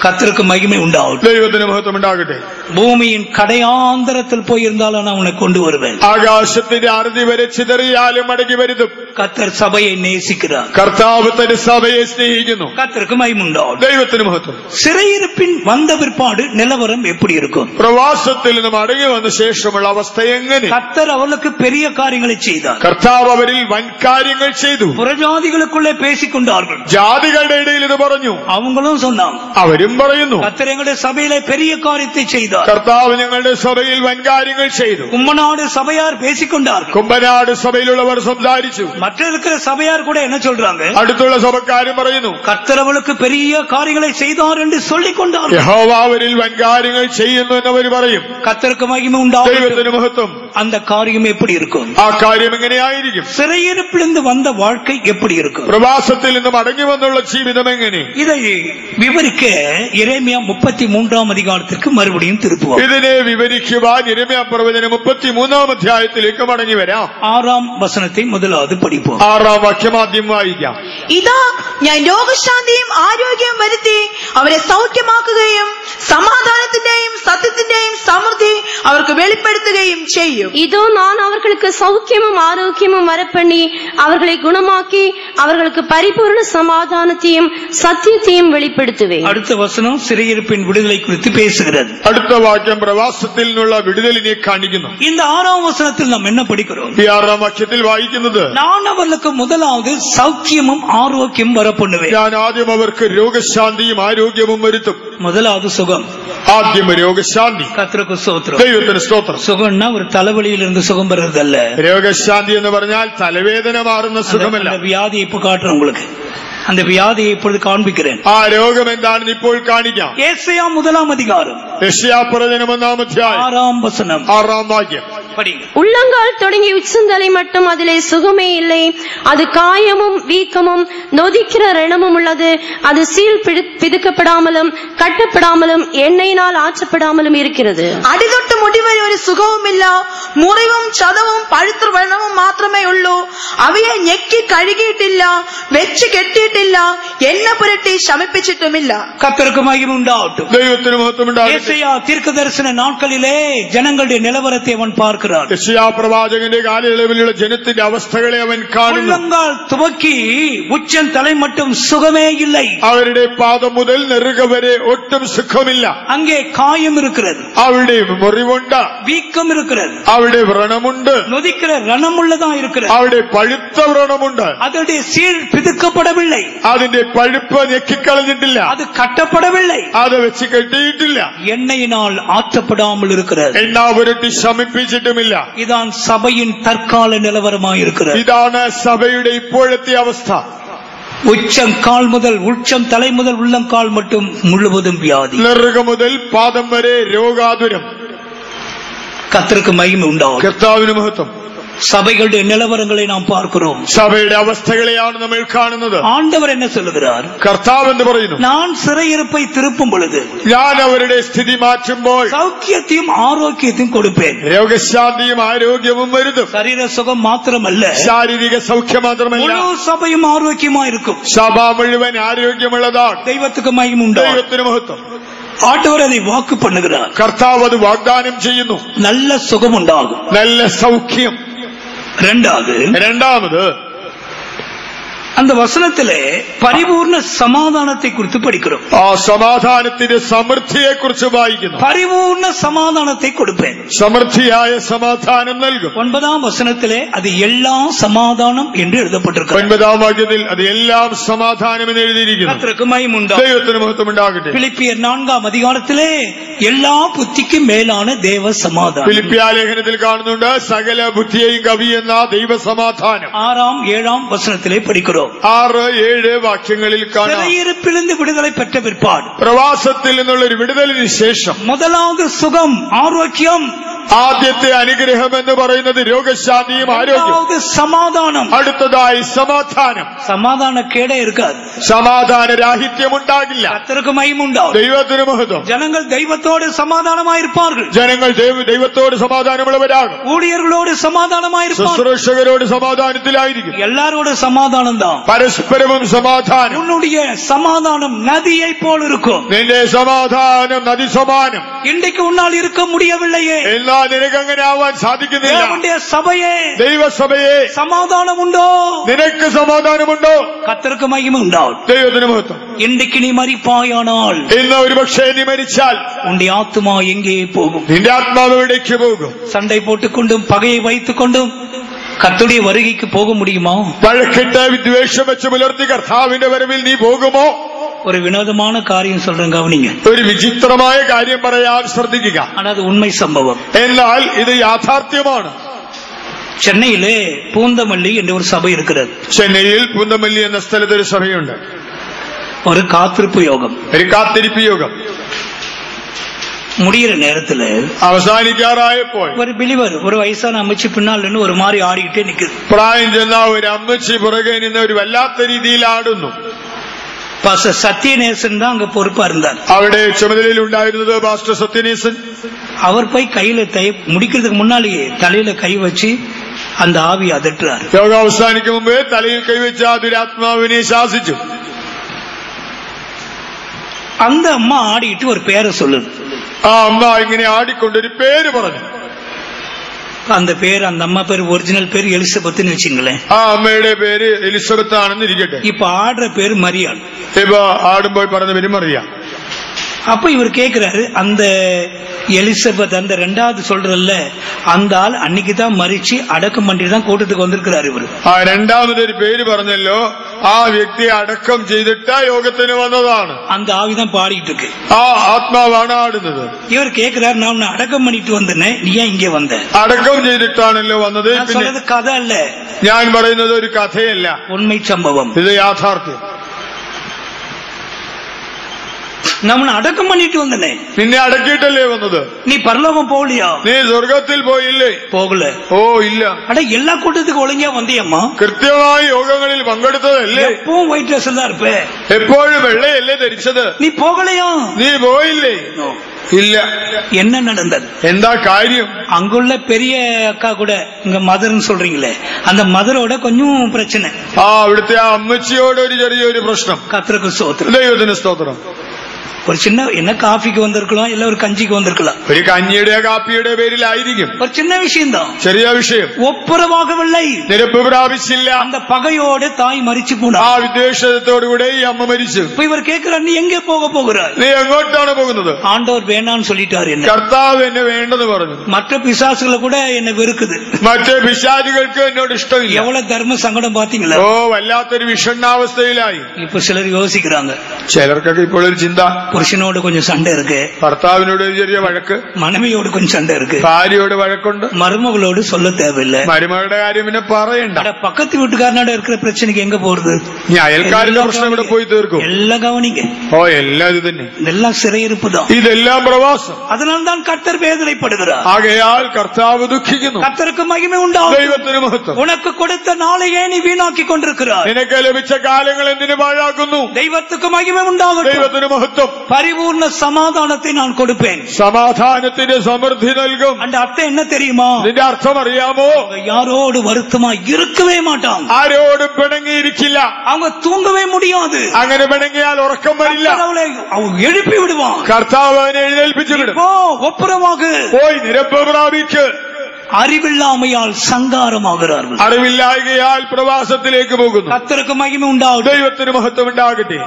கர்த்தருக்கு மகிமை உண்டாகும். ദൈവത്തിന് മഹത്വം ഉണ്ടാകട്ടെ. பூமியின் கடையாந்தரத்தில் போயிருந்தாலும் நான் உன்னை கொண்டு வருவேன். ആകാശത്തിന്റെ അറുതി വരെ ചിതറിയാലും മടങ്ങി വരുത്തും. கர்த்தர் சபையை நேசிக்கிறார். കർത്താവ് തന്റെ സഭയെ സ്നേഹിക്കുന്നു. கர்த்தருக்கு மகிமை உண்டாகும். ദൈവത്തിന് മഹത്വം. சிறையிருப்பின் வந்த பிற்பாடு நிலவரம் எப்படி இருக்கும்? പ്രവാസത്തിൽ നിന്ന് മടങ്ങി വന്ന ശേഷമുള്ള അവസ്ഥ എങ്ങനെ? கர்த்தர் அவர்களுக்கு பெரிய காரியங்களை செய்தார். കർത്താവ് അവരിൽ വൻ കാര്യങ്ങൾ ചെയ്തു. புறஜாதிகளுக்குள்ளே பேசிக் கொண்டார்கள். ജാതികളുടെ ഇടയിൽ ഇത് പറഞ്ഞു. அவங்களும் சொன்னாங்க. അവരും പറയുന്നു, கர்த்தர் எங்களுடைய சபையிலே பெரிய காரியத்தை செய்தார். കർത്താവ് ഞങ്ങളുടെ സഭയിൽ വൻ കാര്യങ്ങൾ ചെയ്തു. கும்பநாடு சபையார் பேசிக்கொண்டார்கள். കുമ്പനാട് സഭയിലുള്ളവർ സംസാരിച്ചു. மற்ற இருக்கிற சபையார் கூட என்ன சொல்றாங்க? അടുത്തുള്ള സഭക്കാരും പറയുന്നു, கர்த்தர் அவளுக்கு பெரிய காரியங்களை செய்தார் என்று சொல்லிக் கொண்டார்கள். യഹോവ അവരിൽ വൻ കാര്യങ്ങൾ ചെയ്യുന്നു എന്നവർ പറയും. கர்த்தருக்கு மகிமை உண்டாகும். ദൈവത്തിന് മഹത്വം. அந்த காரியம் எப்படி இருக்கும்? ആ കാര്യം എങ്ങനെയായിരിക്കും? சிறையிருப்பிலிருந்து வந்த வாழ்க்கை எப்படி இருக்கும்? പ്രവാസത്തിൽ നിന്ന് മടങ്ങി വന്നുള്ള ജീവിതം എങ്ങനെ? இதை விவரிக்க எரேமியா 33 அதிகாரத்திற்கு மறுபடியும் திருப்புவோம். ഇതിനെ വിവരിക്കുവാൻ യെരമ്യാ പ്രവചനം 33 അധ്യായത്തിലേക്ക് മടങ്ങി വരാം. 6 വചനത്തെ முதலாவது படிப்போம். 6 വാക്യം ആദ്യം വായിക്കാം. ഇതാ ഞാൻ രോഗശാന്തിയും ആരോഗ്യവും വരുത്തി അവരെ സൗഖ്യമാക്കുകയും സമാധാനത്തിന്റെയും സത്യത്തിന്റെയും സമൃദ്ധി അവർക്ക് വെളിപ്പെടുത്തുകയും ചെയ്യും. இதோ நான் அவர்களுக்கு சௌக்கியமும் ஆரோக்கியமும் வரப்பண்ணி அவர்களை குணமாக்கி அவர்களுக்கு பரிபூர்ண சமாதானத்தையும் சத்தியத்தையும் வெளிப்படுத்துவேன். அடுத்த வசனம் சிறையிருப்பின் விடுதலை குறித்து பேசுகிறது. അടുത്ത വാക്യം പ്രവാസത്തിൽ നിന്നുള്ള വിടുതലിനെ കാണിക്കുന്നു. இந்த 6 வசனத்தில் நாம் என்ன படிக்கிறோம்? ഈ 6 വാക്യത്തിൽ വായിക്കുന്നത്, நான் அவர்களுக்கு முதலாவது சௌக்கியமும் ஆரோக்கியம் வரப்பண்ணுவேன். ഞാൻ ആദ്യം അവർക്ക് രോഗശാന്തിയും ആരോഗ്യവും വരുത്തും. முதலாவது சுகம். ആദ്യം രോഗശാന്തി. கர்த்தருக்கு ஸ்தோத்திரம். ദൈവത്തിന് സ്തോത്രം. சுகம்னா ஒரு தலைவலியில் இருந்து சுகம் பெறதல்ல. രോഗശാന്തി എന്ന് പറഞ്ഞാൽ തലവേദന മാറുന്ന സുഖമല്ല. அந்த வியாதியை இப்ப காட்டுறேன் உங்களுக்கு. அந்த வியாதியை இப்பொழுது காண்பிக்கிறேன். ആ രോഗം എന്താണെന്ന് ഇപ്പോൾ കാണിക്കാം. ஏசாயா 1 அதிகாரம் യെശയ്യാ പ്രവചനം 1 അധ്യായം 6 வசனம் 6 വാക്യം. உள்ளங்கால் தொடங்கி உச்சந்தலை மட்டும் அதிலே சுகமே இல்லை. அது காயமும் வீக்கமும் நொதிக்கிற ரணமும் உள்ளது. அது சீல் பிதுக்கப்படாமலும் கட்டப்படாமலும் எண்ணெயினால் ஆற்றப்படாமலும் இருக்கிறது. അടിതൊട്ട് മുടി വരെ ഒരു സുഖവുമില്ല. മുറിവും ചതവും പഴുത്ത വ്രണവും മാത്രമേ ഉള്ളൂ. അവയെ ഞെക്കി കഴുകിയിട്ടില്ല, വെച്ച് കെട്ടിയിട്ടില്ല, എണ്ണ പുരട്ടി ശമിപ്പിച്ചിട്ടുമില്ല. கர்த்தருக்கு மகிமை உண்டாகட்டும். ദൈവത്തിന് മഹത്വം ഉണ്ടാകട്ടെ. ஏசாயா தீர்க்கதரிசன நாட்களிலே ஜனங்களுடைய நிலவரத்தை அவன் பார்க்கிறான். பார்க்கிறான். യെശയ്യാ പ്രവാചകന്റെ കാലയളവിലുള്ള ജനത്തിന്റെ അവസ്ഥകളെ അവൻ കാണുന്നു. உள்ளங்கால் துவக்கி உச்சம் தலை மட்டும் சுகமே இல்லை. അവരുടെ പാദം മുതൽ നെറുക വരെ ഒട്ടും സുഖമില്ല. அங்கே காயம் இருக்கிறது, അവിടെ മുറിവുണ്ട്, வீக்கம் இருக்கிறது, അവിടെ വ്രണമുണ്ട്, நொதிக்கிற ரணமுள்ளதா இருக்கிறது, അവിടെ പഴുത്ത വ്രണമുണ്ട്. அதோடைய சீல் பிதுக்கப்படவில்லை, അതിന്റെ പഴുപ്പ് ഞെക്കിക്കളഞ്ഞിട്ടില്ല, அது കട്ടப்படவில்லை, അത് വെച്ച് കെട്ടിയിട്ടില്ല, எண்ணெயினால் ஆற்றப்படாமல் இருக்கிறது. എണ്ണ പുരട്ടി ശമിപ്പിച്ചിട്ടുമില്ല. இதான் சபையின் தற்கால நிலவரமாயிருக்கிறது. ഇതാണ് സഭയുടെ ഇപ്പോഴത്തെ അവസ്ഥ. உச்சம் கால் முதல் உச்சம் தலை முதல் உள்ளங்கால் மட்டும் முழுவதும் வியாதி. നെറുക മുതൽ പാദം വരെ രോഗാതുരം. கர்த்தருக்கு மகிமை உண்டாகும். കർത്താവിന് മഹത്വം. சபைகளுடைய நிலவரங்களை நாம் பார்க்கிறோம். സഭയുടെ അവസ്ഥകളെയാണ് നമ്മൾ കാണുന്നത്. ஆண்டவர் என்ன சொல்லுகிறார்? കർത്താവ് എന്ന് പറയുന്നു, நான் சிறையிருப்பை திருப்பும் பொழுது ഞാൻ അവരുടെ സ്ഥിതി മാറ്റുമ്പോൾ சௌக்கியத்தையும் ஆரோக்கியத்தையும் கொடுப்பேன். രോഗശാന്തിയും ആരോഗ്യവും വരുത്തും. சரீர சுகம் மாத்திரமல்ல, ശാരീരിക സൗഖ്യം മാത്രമല്ല, முழு சபையும் ஆரோக்கியமா இருக்கும். സഭ മുഴുവൻ ആരോഗ്യമുള്ളതാണ്. தெய்வத்துக்கு மகிமை உண்டாகும். ദൈവത്തിന് മഹത്വം. ஆண்டவர் அதை வாக்கு பண்ணுகிறார். കർത്താവ് അത് വാഗ്ദാനം ചെയ്യുന്നു. நல்ல சுகம் உண்டாகும். നല്ല സൗഖ്യം. രണ്ടാമത് அந்த வசனத்திலே பரிபூர்ண சமாதானத்தை குறித்து படிக்கிறோம். ആ സമാധാനത്തിന്റെ സമൃദ്ധിയെ കുറിച്ച് വായിക്കുന്നു. பரிபூர்ண சமாதானத்தை கொடுப்பேன், സമൃദ്ധിയായ സമാധാനം നൽകും. 9ஆம் வசனத்திலே அது எல்லாம் சமாதானம் என்று எழுதப்பட்டிருக்கிறது. 9ஆം വാക്യത്തിൽ അത് എല്ലാം സമാധാനം എന്ന് എഴുതിയിരിക്കുന്നു. கர்த்தருக்கு மகிமை உண்டாகும். ദൈവത്തിന് മഹത്വം ഉണ്ടാകട്ടെ. பிலிப்பியர் 4ஆம் அதிகாரத்திலே எல்லா புத்திக்கும் மேலான தேவ சமாதானம். ഫിലിപ്പിയ ലേഖനത്തിൽ കാണുന്നുണ്ട് സകല ബുദ്ധിയെയും കവിയുന്ന ദൈവ സമാധാനം. 6ஆம் 7ஆம் வசனத்திலே படிக்கிறோம். 6-7 വാക്യങ്ങളിൽ കാണാം. சிறையிருப்பிலிருந்து விடுதலை பெற்ற பிற்பாடு, പ്രവാസത്തിൽ നിന്നുള്ള ഒരു വിടുതലിന് ശേഷം முதலாவது சுகம் ஆரோக்கியம், ആദ്യത്തെ അനുഗ്രഹം എന്ന് പറയുന്നത് രോഗശാന്തിയും ആരോഗ്യം, സമാധാനം, അടുത്തതായി സമാധാനം. സമാധാന കേടേ இருக்காது, സമാധാന രാഹിത്യം ഉണ്ടാകില്ല. கர்த்தருக்கு மகிமை உண்டாகும். ദൈവത്തിന് മഹത്വം. ஜனங்கள் தெய்வத்தோடு சமாதானமாயிருப்பார்கள், ജനങ്ങൾ ദൈവത്തോട് സമാധാനമുള്ളവരാകും, ஊழியர்களோடு சமாதானமாயிருப்பார்கள், ശുശ്രൂഷകരോട് സമാധാനത്തിലായിരിക്കും, எல்லாரோட சமாதானம் தான். പരസ്പരവും സമാധാനം. உன்னுடைய சமாதானம் நதியை போல் இருக்கும். നിന്റെ സമാധാനം നദി സമാനം. இன்றைக்கு உன்னால் இருக்க முடியவில்லையே, എന്നാൽ നിനക്ക് അങ്ങനെ ആവാൻ സാധിക്കുന്നില്ല. தேவனுடைய சபையே, ദൈവസഭയെ, சமாதானம் உண்டோ? നിനക്ക് സമാധാനമുണ്ടോ? கர்த்தருக்கு மகிமை உண்டாகும். ദൈവത്തിന് മഹത്വം. இன்றைக்கு நீ மரிப்பாயானால், ഇന്ന് ഒരു പക്ഷേ നീ മരിച്ചാൽ உன்னுடைய ஆத்துமா எங்கே போகும்? നിന്റെ ആത്മാവ് എവിടേക്ക് പോകും? சண்டை போட்டுக்கொண்டும் பகையை வைத்துக் கொண்டும் கர்த்தருடைய வருகைக்கு போக முடியுமா? വഴക്കിട്ട് വിദ്വേഷം വെച്ച് പുലർത്തി കർത്താവിന്റെ വരവിൽ നീ പോകുമോ? ஒரு வினோதமான காரியம் சொல்றேன், கவனிங்க. ഒരു വിചിത്രമായ കാര്യം പറയാൻ ശ്രദ്ധിക്കുക. ஆனா அது உண்மை சம்பவம். എന്നാൽ ഇത് യാഥാർത്ഥ്യമാണ്. சென்னையிலே பூந்தமல்லி என்ற ஒரு சபை இருக்கிறது. ചെന്നൈയിൽ പൂന്തമല്ലി എന്ന സ്ഥലത്ത് ഒരു സഭയുണ്ട്. ஒரு காத்திருப்பு யோகம். ഒരു കാത്തിരിപ്പ് യോഗം. முடிகிற நேரத்துல അവസാനിക്കാറായപ്പോൾ ஒரு பிலிவர், ஒரு வயசான அமைச்சு பின்னால் நின்று ஒரு மாதிரி ஆடிக்கிட்டே நிக்குது. പ്രായം ചെന്ന ഒരു അമ്മച്ചി പുറകെ നിന്ന് ഒരു വല്ലാത്ത രീതിയിൽ ആടുന്നു. பாஸ்டர் சத்யநேசன் தான் அங்க பொறுப்பா இருந்தார். അവിടെ ചുമതലയിൽ ഉണ്ടായിരുന്നത് പാസ്റ്റർ സത്യനേസൻ. அவர் போய் கையில முடிக்கிறதுக்கு முன்னாலேயே தலையில கை வச்சு அந்த ஆவி அதட்டுறார். യോഗ അവസാനിക്കും മുമ്പേ തലയിൽ കൈവച്ച ആ ദുരാത്മാവിനെ ശാസിച്ചു. அந்த அம்மா ஆடிட்டு ஒரு பேரை சொல்லுது. ആ അമ്മ ഇങ്ങനെ ആടിക്കൊണ്ടൊരു പേര് പറഞ്ഞു. அந்த பேர், அந்த அம்மா பேர் ஒரிஜினல் பேர் எலிசபெத்னு வச்சுங்களேன். ആ അമ്മയുടെ പേര് എലിസബത്ത് ആണെന്ന് ഇരിക്കട്ടെ. இப்ப ஆடுற பேர் மரியாள். ഇപ്പൊ ആടുമ്പോൾ പറഞ്ഞ പേര് മറിയ. அப்ப இவர் கேக்குறாரு, அந்த எலிசபெத், அந்த 2வது சொல்றல்ல, அந்த ஆள் அன்னைக்குதான் மறிச்சு அடக்கம் பண்ணிட்டு தான் கூட்டத்துக்கு வந்திருக்கிறாரு இவர். ആ രണ്ടാമതൊരു പേര് പറഞ്ഞല്ലോ, ആ വ്യക്തിയെ അടക്കം ചെയ്തിട്ട് യോഗത്തിന് വന്നതാണ്. அந்த ஆவிதான் பாடிட்டு இருக்கு. ആ ആത്മാവാണ് ആടുന്നത്. இவர் கேக்குறாரு, நான் உன்னை அடக்கம் பண்ணிட்டு வந்தேனே, நீ ஏன் இங்க வந்த? അടക്കം ചെയ്തിട്ടാണല്ലോ വന്നത്. நான் சொல்றது கதை அல்ல, ഞാൻ പറയുന്നത് ഒരു കഥയല്ല, உண்மை சம்பவம். ഇത് യാഥാർത്ഥ്യം. நம்ம அடக்கம் பண்ணிட்டு வந்தனே, നിന്നെ അടക്കിയിട്ടല്ലേ വന്നത്. நீ பரலோகம் போகலையா? നീ സ്വർഗത്തിൽ പോയില്ലേ? போகல. ഓ ഇല്ല. அட எல்லா கூட்டத்துக்கு ஒழுங்கா வந்தியம்மா, കൃത്യമായി യോഗങ്ങളിൽ പങ്കെടുത്തതല്ലേ? எப்பவும் ஒயிட் ட்ரெஸ் தான் இருப்ப, എപ്പോഴും വെള്ളയല്ലേ ധരിച്ചത്? நீ போகலையா? നീ പോയില്ലേ? ഇല്ല. என்ன நடந்தது? എന്താ കാര്യം? அங்குள்ள பெரிய அக்கா கூட, இங்க மதர்ன்னு சொல்றீங்களே, அந்த மதரோட கொஞ்சம் பிரச்சனை. ആ അവിടുത്തെ ആ അമ്മച്ചിയോട് ഒരു ചെറിയൊരു പ്രശ്നം. கர்த்தருக்கு ஸ்தோத்திரம். ദൈവത്തിന് സ്തോത്രം. ஒரு சின்ன என்ன காஃபிக்கு வந்திருக்கலாம், இல்ல ஒரு கஞ்சிக்கு வந்திருக்கலாம், ഒരു കഞ്ഞിയുടെ കാപ്പിയുടെ പേരിലായിരിക്കും. ஒரு சின்ன விஷயம் தான், ചെറിയ വിഷയം. ஒப்புரவாகவில்லை, നിരപ്പ് പ്രാപിച്ചില്ല. அந்த பகையோடு தாய் மரிச்சு போனார். ആ വിദ്വേഷത്തോടുകൂടെ ഈ അമ്മ മരിച്ചു. இப்ப இவர் கேட்கிறார், நீ எங்கே போகிறாய்? നീ എങ്ങോട്ടാണ് പോകുന്നത്? ஆண்டவர் வேணான்னு சொல்லிட்டாரு. என்ன കർത്താവ് എന്നെ വേണ്ടെന്ന് പറഞ്ഞു. மற்ற பிசாசுகளை கூட என்ன வெறுக்குது. മറ്റേ പിശാചുകൾക്ക് എന്നോട് ഇഷ്ടമില്ല. எவ்வளவு தர்ம சங்கடம் பாத்தீங்களா? ഓ വല്ലാത്തൊരു വിഷണ്ണാവസ്ഥയിലായി. இப்ப சிலர் யோசிக்கிறாங்க, ചിലർക്കൊക്കെ ഇപ്പോൾ ഒരു ചിന്ത, புருஷனோடு கொஞ்சம் சண்டை இருக்கு, ഭർത്താവിനോട് ഒരു ചെറിയ വഴക്ക്, மனைவியோடு கொஞ்சம் சண்டை இருக்கு, ഭാര്യയോട് വഴക്കുണ്ട്, மருமகளோடு சொல்ல தேவையில்லை, മരുമകളുടെ കാര്യം പിന്നെ പറയണ്ട. பக்கத்து வீட்டுக்காரனோட இருக்கிற பிரச்சனைக்கு எங்க போறது? നീ അയൽക്കാരുടെ പ്രശ്നം ഇവിടെ പോയി തീർക്കും. எல்லாம் கவனிங்க. ഓ എല്ലാം ഇത് തന്നെ. இதெல்லாம் சிறையிருப்பு தான். ഇതെല്ലാം പ്രവാസം. அதனால்தான் கர்த்தர் வேதனைப்படுகிறார். ആകയാൽ കർത്താവ് ദുഃഖിക്കുന്നു. கர்த்தருக்கு மகிமை உண்டாகும். ദൈവത്തിന് മഹത്വം. உனக்கு கொடுத்த நாளையே நீ வீணாக்கி கொண்டிருக்கிறாய். നിനക്ക് ലഭിച്ച കാലങ്ങൾ എന്തിനു പാഴാക്കുന്നു? தெய்வத்துக்கு மகிமை உண்டாகட்டும். ദൈവത്തിന് മഹത്വം. பரிபூர்ண சமாதானத்தை நான் கொடுப்பேன். സമാധാനത്തിന്റെ സമൃദ്ധി നൽകും. அந்த அர்த்தம் என்ன தெரியுமா? ഇതിന്റെ അർത്ഥം അറിയാമോ? யாரோடு வருத்தமா இருக்கவே மாட்டாங்க. ആരോടും പിണങ്ങിയിരിക്കില്ല. அவங்க தூங்கவே முடியாது. അങ്ങനെ പിണങ്ങിയാൽ ഉറക്കം വരില്ല. அவங்க எழுப்பி விடுவான். കർത്താവ് അവനെ എഴുന്നേൽപ്പിച്ചു വിടും. ஒப்புரவாக പോയി നിരപ്പ് പ്രാപിക്ക്. அறிவில்லாமையால் சங்காரமாகிறார்கள். അറിവില്ലായകയാൽ പ്രവാസത്തിലേക്ക് പോകുന്നു. கர்த்தருக்கு மகிமை உண்டாகும். ദൈവത്തിന് മഹത്വം ഉണ്ടാകട്ടെ.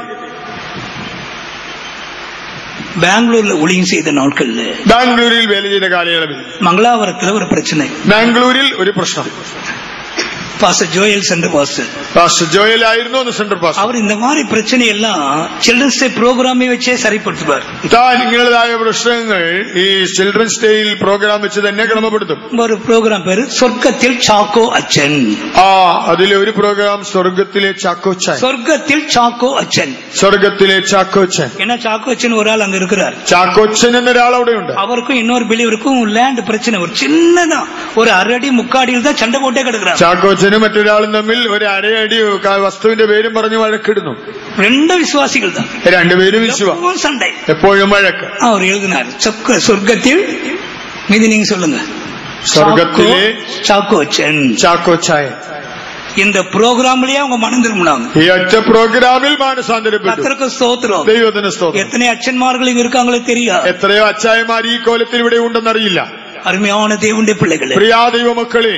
பெங்களூர்ல ஒளியும் செய்த நாட்கள்ல, ബാംഗ്ലൂരിൽ വേല ചെയ്ത കാലയളവിൽ மங்களாவரத்துல ஒரு பிரச்சனை. ബാംഗ്ലൂരിൽ ഒരു പ്രശ്നം. Pastor Joel centre pastor, pastor Joel ആയിരുന്നു അന്ന് സെന്റർ പാസ്റ്റർ. அவர் இந்த மாதிரி பிரச்சனை எல்லாம் சில்ட்ரன்ஸ் டே ப்ரோக்ராமே வச்சே சரிப்படுத்துவார். താൻ ഇങ്ങനെതായ പ്രശ്നങ്ങൾ ഈ ചിൽഡ്രൻസ് ഡേയിൽ പ്രോഗ്രാം വെച്ച് തന്നെ ക്രമപ്പെടുത്തും. ஒரு ப்ரோக்ராம் பேரு சொர்க்கத்தில் சாக்கோ அச்சன். അതിലെ ഒരു പ്രോഗ്രാം സ്വർഗത്തിലെ ചാക്കോച്ചൻ. சொர்க்கத்தில் சாக்கோ அச்சன். സ്വർഗത്തിലെ ചാക്കോച്ചൻ. ஏன்னா சாக்கோ அச்சன் ஒரு ஆள் அங்க இருக்கிறார். ചാക്കോച്ചൻ എന്നൊരാൾ അവിടെ ഉണ്ട്. அவருக்கும் இன்னொரு பிலிவருக்கும் லேண்ட் பிரச்சனை. ஒரு சின்னதான் ஒரு அரை அடி முக்காடியில் தான் சண்டை போட்டே கிடக்குறாங்க. ചാക്കോച്ചനും മറ്റൊരാളും തമ്മിൽ ഒരു അരയടി വസ്തുവിന്റെ പേരും പറഞ്ഞ് വഴക്കിടുന്നു. ரெண்டு விசுவாசிகள் தான், രണ്ടുപേരും വിശ്വാസം, சண்டை, എപ്പോഴും വഴക്ക്. அவர் எழுதினார் சொர்க்கத்தில், மீதி நீங்க சொல்லுங்க, സ്വർഗത്തിലെ சாக்கோ அச்சன். ചാക്കോച്ചായ. இந்த ப்ரோக்ராம்லயே அவங்க மனம் திரும்பினாங்க. ഈ ഒറ്റ പ്രോഗ്രാമിൽ മാനസാന്തരപ്പെട്ടു. கர்த்தருக்கு ஸ்தோத்திரம். ദൈവത്തിന് സ്തോത്രം. எத்தனை அச்சன்மார்கள் இங்க இருக்காங்களோ தெரியாது. എത്രയോ അച്ചായമാർ ഈ കോലത്തിൽ ഇവിടെ ഉണ്ടെന്നറിയില്ല. அருமையான தேவனுடைய பிள்ளைகளே, പ്രിയ ദൈവമക്കളെ,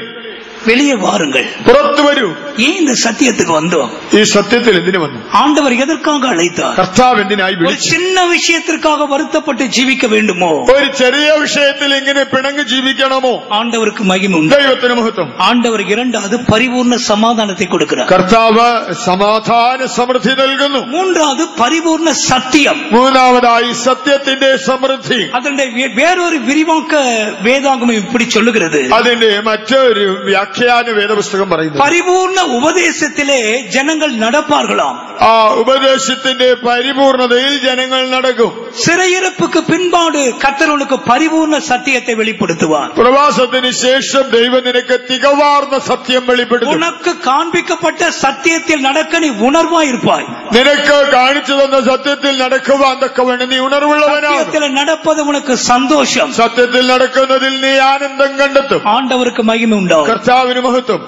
வெளியே வாருங்கள். പുറത്തു വരൂ. ஏன் இந்த சத்தியத்துக்கு வந்தோம்? ഈ സത്യത്തിൽ എന്തിനു വന്നു? ஆண்டவர் எதற்காக அழைத்தார்? കർത്താവ് എന്തിനായി ஒரு വിളിച്ചു? சின்ன விஷயத்திற்காக வருத்தப்பட்டு ஜீவிக்க வேண்டுமோ? ഒരു ചെറിയ വിഷയത്തിൽ ഇങ്ങനെ പിണങ്ങി ജീവിക്കണമോ? ஆண்டவருக்கு மகிமை உண்டு. ദൈവത്തിന് മഹത്വം. ஆண்டவர் இரண்டாவது பரிபூர்ண சமாதானத்தை கொடுக்கிறார். കർത്താവ് സമാധാന സമൃദ്ധി നൽകുന്നു. மூன்றாவது பரிபூர்ண சத்தியம். മൂന്നാമതായി സത്യത്തിന്റെ സമൃദ്ധി. அதனுடைய வேறொரு விரிவாக்க வேதாகமம் இப்படி சொல்லுகிறது. അതിന്റെ മറ്റൊരു വ്യാഖ്യാന വേദപുസ്തകം പറയുന്നു, பரிபூர்ண உபதேசத்திலே ஜனங்கள் நடப்பார்களாம். ആ ഉപദേശത്തിന്റെ പരിപൂർണതയിൽ ജനങ്ങൾ നടക്കും. சிறையிருப்புக்கு பின்பாடு கர்த்தர்களுக்கு பரிபூர்ண சத்தியத்தை வெளிப்படுத்துவார். പ്രവാസത്തിന് ശേഷം ദൈവം നിനക്ക് തികവാർന്ന സത്യം വെളിപ്പെടുത്തും. உனக்கு காண்பிக்கப்பட்ட சத்தியத்தில் நடக்க நீ உணர்வாயிருப்பாய். നിനക്ക് കാണിച്ചു തന്ന സത്യത്തിൽ നടക്കുവാൻ തക്കവണ്ണം നീ ഉണർവുള്ളവനാകും. சத்தியத்தில் நடப்பது உனக்கு சந்தோஷம். സത്യത്തിൽ നടക്കുന്നതിൽ നീ ആനന്ദം കണ്ടെത്തും. ஆண்டவருக்கு மகிமை உண்டாகும். കർത്താവിന് മഹത്വം.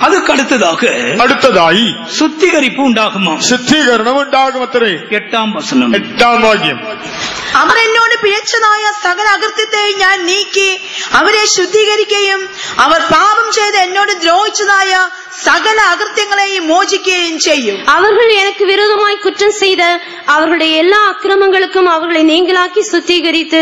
அதுக்கு അടുത്തതായി சுத்திகரிப்பு உண்டாகுமா? ശുദ്ധീകരണം ഉണ്ടാകുമത്രേ. 8-ാം വചനം. 8-ാം വാക്യം. അവർ എന്നോട് പിഴച്ചതായ സകല അകൃത്യത്തെയും ഞാൻ നീക്കി അവരെ ശുദ്ധീകരിക്കുകയും അവർ പാപം ചെയ്ത് എന്നോട് ദ്രോഹിച്ചതായ சகல அகிருத்தியங்களையும் மோசிക്കുകയും செய்யும். அவர்கள் எனக்கு விரோதமாய் குற்றம் செய்த அவர்களுடைய எல்லா அக்கிரமங்களுக்கும் அவர்களை நீங்களாக்கி சுத்திகரித்து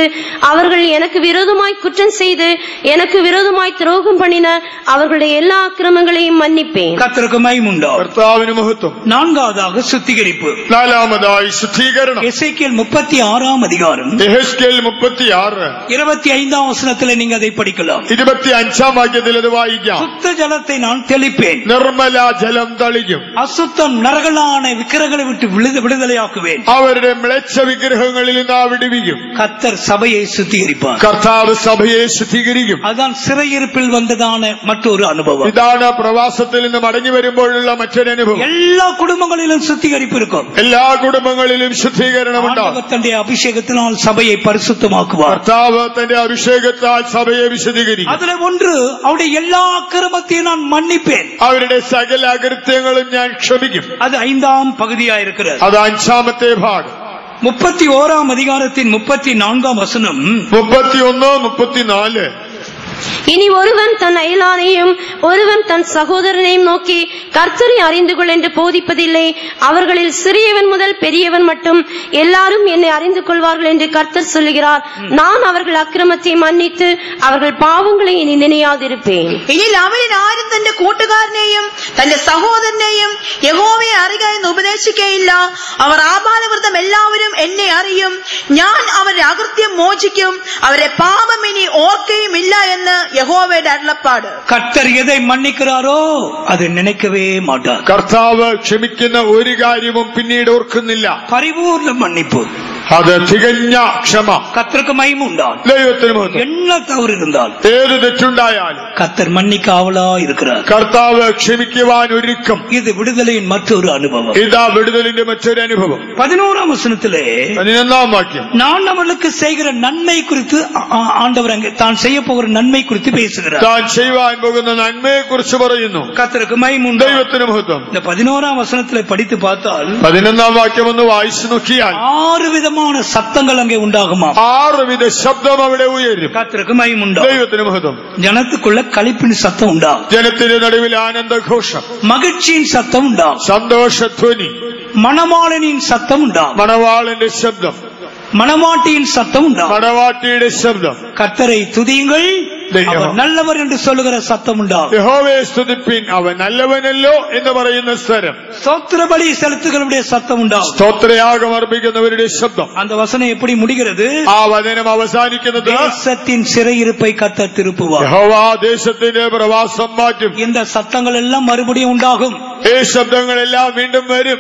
அவர்கள் எனக்கு விரோதமாய் குற்றம் செய்து எனக்கு விரோதமாய் துரோகம் பண்ணின அவர்களுடைய எல்லா அக்கிரமங்களையும் மன்னிப்பேன். கர்த்தருக்கு மகிமை உண்டாகும். കർത്താവിന് മഹത്വം. நான்காவதாக சுத்திகரிப்பு. നാലാമതായി ശുദ്ധീകരണം. எசேக்கியேல் 36-ாம் அதிகாரம் യെഹെസ്കേൽ 36 25-ாம் வசனத்தில் நீங்க அதை படிக்கலாம். 25-ാം വാക്യത്തിൽ അത് വായിക്കാം. சுத்த ஜலத்தை நான் தெளிப்பேன், നിർമ്മല ജലം തളിക്കും. அசுத்தம் நரகலான விக்கிரகளை விட்டு விடுதலையாக்குவேன். അവരുടെ മ്ലേച്ഛ വിഗ്രഹങ്ങളിൽ നിന്ന് വിടുവിക്കും. கர்த்தர் சபையை சுத்திகரிப்பார். കർത്താവ് സഭയെ ശുദ്ധീകരിക്കും. அதுதான் சிறையிருப்பில் வந்ததான மற்றொரு அனுபவம். ഇതാണ് പ്രവാസത്തിൽ നിന്ന് മടങ്ങി വരുമ്പോഴുള്ള മറ്റൊരു അനുഭവം. எல்லா குடும்பங்களிலும் சுத்திகரிப்பு இருக்கும். എല്ലാ കുടുംബങ്ങളിലും ശുദ്ധീകരണം ഉണ്ടാകും. தன்னுடைய அபிஷேகத்தினால் சபையை பரிசுத்தமாக்குவார். കർത്താവ് തന്റെ അഭിഷേകത്താൽ സഭയെ വിശദീകരിക്കും. அதில் ஒன்று, அவருடைய எல்லா அக்கிரமத்தையும் நான் மன்னிப்பேன். അവരുടെ സകല അകൃത്യങ്ങളും ഞാൻ ക്ഷമിക്കും. அது 5-ാം பகுதியா இருக்கிறது. അത് 5-ാമത്തെ ഭാഗം. 31 அதிகாரத்தின் 34 வசனம். 31, 34. இனி ஒருவன் தன் அயலானையும் ஒருவன் தன் சகோதரனையும் நோக்கி கர்த்தரை அறிந்து கொள் என்று போதிப்பதில்லை. அவர்களில் சிறியவன் முதல் பெரியவன் மட்டும் எல்லாரும் என்னை அறிந்து கொள்வார்கள் என்று கர்த்தர் சொல்லுகிறார். நான் அவர்கள் அக்கிரமத்தை மன்னித்து அவர்கள் பாவங்களை இனி நினையாதிருப்பேன். ഇനിൽ അവനിൽ ആരും തന്റെ കൂട്ടുകാരനെയും തന്റെ സഹോദരനെയും യഹോവയെ അറിയുക എന്ന് ഉപദേശിക്കയില്ല. അവർ ആബാലവൃദ്ധം എല്ലാവരും എന്നെ അറിയും. ഞാൻ അവരുടെ അകൃത്യം മോചിക്കും. അവരെ പാപം ഇനി ഓർക്കുകയുമില്ല എന്ന് യഹോവയുടെ അരുളപ്പാട്. கர்த்தர் எதை மன்னிக்கிறாரோ அதை நினைக்கவே மாட்டார். കർത്താവ് ക്ഷമിക്കുന്ന ഒരു കാര്യവും പിന്നീട് ഓർക്കുന്നില്ല. பரிபூர்ண மன்னிப்பு. അത് തികഞ്ഞ ക്ഷമ. கர்த்தருக்கு மகிமை உண்டால் ദൈവത്തിന് മഹത്വം. என்ன தவறு இருந்தால் ഏത് തെറ്റുണ്ടായാലും கர்த்தர் மன்னிக்க ஆவலா இருக்கிறார். കർത്താവ് ക്ഷമിക്കുവാൻ ഒരുക്കം. இது விடுதலையின் மற்றொரு அனுபவம். ഇതാ വിടുതലിന്റെ മറ്റൊരു അനുഭവം. 11 വசனத்திலே 11 വാക്യം. நான் அவர்களுக்கு செய்கிற நன்மை குறித்து ஆண்டவர் அங்கே தான் செய்ய போகிற நன்மை குறித்து பேசுகிறார். താൻ ചെയ്യുവാൻ പോകുന്ന നന്മയെ കുറിച്ച് പറയുന്നു. கர்த்தருக்கு மகிமை உண்டால். ദൈവത്തിന് മഹത്വം. இந்த 11 வசனத்திலே படித்து பார்த்தால் 11 വാക്യം ഒന്ന് വായിച്ചു നോക്കിയാൽ 6 விதமான சத்தங்கள் அங்கே உண்டாகுமா. 6 വിധ ശബ്ദം അവിടെ ഉയരും. கர்த்தருக்கு மகிமை உண்டால். ദൈവത്തിന് മഹത്വം. ஜனத்துக்குள்ள களிப்பின் சத்தம் உண்டாகும். ജനത്തിന്റെ നടുവിൽ ആനന്ദഘോഷം, மகிழ்ச்சியின் சத்தம் உண்டாகும். സന്തോഷധ്വനി, மணவாளனின் சத்தம் உண்டாகும். മണവാളന്റെ ശബ്ദം, மணவாட்டியின் சத்தம் உண்டாகும். മണവാട്ടിയുടെ ശബ്ദം. கர்த்தரை துதியுங்கள், அவர் நல்லவர் என்று சொல்லுகிற சத்தம் உண்டாகும். യഹോവയെ സ്തുതിപ്പിൻ, അവൻ നല്ലവനല്ലോ എന്ന് പറയുന്ന സ്വരം. ஸ்தோத்திர பலி செலுத்துகிறவருடைய சத்தம் உண்டாகும். സ്തോത്രയാഗം അർപ്പിക്കുന്നവരുടെ ശബ്ദം. அந்த வசனம் எப்படி முடிகிறது? ആ വചനം അവസാനിക്കുന്നത് தேசத்தின் சிறையிருப்பை கர்த்தர் திருப்புவார். യഹോവ ദേശത്തിന്റെ പ്രവാസം മാറ്റും. இந்த சத்தங்கள் எல்லாம் மறுபடியும் உண்டாகும். ഈ ശബ്ദങ്ങളെല്ലാം വീണ്ടും വരും.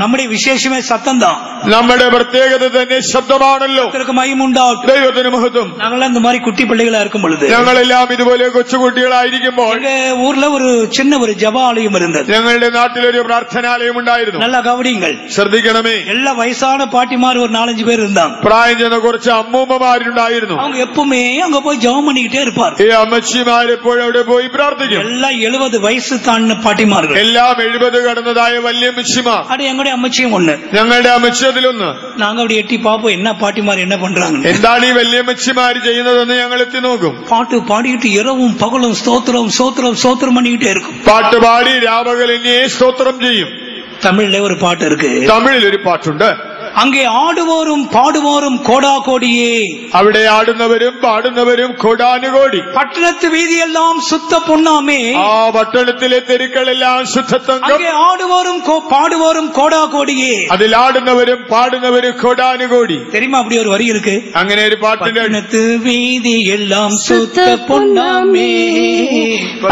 நம்முடைய விசேஷமே சத்தம் தான். നമ്മുടെ പ്രത്യേകത തന്നെ ശബ്ദമാണല്ലോ. மகிமை உண்டாகட்டும். ദൈവത്തിന് മഹത്വം. நாங்களாம் இந்த மாதிரி குட்டி பிள்ளைகளா இருக்கும் பொழுது, ഞങ്ങളെല്ലാം ഇതുപോലെ കൊച്ചുകുട്ടികളായിരിക്കുമ്പോൾ எங்க ஊர்ல ஒரு சின்ன ஒரு ஜெபாலயம் இருந்தது. ഞങ്ങളുടെ നാട്ടിലൊരു പ്രാർത്ഥനാലയം ഉണ്ടായിരുന്നു. நல்லா கவனிங்கள், ശ്രദ്ധിക്കണമേ. எல்லா வயசான பாட்டிமார் ஒரு 4-5 பேர் இருந்தாங்க. പ്രായം ചെന്ന കുറച്ച് അമ്മൂമ്മമാരുണ്ടായിരുന്നു. அவங்க எப்பவுமே அங்க போய் ஜெபம் பண்ணிக்கிட்டே இருப்பார். ഈ അമ്മച്ചിമാരെപ്പോഴും അവിടെ പോയി പ്രാർത്ഥിക്കും. எல்லாம் 70 വയസ്സ് താഴ്ന്ന പാട്ടിമാர்கள். എല്ലാം 70 കടന്നതായ വല്യമ്മച്ചിമാർ. அது எங்களுடைய അമ്മച്ചിയും ஒண்ணு. ഞങ്ങളുടെ അമ്മച്ചി അതിലൊന്ന്. நாங்க அப்படி எட்டி பாப்போம், என்ன பாட்டிமார் என்ன பண்றாங்க, എന്താണ് ഈ വല്യമ്മച്ചിമാര് ചെയ്യുന്നതെന്ന് ഞങ്ങൾ എത്തി നോക്കും. பாட்டு பாடிக்கிட்டு இரவும் பகலும் ஸ்தோத்திரம் ஸ்தோத்திரம் ஸ்தோத்திரம் பண்ணிக்கிட்டே இருக்கும். പാട്ട് പാടി രാപകലിനെ സ്തോത്രം ചെയ്യും. தமிழ்ல ஒரு பாட்டு இருக்கு. തമിഴിൽ ഒരു പാട്ടുണ്ട്. அங்கே ஆடுவோரும் பாடுவோரும் கோடா கோடியே. അവിടെ ആടുന്നവരും പാടുന്നവരും കോടാനുകോടി. பட்டணத்து வீதியெல்லாம் சுத்த பொன்னாமே. ആ പട്ടണത്തിലെ തെരുക്കളെല്ലാം ശുദ്ധത്തങ്കം. அங்கே ஆடுவோரும் பாடுவோரும் கோடா கோடியே. അതിൽ ആടുന്നവരും പാടുന്നവരും കോടാനുകോടി. தெரியுமா அப்படி ஒரு வரி இருக்கு? അങ്ങനെ ഒരു പാട്ടിന്റെ பட்டணத்து வீதியெல்லாம் சுத்த பொன்னாமே.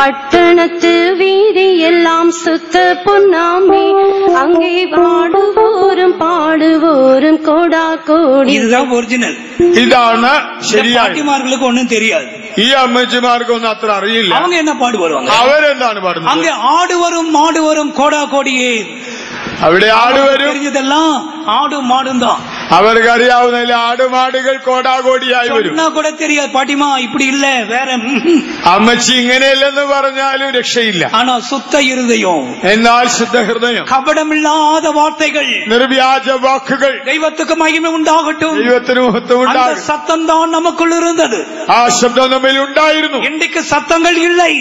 பட்டணத்து வீதி எல்லாம் சுத்த பொன்னாமே. அங்கே பாடுவோரும் பாடுவோரும் கோடா கோடி. இதுதான் ஒரிஜினல். ഇതാണ് ശരിയായ. பாட்டிமார்களுக்கு ஒண்ணும் தெரியாது. ഈ അമ്മച്ചിമാർക്കൊന്നും അത്ര അറിയില്ല. அவங்க என்ன பாடு வருவாங்க? അവരെന്താണ് പാടുന്നത്? அங்கே ஆடுவரும் மாடுவரும் கோடா கோடியே. അവിടെ ആടുവരും தெரிஞ்சதெல்லாம் ஆடும் மாடும் தான். അവർക്ക് അറിയാവുന്ന ആടുമാടുകൾ കോടാകോടിയായി വരും. சொன்னா கூட தெரியாது, பாட்டிமா இப்படி இல்ல வேற. അമ്മച്ചി ഇങ്ങനെയല്ലെന്ന് പറഞ്ഞാലും രക്ഷയില്ല. ஆனா சுத்த இருதயம், എന്നാൽ ശുദ്ധഹൃദയം, கபடமில்லாத வார்த்தைகள், നിർവ്യാജ വാക്കുകൾ, தெய்வத்துக்கு மகிமை உண்டாகட்டும். ദൈവത്തിന് മഹത്വം அந்த ഉണ്ടാകും. சத்தம் தான் நமக்குள் இருந்தது. ആ ശബ്ദം നമ്മിൽ ഉണ്ടായിരുന്നു. இன்றைக்கு சத்தங்கள் இல்லை.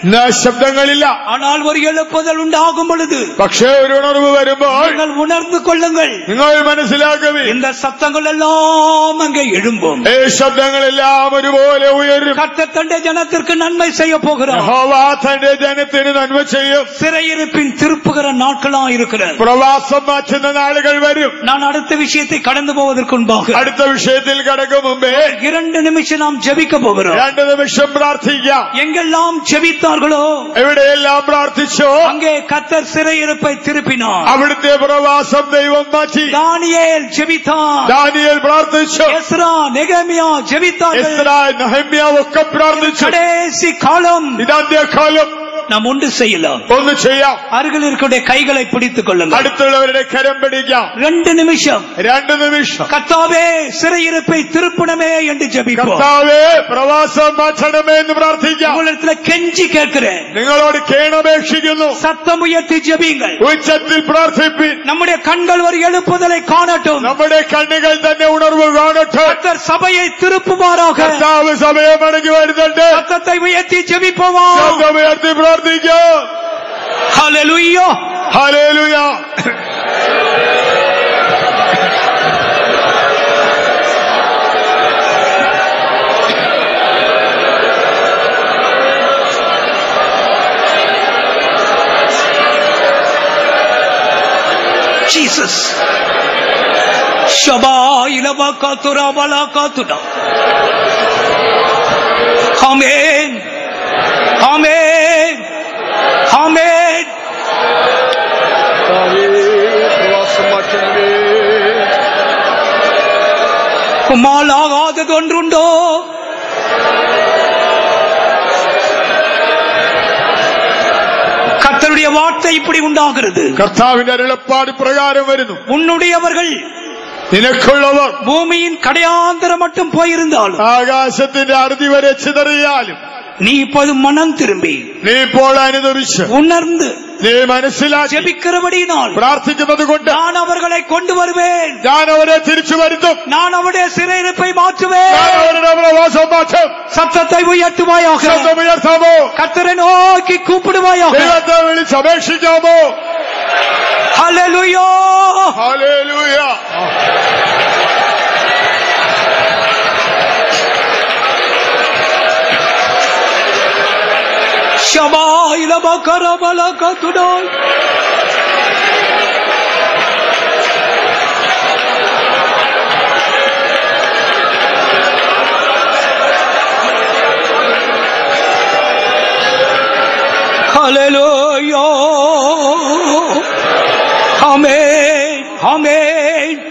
ഇന്ന് ശബ്ദങ്ങളില്ല. ஆனால் ஒரு எழுப்புதல் உண்டாகும் பொழுது പക്ഷേ ഒരു ഉണർവ് വരുമ്പോൾ நீங்கள் உணர்ந்து கொள்ளுங்கள், നിങ്ങൾ മനസ്സിലാക്കവേ இந்த சத்தங்கள் எல்லாம் அங்கே எழும்பும். ഈ ശബ്ദങ്ങളെല്ലാം ഒരുപോലെ ഉയരും. கர்த்தர் தன்னுடைய ஜனத்திற்கு நன்மை செய்ய போகிறார். യഹോവ തന്റെ ജനത്തിന് നന്മ ചെയ്യും. சிறையிருப்பின் திருப்புகிற நாட்களா இருக்கிறது. പ്രവാസം മാറ്റുന്ന നാളുകൾ വരും. நான் அடுத்த விஷயத்தை கடந்து போவதற்கு முன்பாக അടുത്ത വിഷയത്തിൽ കടക്കും മുമ്പേ 2 നിമിഷം நாம் ஜெபிக்க போகிறோம். 2 നിമിഷം പ്രാർത്ഥിക്കാം. எங்கெல்லாம் ஜெபித்தார்களோ എവിടെയെല്ലാം പ്രാർത്ഥിച്ചോ அங்கே கர்த்தர் சிறையிருப்பை திருப்பினார். അവിടുത്തെ പ്രവാസം ദൈവം മാറ്റി. தானியேல் ஜெபித்தான், ദാനിയേൽ പ്രാർത്ഥിച്ചു. எஸ்ரா நெகேமியா ஜெபித்தார்கள். എസ്രാ നെഹമ്യാവ് ഒക്കെ പ്രാർത്ഥിച്ചു. கடைசி காலம் ഇത് അന്ത്യകാലം. நாம் ஒன்று செய்யலாம். ഒന്ന് ചെയ്യാം. அருகில் இருக்கிற கைகளை பிடித்துக் கொள்ளுங்கள். അടുത്തുള്ളവരുടെ കരം പിടിക്കാം. 2 நிமிஷம். 2 നിമിഷം. கர்த்தாவே சிறையிருப்பை திருப்பணமே என்று ஜெபிப்போம். കർത്താവേ പ്രവാസം മാറ്റണമേ എന്ന് പ്രാർത്ഥിക്കാം. உங்களிடத்துல கெஞ்சி கேட்கிறேன். നിങ്ങളോട് കേണപേക്ഷിക്കുന്നു. சத்தம் உயர்த்தி ஜெபியுங்கள். ഉച്ചത്തിൽ പ്രാർത്ഥിപ്പിൻ. நம்முடைய கண்கள் ஒரு எழுப்புதலை காணட்டும். നമ്മുടെ കണ്ണുകൾ തന്നെ ഉണർവ് കാണട്ടെ. கர்த்தர் சபையை திருப்புமாறாக. കർത്താവ് സഭയെ മടങ്ങി വരുന്നുണ്ട്. சத்தத்தை உயர்த்தி ஜெபிப்போமா? ശബ്ദം ഉയർത്തി പ്രാർത്ഥിക്കാം. ஹல்லேலூயா ഹല്ലേലൂയ. Jesus. Shaba ilaba katura bala katura. Amen. Amen. Amen. உம்மாலாகாதது ஒன்றுண்டோ? கர்த்தருடைய வார்த்தை இப்படி உண்டாகிறது. കർത്താവിന്റെ അരുളപ്പാട് പ്രകാരം വരുന്നു. உன்னுடையவர்கள் നിനക്കുള്ളവർ பூமியின் கடையாந்தரம் மட்டும் போயிருந்தாலும் ആകാശത്തിന്റെ അറുതി വരെ ചിതറിയാലും நீ இப்போது மனம் திரும்பி നീ ഇപ്പോൾ അനുദപിച്ച് உணர்ந்து നീ മനസ്സിലാക്കി ஜெபிக்கிறபடியினால் പ്രാർത്ഥിക്കുന്നത് കൊണ്ട് நான் அவர்களை கொண்டு வருவேன். ഞാൻ അവരെ തിരിച്ചു വരുത്തും. நான் அவருடைய சிறையிருப்பை மாற்றுவேன். ഞാൻ അവരുടെ പ്രവാസം മാറ്റും. சத்தத்தை உயர்த்துவாயாக. ശബ്ദം ഉയർത്താമോ? கர்த்தரை நோக்கி கூப்பிடுவாயாக. ദൈവത്തെ വിളിച്ച് അപേക്ഷിക്കാമോ? ஹல்லேலூயா ഹല്ലേലൂയ. ஷபா இலபா கரபலா கதுடாய். ஹல்லேலூயா. ஆமென். ஆமென்.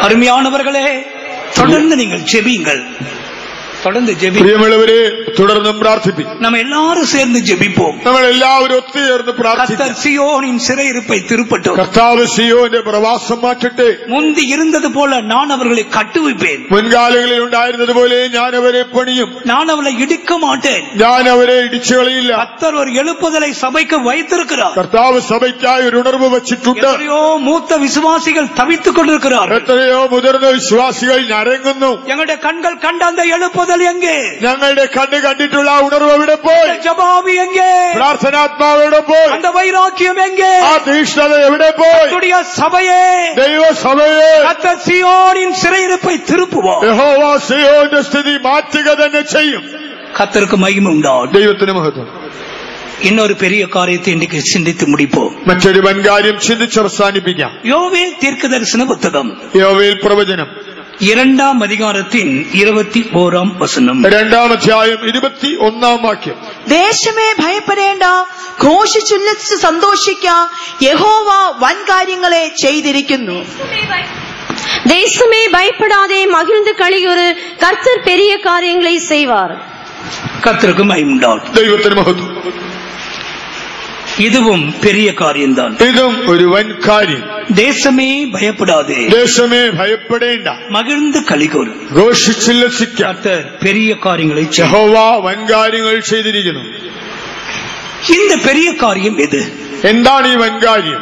அருமையானவர்களே, தொடர்ந்து நீங்கள் ஜெபியுங்கள். தொடர்ந்து ஜெபி. പ്രിയമുള്ളവരെ, തുടർന്നും പ്രാർത്ഥിപ്പിക്കും. நம்ம எல்லாரும் சேர்ந்து ஜெபிப்போம். നമ്മൾ എല്ലാവരും ഒത്തുചേർന്ന് പ്രാർത്ഥിക്കാം. கர்த்தர் சீயோனின் சிறையிருப்பை திருப்பட்டும். കർത്താവ് സിയോന്റെ പ്രവാസം മാറ്റട്ടെ. முந்தி இருந்தது போல நான் அவர்களை கட்டுவிப்பேன். മുൻകാലങ്ങളിൽ ഉണ്ടായിരുന്നതുപോലെ ഞാൻ അവരെ പണിയും. நான் அவளை இடிக்க மாட்டேன். ഞാൻ അവരെ ഇടിച്ചു കളയില്ല. கர்த்தர் ஒரு எழுப்புதலை சபைக்கு வைத்திருக்கிறார். കർത്താവ് സഭയ്ക്കായി ഒരു ഉണർവ് വച്ചിട്ടുണ്ട്. எத்தனையோ மூத்த விசுவாசிகள் தவித்துக் கொண்டிருக்கிறார். എത്രയോ മുതിർന്ന വിശ്വാസികൾ ഞരങ്ങുന്നു. எங்களுடைய கண்கள் கண்ட அந்த எழுப்புதல் எங்கே? ഞങ്ങളുടെ കണ്ണ് കണ്ടിട്ടുള്ള ആ ഉണർവ് എവിടെ പോയി? ஜபாவி எங்கே? പ്രാർത്ഥനാത്മാവ് എവിടെ പോയി? அந்த வைராக்கியம் எங்கே? ആ തീഷ്ണത എവിടെ പോയി? கர்த்தருடைய சபையே, ദൈവസഭയെ கர்த்தர் சீயோனின் சிறையிருப்பை திருப்புவார். യഹോവ സിയോന്റെ സ്ഥിതി മാറ്റുക തന്നെ ചെയ്യും. கர்த்தருக்கு மகிமை உண்டாகும். ദൈവത്തിന് മഹത്വം. இன்னொரு பெரிய காரியத்தை இன்றைக்கு சிந்தித்து முடிப்போம். മറ്റൊരു വൻകാര്യം ചിന്തിച്ച് അവസാനിപ്പിക്കാം. யோவேல் தீர்க்கதரிசன புத்தகம் യോവേൽ പ്രവചനം 2ஆம் அதிகாரத்தின் 21ஆம் வசனம். 2-ാം അധ്യായം 21-ാം വാക്യം. ദേശമേ ഭയപ്പെടേണ്ട, ഘോഷിച്ചുല്ലസിച്ച് സന്തോഷിക്ക, യഹോവ വൻകാര്യങ്ങളെ ചെയ്തിരിക്കുന്നു. தேசமே பயப்படாதே, மகிழ்ந்து களியுறு, கர்த்தர் பெரிய காரியங்களை செய்வார். கர்த்தருக்கு மகிமை உண்டாகும். ദൈവത്തിന് മഹത്വം. இதுவும் பெரிய காரியம்தான். ഇതും ഒരു വൻ കാര്യം. தேசமே பயப்படாதே, ദേശമേ ഭയപ്പെടേണ്ട, மகிழ்ந்து களிகூர், ഘോഷിച്ചുല്ലസിക്ക, கர்த்தர் பெரிய காரியங்களை செய்வார். യഹോവ വൻകാര്യങ്ങൾ ചെയ്തിരിക്കുന്നു. இந்த பெரிய காரியம் எது? എന്താണ് ഈ വൻകാര്യം?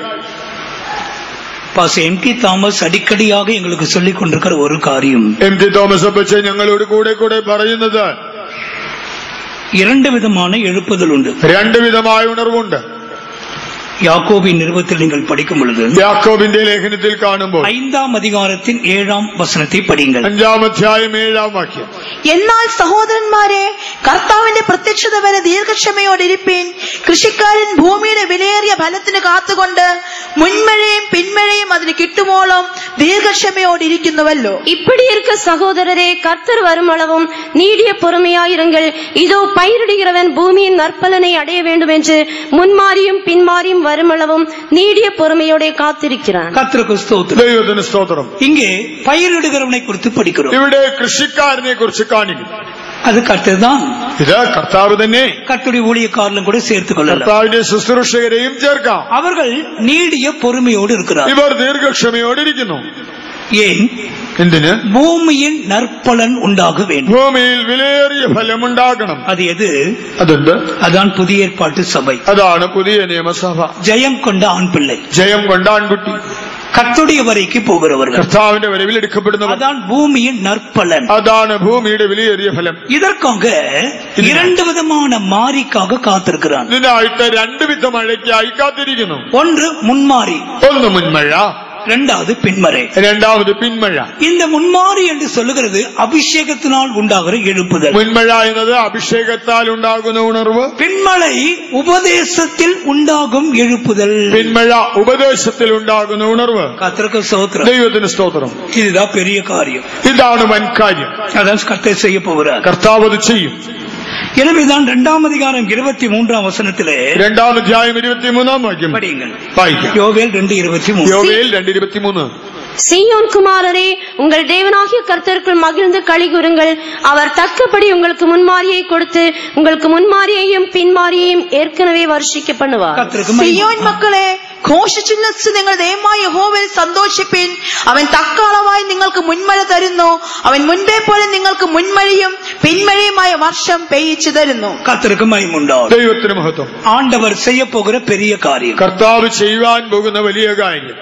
பாஸ் எம்.டி. தாமஸ் அடிக்கடியாக எங்களுக்கு சொல்லிக் கொண்டிருக்கிற ஒரு காரியம். എം.ടി. തോമസ് അപ്പച്ചൻ ഞങ്ങളോട് കൂടെ കൂടെ പറയുന്നത് 2 விதமான எழுப்புதல் உண்டு. 2 വിധമായ ഉണർവുണ്ട്. யாக்கோபின் நிருபத்தில் நீங்கள் படிக்கும் பொழுது യാക്കോബിന്റെ ലേഖനത്തിൽ കാണുമ്പോൾ 5ஆம் அதிகாரத்தின் 7ஆம் வசனத்தை படிங்கள். 5-ാം അധ്യായം 7-ാം വാക്യം. എന്നാൽ സഹോദരന്മാരെ, കർത്താവിന്റെ പ്രത്യക്ഷത വരെ ദീർഘക്ഷമയോടിരിപ്പീൻ. കൃഷിക്കാരൻ ഭൂമിയുടെ വിലയേറിയ ഫലത്തിന് കാത്തുകൊണ്ട് മുൻമഴയും പിന്മഴയും അതിന് കിട്ടുമോളം ദീർഘക്ഷമയോടിരിക്കുന്നുവല്ലോ. இப்படி இருக்க சகோதரரே, கர்த்தர் வருமளவும் நீடிய பொறுமையாயிருங்கள். இதோ பயிரிடுகிறவன் பூமியின் நற்பலனை அடைய வேண்டும் என்று முன்மாறியும் பின்மாறியும் வருமளவும் நீடிய பொறுமையோட காத்திருக்கிறான். கர்த்தருக்கு ஸ்தோத்திரம். ദൈവത്തിന് സ്തോത്രം. இங்கே பயிரிடுகிறவனை குறித்து படிக்கிறோம். ഇവിടെ കൃഷിക്കാരനെ കുറിച്ച് കാണിക്കും. அது கர்த்தர் தான். ഇത് കർത്താവ് തന്നെ. கர்த்தருடைய ஊழியக்காரர்களும் கூட சேர்த்துக் கொள்ளலாம். കർത്താവിന്റെ ശുശ്രൂഷകരെയും ചേർക്കാം. அவர்கள் நீடிய பொறுமையோடு இருக்கிறார். ഇവർ ദീർഘക്ഷമയോടെ ഇരിക്കുന്നു. ஏன்? എന്തിന്? பூமியின் நற்பலன் உண்டாக வேண்டும். ഭൂമിയിൽ വിലയേറിയ ഫലം ഉണ്ടാകണം. அது எது? അതെന്ത്? அதான் புதிய ஏற்பாட்டு சபை. അതാണ് പുതിയ നിയമസഭ. ஜெயம் கொண்ட ஆண் பிள்ளை, ജയം കൊണ്ട ആൺകുട്ടി, கர்த்தருடைய வரைக்கு போகிறவர்கள், കർത്താവിന്റെ വരവിൽ എടുക്കപ്പെടുന്നവർ. அதான் பூமியின் நற்பலன். അതാണ് ഭൂമിയുടെ വിലയേറിയ ഫലം. இதற்காக இரண்டு விதமான மாரிக்காக காத்திருக்கிறான். ഇതിനായിട്ട് രണ്ട് വിധ മഴയ്ക്കായി കാത്തിരിക്കുന്നു. ஒன்று முன்மாரி, ഒന്ന് മുൻമഴ, இரண்டாவது பின்மறை. രണ്ടാമത് പിന്മഴ. இந்த മുன்മാരി என்று சொல்லுகிறது அபிஷேகத்தினால் உண்டாகிற எழுப்புதல். മുൻമഴ എന്നത് അഭിഷേകത്താൽ ഉണ്ടാകുന്ന ഉണർവ്. பின்மழை உபதேசத்தில் உண்டாகும் எழுப்புதல். പിന്മഴ ഉപദേശത്തിൽ ഉണ്ടാകുന്ന ഉണർവ്. கர்த்தருக்கு ஸ்தோத்திரம். ദൈവത്തിന് സ്തോത്രം. இதுதான் பெரிய காரியம். ഇതാണ് വൻ കാര്യം. அதான் கர்த்தர் செய்ய போகிறார். കർത്താവ് അത് ചെയ്യും. எனவேதான் 2ஆம் அதிகாரம் 23ஆம் வசனத்திலே 2-ാം അധ്യായം 23-ാം വാക്യം படியுங்கள். വായിക്കാം. யோவேல் 2:23. യോവേൽ 2:23. சீயோன் குமாரரே, உங்கள் தேவனாகிய கர்த்தருக்குள் மகிழ்ந்து களி கூறுங்கள். அவர் தக்கபடி உங்களுக்கு முன்மாரியை கொடுத்து உங்களுக்கு முன்மாரியையும் பின்மாரியையும் ஏற்கனவே வருஷிக்க பண்ணுவார். സിയോൻ മക്കളെ, ഘോഷിച്ചുല്ലസിച്ച് നിങ്ങൾ ദൈവമായ യഹോവയിൽ സന്തോഷിപ്പിൻ. അവൻ തക്കളവായി നിങ്ങൾക്ക് മുൻമഴ തരുന്നു. അവൻ മുൻപേ പോലെ നിങ്ങൾക്ക് മുൻമഴയും പിന്മഴയുമായ വർഷം പെയ്യിച്ചു തരുന്നു. கர்த்தருக்கு மகிமை உண்டாகும். ദൈവത്തിന് മഹത്വം. ஆண்டவர் செய்ய போகிற பெரிய காரியம், കർത്താവ് ചെയ്യുവാൻ പോകുന്ന വലിയ കാര്യം,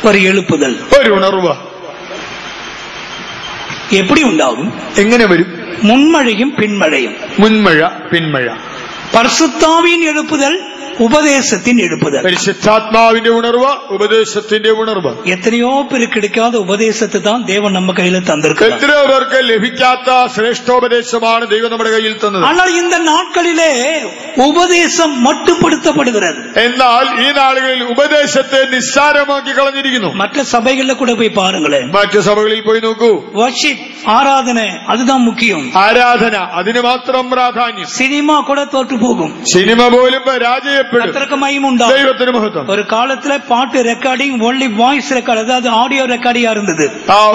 ஒரு எழுப்புதல். ഒരു ഉണർവ്. எப்படி உண்டாகும்? എങ്ങനെ വരും? முன்மழையும் பின்மழையும். മുൻമഴ, പിന്മഴ. பரிசுத்தாவியின் எழுப்புதல், உபதேசத்தின் எழுப்புதல். പരിശുദ്ധാത്മാവിന്റെ ഉണർവ്, ഉപദേശത്തിന്റെ ഉണർവ്. எத்தனையோ பேருக்கு கிடைக்காத உபதேசத்தை தான் தேவன் நம்ம கையில தந்திருக்கிறார். എത്രയോ പേർക്ക് ലഭിക്കാത്ത ശ്രേഷ്ഠോപദേശമാണ് ദൈവം നമ്മുടെ കയ്യിൽ തന്നത്. ஆனால் இந்த നാட்களிலே உபதேசம் மட்டுப்படுத்தப்படுகிறது. എന്നാൽ ഈ നാളുകളിൽ ഉപദേശത്തെ നിസ്സാരമാക്കി കളഞ്ഞിരിക്കുന്നു. மற்ற சபைகளில் கூட போய் பாருங்களேன். മറ്റു സഭകളിൽ പോയി നോക്കൂ. வர்ஷிப், ஆராதனை, அதுதான் முக்கியம். ആരാധന, അതിന് മാത്രം പ്രാധാന്യം. சினிமா கூட தோற்று போகும். സിനിമ പോലും പരാജയപ്പെടും. கர்த்தருக்கு மகிமை உண்டாகும். ദൈവത്തിന് മഹത്വം. ஒரு காலத்துல பாட்டு ரெக்கார்டிங் ஒன்லி வாய்ஸ் ரெக்கார்ட், அதாவது ஆடியோ ரெக்கார்டிங்கா இருந்தது.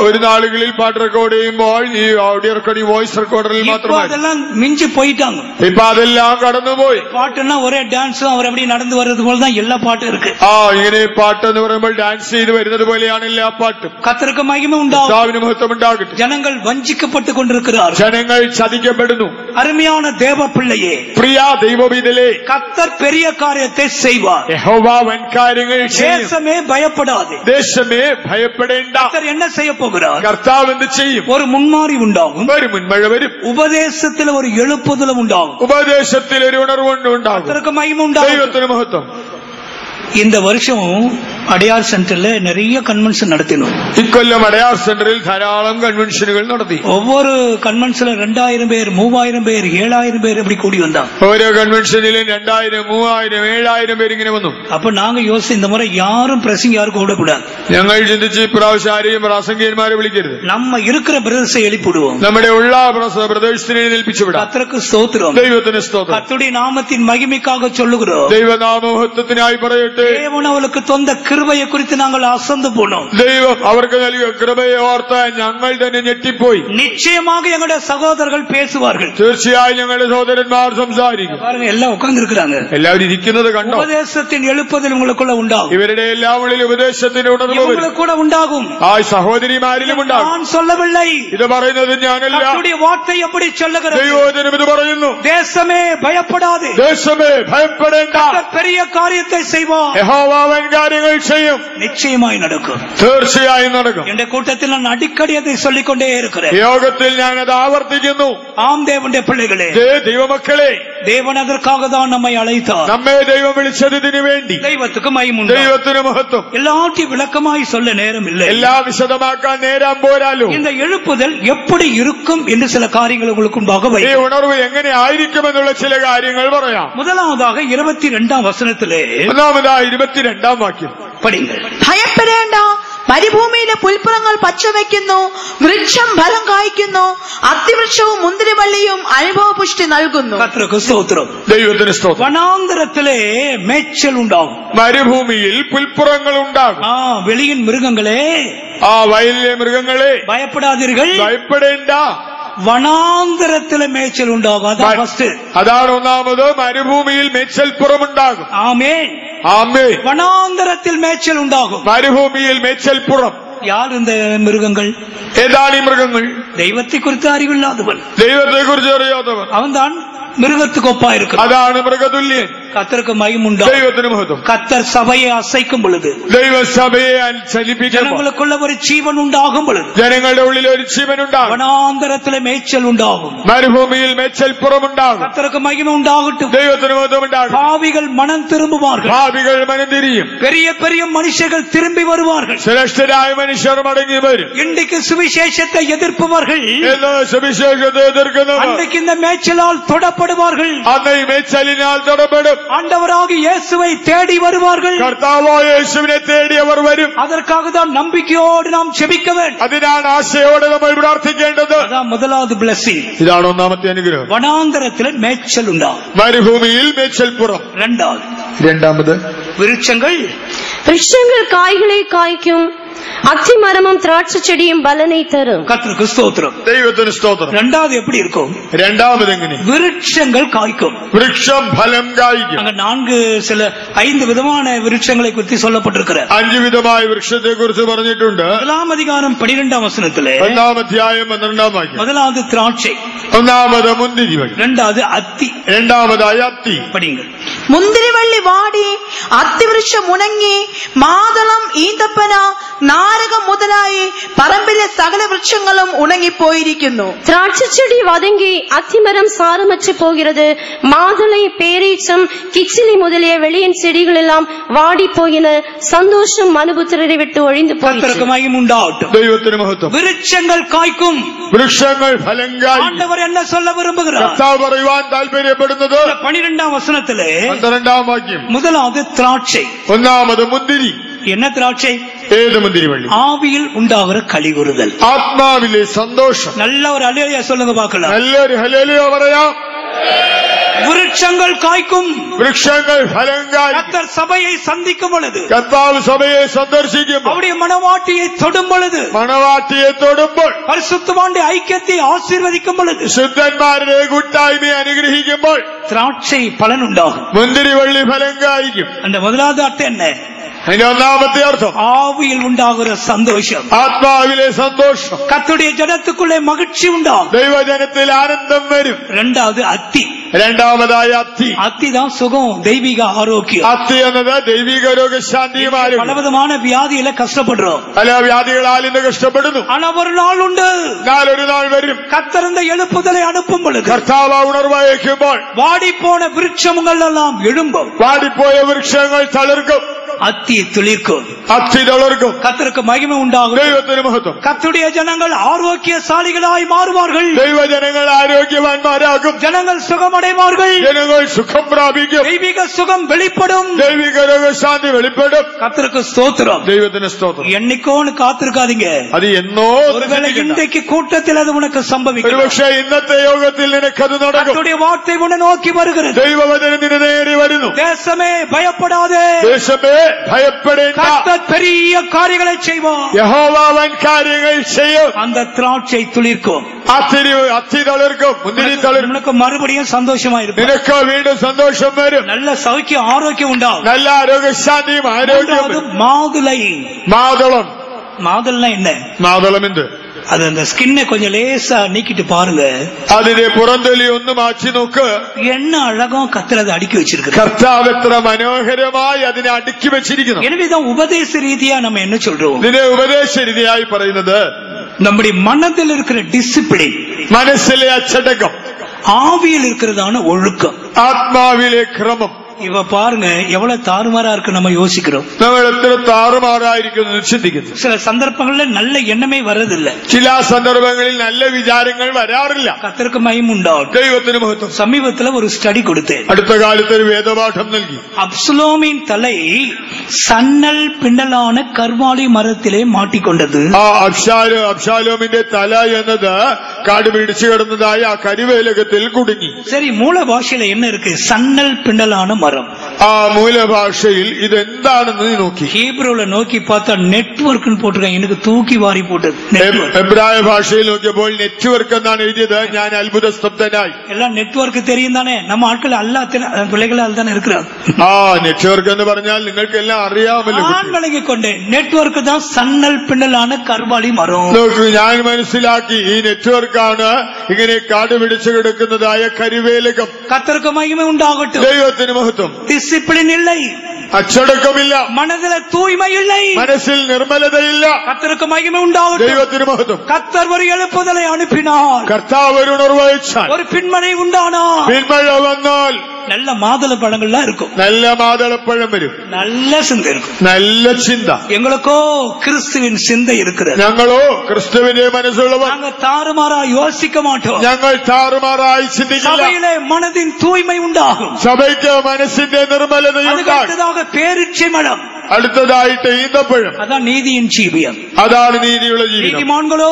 ഒരു നാളുകളിൽ പാട്ട് റെക്കോർഡ് ചെയ്യുമ്പോൾ ഈ ഓഡിയോ റെക്കോർഡിംഗ് വോയിസ് റെക്കോർഡറിൽ മാത്രമായി. அதெல்லாம் மிஞ்சி போயிட்டாங்க. ഇപ്പൊ അതെല്ലാം കടന്നുപോയി. பாட்டுன்னா ஒரே டான்ஸும் அவர் அப்படி நடந்து வர்றது போலதான் எல்லா பாட்டும் இருக்கு. ഇങ്ങനെ പാട്ട് എന്ന് പറയുമ്പോൾ ഡാൻസ് ചെയ്ത് വരുന്നത് പോലെയാണ് എല്ലാ പാട്ടും. கர்த்தருக்கு மகிமை உண்டாகும். കർത്താവിന് മഹത്വം ഉണ്ടാകട്ടെ. ஜனங்கள் வஞ்சிக்கப்பட்டு கொண்டிருக்கிறார். ജനങ്ങൾ ചതിക്കപ്പെടുന്നു. அருமையான தேவ பிள்ளையே, പ്രിയ ദൈവവിതലേ, கர்த்தர் பெரிய காரியத்தை செய்வார். യഹോവ വൻ കാര്യങ്ങൾ ചെയ്യും. தேசமே பயப்படாது. ദേശമേ ഭയപ്പെടേണ്ട. கர்த்தர் என்ன செய்ய போகிறார்? കർത്താവ് എന്ത് ചെയ്യും? ஒரு முன்மாறி உண்டாகும். ഒരു മുൻമഴ വരും. உபதேசத்தில் ஒரு எழுப்புதலும் உண்டாகும். ഉപദേശത്തിൽ ഒരു ഉണർവുണ്ടാകും. கர்த்தருக்கு மகிமை உண்டாகும். ദൈവത്തിന് മഹത്വം. இந்த வருஷம் அடையார் சென்டர்ல நிறைய கன்வென்ஷன் நடத்தினோம். ഇക്കൊല്ലം അടയാർ സെന്ററിൽ ധാരാളം കൺവെൻഷനുകൾ നടത്തി. ஒவ்வொரு கன்வென்ஷன்ல 2000 பேர், 3000 பேர், 7000 பேர் இப்படி கூடி வந்தாங்க. ഓരോ കൺവെൻഷനിലും 2000, 3000, 7000 പേര് ഇങ്ങനെ വന്നു. அப்ப நாங்க யோசிச்சு இந்த முறை யாரும் பிரசங்க யாருக்கும் விடக்கூடாது. ഞങ്ങൾ ചിന്തിച്ച് ഇപ്രാവശ്യം ആരെയും പ്രാസംഗികന്മാരെ വിളിക്കരുത്. நம்ம இருக்கிற பிரதர்ஸை எழுப்பிடுவோம். നമ്മുടെ ഉള്ള ബ്രദേഴ്സിനെ എഴുന്നേൽപ്പിച്ചു വിടാം. கர்த்தருக்கு ஸ்தோத்திரம். ദൈവത്തിന് സ്തോത്രം. கர்த்தருடைய நாமத்தின் மகிமைக்காக சொல்லுகிறோம். ദൈവനാമമഹത്വത്തിനായി പറയട്ടെ. தேவன் அவளுக்கு தந்த கிருபையை குறித்து நாங்கள் அசந்து போனோம். ദൈവം അവർക്ക് നൽകിയ കൃപയെ ഓർത്ത് ഞങ്ങൾ തന്നെ ഞെട്ടിപ്പോയി. நிச்சயமாக எங்களுடைய சகோதரர்கள் பேசுவார்கள். തീർച്ചയായും ഞങ്ങളുടെ സഹോദരന്മാർ സംസാരിക്കും. பாருங்க, எல்லாம் உட்கார்ந்து இருக்கிறாங்க. എല്ലാവരും ഇരിക്കുന്നത് കണ്ടോ? உபதேசத்தின் எழுப்புதல் உங்களுக்குள்ள உண்டாகும். ഇവരുടെ എല്ലാ ഉള്ളിൽ ഉപദേശത്തിന്റെ ഉണർവ് വരും. உங்களுக்கு கூட உண்டாகும். ആ സഹോദരിമാരിലും ഉണ്ടാകും. நான் சொல்லவில்லை, ഇത് പറയുന്നത് ഞാനല്ല. கர்த்தருடைய வார்த்தை எப்படி சொல்லுகிறது? ദൈവവചനം ഇത് പറയുന്നു. தேசமே பயப்படாது. ദേശമേ ഭയപ്പെടേണ്ട. கர்த்தர் பெரிய காரியத்தை செய்வார். യഹോവ വൻ കാര്യങ്ങൾ ചെയ്യും. நிச்சயமாய் நடக்கும். തീർച്ചയായും നടക്കും. என்ற கூட்டத்தில் நான் அடிக்கடி அதை சொல்லிக்கொண்டே இருக்கிறேன். യോഗത്തിൽ ഞാൻ അത് ആവർത്തിക്കുന്നു. ஆம் தேவனுடைய பிள்ளைகளே, ദൈവമക്കളെ, தேவன் அதற்காக தான் நம்மை அழைத்தார். നമ്മെ ദൈവം വിളിച്ചതിന് വേണ്ടി. தெய்வத்துக்கு மகிமை உண்டு. ദൈവത്തിന് മഹത്വം. எல்லாத்தையும் விளக்கமாய் சொல்ல நேரம் இல்லை. എല്ലാം വിശദമാക്കാൻ നേരം പോരാലോ. இந்த எழுப்புதல் எப்படி இருக்கும் என்று சில காரியங்கள் உங்களுக்கு முன்பாக ഈ வைக்கிறேன். ഉണർവ് എങ്ങനെ ആയിരിക്കുമെന്നുള്ള ചില കാര്യങ്ങൾ പറയാം. முதலாவதாக 22ஆம் வசனத்திலே ഒന്നാമതായി 22-ാം വാക്യം படிங்கள். ഭയപ്പെടേണ്ട, മരുഭൂമിയിലെ പുൽപ്പുറങ്ങൾ പച്ച വയ്ക്കുന്നു, വൃക്ഷം ഫലം കായ്ക്കുന്നു, അത്തിവൃക്ഷവും മുന്തിരിവള്ളിയും അനുഭവപുഷ്ടി നൽകുന്നു. கர்த்தருக்கு ஸ்தோத்திரம். ദൈവത്തിന് സ്തോത്രം. வனாந்தரத்திலே மேய்ச்சல் உண்டாகும். മരുഭൂമിയിൽ പുൽപ്പുറങ്ങൾ ഉണ്ടാകും. வெளியின் மிருகங்களே, ആ വയലിലെ മൃഗങ്ങളെ பயப்படாதீர்கள். ഭയപ്പെടേണ്ട. വനാന്തരത്തിലെ മേച്ചൽ ഉണ്ടാകും. അതാണ് ഫസ്റ്റ്. അതാണ് ഒന്നാമത്. മരുഭൂമിയിൽ മേച്ചൽപ്പുറമുണ്ടാകും. ആമേൻ. ആമേൻ. വനാന്തരത്തിൽ മേച്ചൽ ഉണ്ടാകും. മരുഭൂമിയിൽ മേച്ചൽപ്പുറം. யார் இந்த மிருகங்கள்? ഏതാണ് ഈ മൃഗങ്ങൾ? ദൈവത്തെ കുറിച്ച് അറിവില്ലാത്തവൻ, ദൈവത്തെ കുറിച്ച് അറിയാത്തവൻ. അവൻ താൻ மிருகத்துக்கு ஒப்பா இருக்கு. അതാണ് മൃഗതുല്യൻ. கர்த்தருக்கு மகிமுண்டா. ദൈവത്തിന് മഹത്വം. கர்த்தர் சபையை அசைக்கும் பொழுது, ദൈവ സഭയെ ചലിപ്പിക്കും, ജനങ്ങൾക്കുള്ള ഒരു ജീവൻ ഉണ്ടാകും പൊழுது, ജനങ്ങളുടെ ഉള്ളിൽ ഒരു ജീവൻ ഉണ്ടാകും. വനാന്തരത്തിലെ മേച്ചൽ ഉണ്ടാകും. മരുഭൂമിയിൽ മേച്ചൽപ്പുറം ഉണ്ടാകും. கர்த்தருக்கு மகிமை உண்டாகட்டும். ദൈവത്തിന് മഹത്വം ഉണ്ടാകും. பாவிகள் மனம் திரும்புவார்கள். പാപികൾ മനം തിരിയും. பெரிய பெரிய மனுஷர்கள் திரும்பி வருவார்கள். ശ്രേഷ്ഠരായ മനുഷ്യർ മടങ്ങി വരും. இன்றைக்கு சுவிசேஷத்தை எதிர்ப்பவர்கள் എന്ന് സുവിശേഷത്തെ എതിർക്കുന്നവർ அன்றைக்கு இந்த மேய்ச்சலால் தொடப்படுவார்கள். അന്ന് ഈ മേച്ചലിനാൽ തൊടപ്പെടും. ஆண்டவராக இயேசுவை தேடி வருவார்கள். കർത്താവായ യേശുവിനെ തേടി അവർ വരും. அதற்காக தான் நம்பிக்கையோடு நாம் ஜெபிக்க வேண்டும். അതിനാണ് ആശയോടെ നമ്മൾ പ്രാർത്ഥിക്കേണ്ടത്. அதான் முதலாவது blessing. ഇതാണ് ഒന്നാമത്തെ അനുഗ്രഹം. வனாந்தரத்தில் மேய்ச்சல் உண்டாகும். മരുഭൂമിയിൽ മേച്ചൽപ്പുറം. രണ്ടാമത് விருட்சங்கள் காய்களை காய்க்கும், அத்தி மரமும் திராட்சை செடியும் பலனை தரும். கர்த்தருக்கு ஸ்தோத்திரம். ദൈവത്തിന് സ്തോത്രം. ரெண்டாவது எப்படி இருக்கும்? രണ്ടാമത് എങ്ങനെ? விருட்சங்கள் காய்க்கும். വൃക്ഷം ഫലം കായ്ക്കും. அங்க 5 விதமான விருட்சங்களை குறித்து சொல்லப்பட்டிருக்கிறது. 5 വിധമായ വൃക്ഷത്തെ കുറിച്ച് പറഞ്ഞിട്ടുണ്ട്. 1 அதிகாரம் 12 வசனத்திலே 1 അധ്യായം 12 വാക്യം. முதலாவது திராட்சை, ഒന്നാമത് മുന്തിരിവള്ളി, ரெண்டாவது அத்தி. രണ്ടാമതായി അത്തി. படிங்க. മുന്തിരിവള്ളി വാടി, അത്തിവൃക്ഷം ഉണങ്ങി, മാതളം, ഈന്തപ്പന, നാരകം മുതലായി പറമ്പിലെ സകല വൃക്ഷങ്ങളും ഉണങ്ങിപ്പോയിരിക്കുന്നു. திராட்சை செடி வதங்கி அத்திமரம் சாரமற்று போகிறது. மாதுளை, பேரீச்சம், கிச்சிலி முதலிய வெளியின் செடிகள் எல்லாம் வாடி போயின. சந்தோஷம் மனுபுத்திரரை விட்டு ஒழிந்து போயிற்று. மகிமுண்டாகட்டும். ദൈവത്തിന് മഹത്വം. விருட்சங்கள் காய்க்கும். വൃക്ഷങ്ങൾ ഫലം കായ്ക്കും. ஆண்டவர் என்ன சொல்ல விரும்புகிறார்? കർത്താവ് പറയുവാൻ താല്പര്യപ്പെടുന്നത് 12 വസനത്തിലെ 12 വാക്യം. முதலாவது திராட்சை. ഒന്നാമത് മുന്തിരി. என்ன திராட்சை? ഏത് മുന്തിരിവള്ളി? ஆவியில் உண்டாகிற களிகுறுதல், ആത്മാവിലെ സന്തോഷം. நல்ல ஒரு அல்லேலூயா சொல்லுங்க பார்க்கலாம். നല്ലൊരു ഹല്ലേലൂയ പറയാം. விருட்சங்கள் காய்க்கும். വൃക്ഷങ്ങൾ ഫലം കായ്ക്കും. கர்த்தர் சபையை சந்திக்கும் பொழுது, കർത്താവ് സഭയെ സന്ദർശിക്കുമ്പോൾ, அவருடைய மனவாட்டியை தொடும் பொழுது, മണവാട്ടിയെ തൊടുമ്പോൾ, பரிசுத்தவானுடைய ஐக்கியத்தை ஆசீர்வதிக்கும் பொழுது, ശുദ്ധന്മാരുടെ കൂട്ടായ്മയെ അനുഗ്രഹിക്കുമ്പോൾ திராட்சை பலன் உண்டாகும். മുന്തിരിവള്ളി ഫലം കായ്ക്കും. அந்த முதலாவது அர்த்தம் என்ன? അതിന്റെ ഒന്നാമത്തെ അർത്ഥം ஆவியில் உண்டாகிற சந்தோஷம். ആത്മാവിലെ സന്തോഷം. கர்த்தருடைய ஜனத்துக்குள்ளே மகிழ்ச்சி உண்டாகும். ദൈവജനത്തിൽ ആനന്ദം വരും. ரெண்டாவது அத்தி. രണ്ടാമതായി അത്തി. அத்தி தான் சுகம், தெய்வீக ஆரோக்கியம். അത്തി എന്നത് ദൈവിക രോഗശാന്തിയും ആരോഗ്യം. பலவிதமான வியாதியில கஷ்டப்படுறோம். പല വ്യാധികളാൽ ഇന്ന് കഷ്ടപ്പെടുന്നു. ஆனா ஒரு நாள் உண்டு, ഒരു നാൾ വരും. கர்த்தர் இந்த எழுப்புதலை அனுப்பும் பொழுது, കർത്താവ് ഉണർവയക്കുമ്പോൾ வாடி போன விருட்சங்கள் எல்லாம் எழும்பும். വാടിപ്പോയ വൃക്ഷങ്ങൾ തളിർക്കും. அத்தி துளிர்க்கும். അത്തി തളിർക്കും. கர்த்தருக்கு மகிமை உண்டாகும். ദൈവത്തിന് മഹത്വം. கர்த்தருடைய ஜனங்கள் ஆரோக்கியசாலிகளாய் மாறுவார்கள். ദൈവജനങ്ങൾ ആരോഗ്യവാന്മാരാകും. ஜனங்கள் சுகமடைவார்கள். ജനങ്ങൾ സുഖം പ്രാപിക്കും. தெய்வீக சுகம் வெளிப்படும். ദൈവിക രോഗശാന്തി വെളിപ്പെടും. கர்த்தருக்கு ஸ்தோத்திரம். ദൈവത്തിന് സ്തോത്രം. என்னைக்கோன்னு காத்திருக்காதீங்க. അത് എന്നോ ஒருவேளை இன்றைக்கு கூட்டத்தில் அது உனக்கு சம்பவிக்கும். ഒരുപക്ഷെ ഇന്നത്തെ യോഗത്തിൽ നിനക്കത് നടക്കും. கர்த்தருடைய வார்த்தை உன்னை நோக்கி வருகிறது. ദൈവവചനം നിന്നെ നേടി വരുന്നു. தேசமே பயப்படாதே. ദേശമേ ഭയപ്പെടേണ്ട. கர்த்தர் பெரிய காரியங்களை செய்வார். യഹോവ വൻ കാര്യങ്ങൾ ചെയ്യും. அந்த திராட்சை துளிர்க்கும். അത്തി തളിർക്കും. മുന്തിരി തളിർക്കും. உனக்கு மறுபடியும் சந்தோஷமா இருக்கும். നിനക്ക് വീണ്ടും സന്തോഷം വരും. நல்ல சௌக்கியம், ஆரோக்கியம் உண்டாகும். നല്ല രോഗശാന്തിയും ആരോഗ്യം. மாதுளை. മാതളം. மாதுளை என்ன? മാതളം എന്ത്? அது அந்த ஸ்கின்னை கொஞ்சம் லேசா நீக்கிட்டு பாருங்க. അതിന്റെ പുറന്തൊലി ഒന്ന് മാറ്റി നോക്ക്. என்ன அழகா கர்த்தர் அதை அடுக்கி வச்சிருக்கு. കർത്താവ് എത്ര മനോഹരമായി അതിനെ അടുക്കി വെച്ചിരിക്കുന്നു. எனவேதான் உபதேச ரீதியா நம்ம என்ன சொல்றோம்? ഇതിനെ ഉപദേശ രീതിയായി പറയുന്നത് நம்முடைய மனதில் இருக்கிற டிசிப்ளின், മനസ്സിലെ അച്ചടക്കം, ஆவியில் இருக்கிறதான ஒழுக்கம், ആത്മാവിലെ ക്രമം. இவ பாருங்க எவ்வளவு தாறுமாறா இருக்கு நம்ம யோசிக்கிறோம். നമ്മൾ എത്ര താറുമാറായിരിക്കുന്നു ചിന്തിക്കുന്നു. சில சந்தர்ப்பங்கள்ல நல்ல எண்ணமே வர்றதில்லை. ചില സന്ദർഭങ്ങളിൽ നല്ല വിചാരങ്ങൾ വരാറില്ല. கர்த்தருக்கு மகிமை உண்டாகும். ദൈവത്തിന് മഹത്വം. சமீபத்துல ஒரு ஸ்டடி கொடுத்தேன். അടുത്ത കാലത്ത് ഒരു വേദപാഠം നൽകി. அப்சலோமின் தலை சன்னல் பின்னலான கர்வாலி மரத்திலே மாட்டிக்கொண்டது. ആ അബ്ശാലോമിന്റെ തല എന്നത് കാട് പിടിച്ചു കിടന്നതായി ആ കരിവേലകത്തിൽ കുടുങ്ങി. சரி, மூல பாஷையில என்ன இருக்கு? சன்னல் பின்னலான மரம். ആ മൂലഭാഷയിൽ ഇതെന്താണെന്ന് നോക്കി. ഹീബ്രുവിലെ നോക്കി பார்த்தா നെറ്റ്വർക്ക് போட்டிருக்காங்க. எனக்கு தூக்கி வாரி போட்டது. എബ്രായ ഭാഷയിൽ നോക്കിയപ്പോൾ നെറ്റ്വർക്ക് എന്നാണ് എഴുതിയത്. ഞാൻ അത്ഭുത സ്തബ്ധനായി. എല്ലാം നെറ്റ്വർക്ക് தெரியும் தானே? நம்ம ஆட்கள் அல்லாஹ் பிள்ளைகள் அதுதான் இருக்கிறாங்க. ആ നെറ്റ്വർക്ക് എന്ന് പറഞ്ഞാൽ നിങ്ങൾക്ക് എല്ലാം അറിയാമല്ലോ. ആൺവിളങ്ങിക്കൊണ്ട് നെറ്റ്വർക്ക് தான் സന്നൽ പിന്നലാണ് കർവാളി മരം. നോക്കൂ, ഞാൻ മനസ്സിലാക്കി ഈ നെറ്റ്വർക്കാണ് ഇങ്ങനെ കാട് പിടിച്ചു കിടക്കുന്നതായ കരിവേലകം. കർത്തർക്ക് മഹിമ ഉണ്ടാകട്ടെ. ദൈവത്തിന് മഹത്വം. ഡിസിപ്ലിൻ ഇല്ല, അച്ചടക്കമില്ല, മനസ്സിലെ തൂയ്മയില്ല, മനസ്സിൽ നിർമ്മലതയില്ല. കർത്തർക്ക് മഹിമ ഉണ്ടാകട്ടെ. ദൈവത്തിന് മഹത്വം. കർത്തർ ഒരു എളുപ്പതലെ അനുപ്പിനാൽ, കർത്താവ് ഒരു ഉണർവയച്ചാൽ, ഒരു പിന്മഴ ഉണ്ടാണോ, പിന്മഴ വന്നാൽ நல்ல மாதுளை பழங்கள்லாம் இருக்கும். நல்ல மாதுளப்பழம் வரும். நல்ல சிந்தை இருக்கும். நல்ல சிந்தா. எங்களுக்கோ கிறிஸ்துவின் சிந்தை இருக்கிறது. ഞങ്ങളോ ക്രിസ്തുവിന്റെ മനസ്സുള്ളവർ. நாங்க தாறுமாறா யோசிக்க மாட்டோம். ഞങ്ങൾ താറുമാറായി ചിന്തിക്കില്ല. சபையிலே மனதின் தூய்மை உண்டாகும். സഭയ്ക്ക് മനസ്സിന്റെ നിർമ്മലതയുണ്ടാകും. அடுத்ததாக பேரிச்சை மரம், അടുത്തതായിട്ട് ഈന്തപ്പഴം. அதான் நீதியின் ஜீவியம். അതാണ് നീതിയുള്ള ജീവിതം. நீதிமான்களோ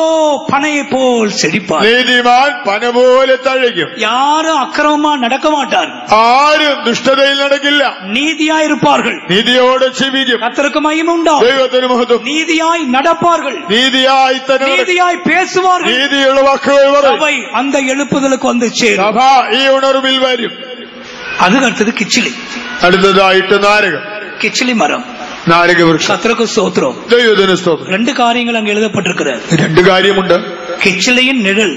பனையை போல் செழிப்பார். നീതിമാൻ പന പോലെ തഴയും. யாரும் அக்கிரமமா நடக்க மாட்டார். ആരും ദുഷ്ടതയിൽ നടക്കില്ല. நீதியாய் இருப்பார்கள். നീതിയോടെ ജീവിക്കും. கர்த்தருக்கு மகிமை உண்டாகும். ദൈവത്തിന് മഹത്വം. நீதியாய் நடப்பார்கள். നീതിയായി തന്നെ நீதியாய் பேசுவார்கள். നീതിയുള്ള വാക്കുകൾ പറയും. சபை அந்த எழுப்புதலுக்கு வந்து சேரும். സഭ ഈ ഉണർവിൽ വരും. அதுக்கு அடுத்தது கிச்சிலி. അടുത്തതായിട്ട് നാരകം. கிச்சிலி மரம், നാരകവൃക്ഷം. கர்த்தருக்கு ஸ்தோத்திரம். ദൈവത്തിന് സ്തോത്രം. ரெண்டு காரியங்கள் அங்க எழுதப்பட்டிருக்கிறது. രണ്ട് കാര്യമുണ്ട്. கிச்சிலியின் நிழல்,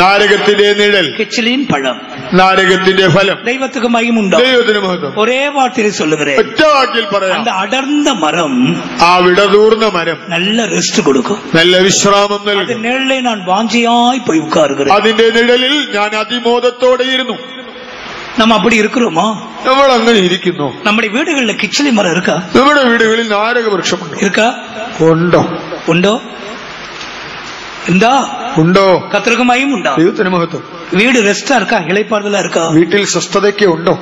നാരകത്തിന്റെ നിഴൽ, கிச்சிலியின் பழம், നാരകത്തിന്റെ ഫലം. தெய்வத்துக்கு மகிமை உண்டாகும். ദൈവത്തിന് മഹത്വം. ஒரே வார்த்தையில் சொல்லுகிறேன், ഒറ്റ വാക്കിൽ പറയാം. அந்த அடர்ந்த மரம் ആ വിടതൂർന്ന മരം நல்ல ரெஸ்ட் கொடுக்கும். നല്ല വിശ്രാമം அது നൽകും. நிழலை நான் வாஞ்சியாய் போய் உட்காருகிறேன். അതിന്റെ നിഴലിൽ ഞാൻ അതിമോദത്തോടെ ഇരുന്നു. நம்ம அப்படி இருக்கிறோமா? നമ്മൾ അങ്ങനെ ഇരിക്കുന്നു. നമ്മുടെ വീടുകളിൽ കിച്ചിലി മരം இருக்கா? നമ്മുടെ വീടുകളിൽ നാരകവൃക്ഷമുണ്ട്. இருக்கா? ഉണ്ടോ? ഉണ്ടോ? എന്താ? ഉണ്ടോ? കർത്തർക്ക് മഹിമ ഉണ്ടോ? ദൈവത്തിന് മഹത്വം. വീട് ரெஸ்டா இருக்கா? இளைப்பாறுதலா இருக்கா? വീട്ടിൽ സ്വസ്ഥതയ്ക്ക് ഉണ്ടോ?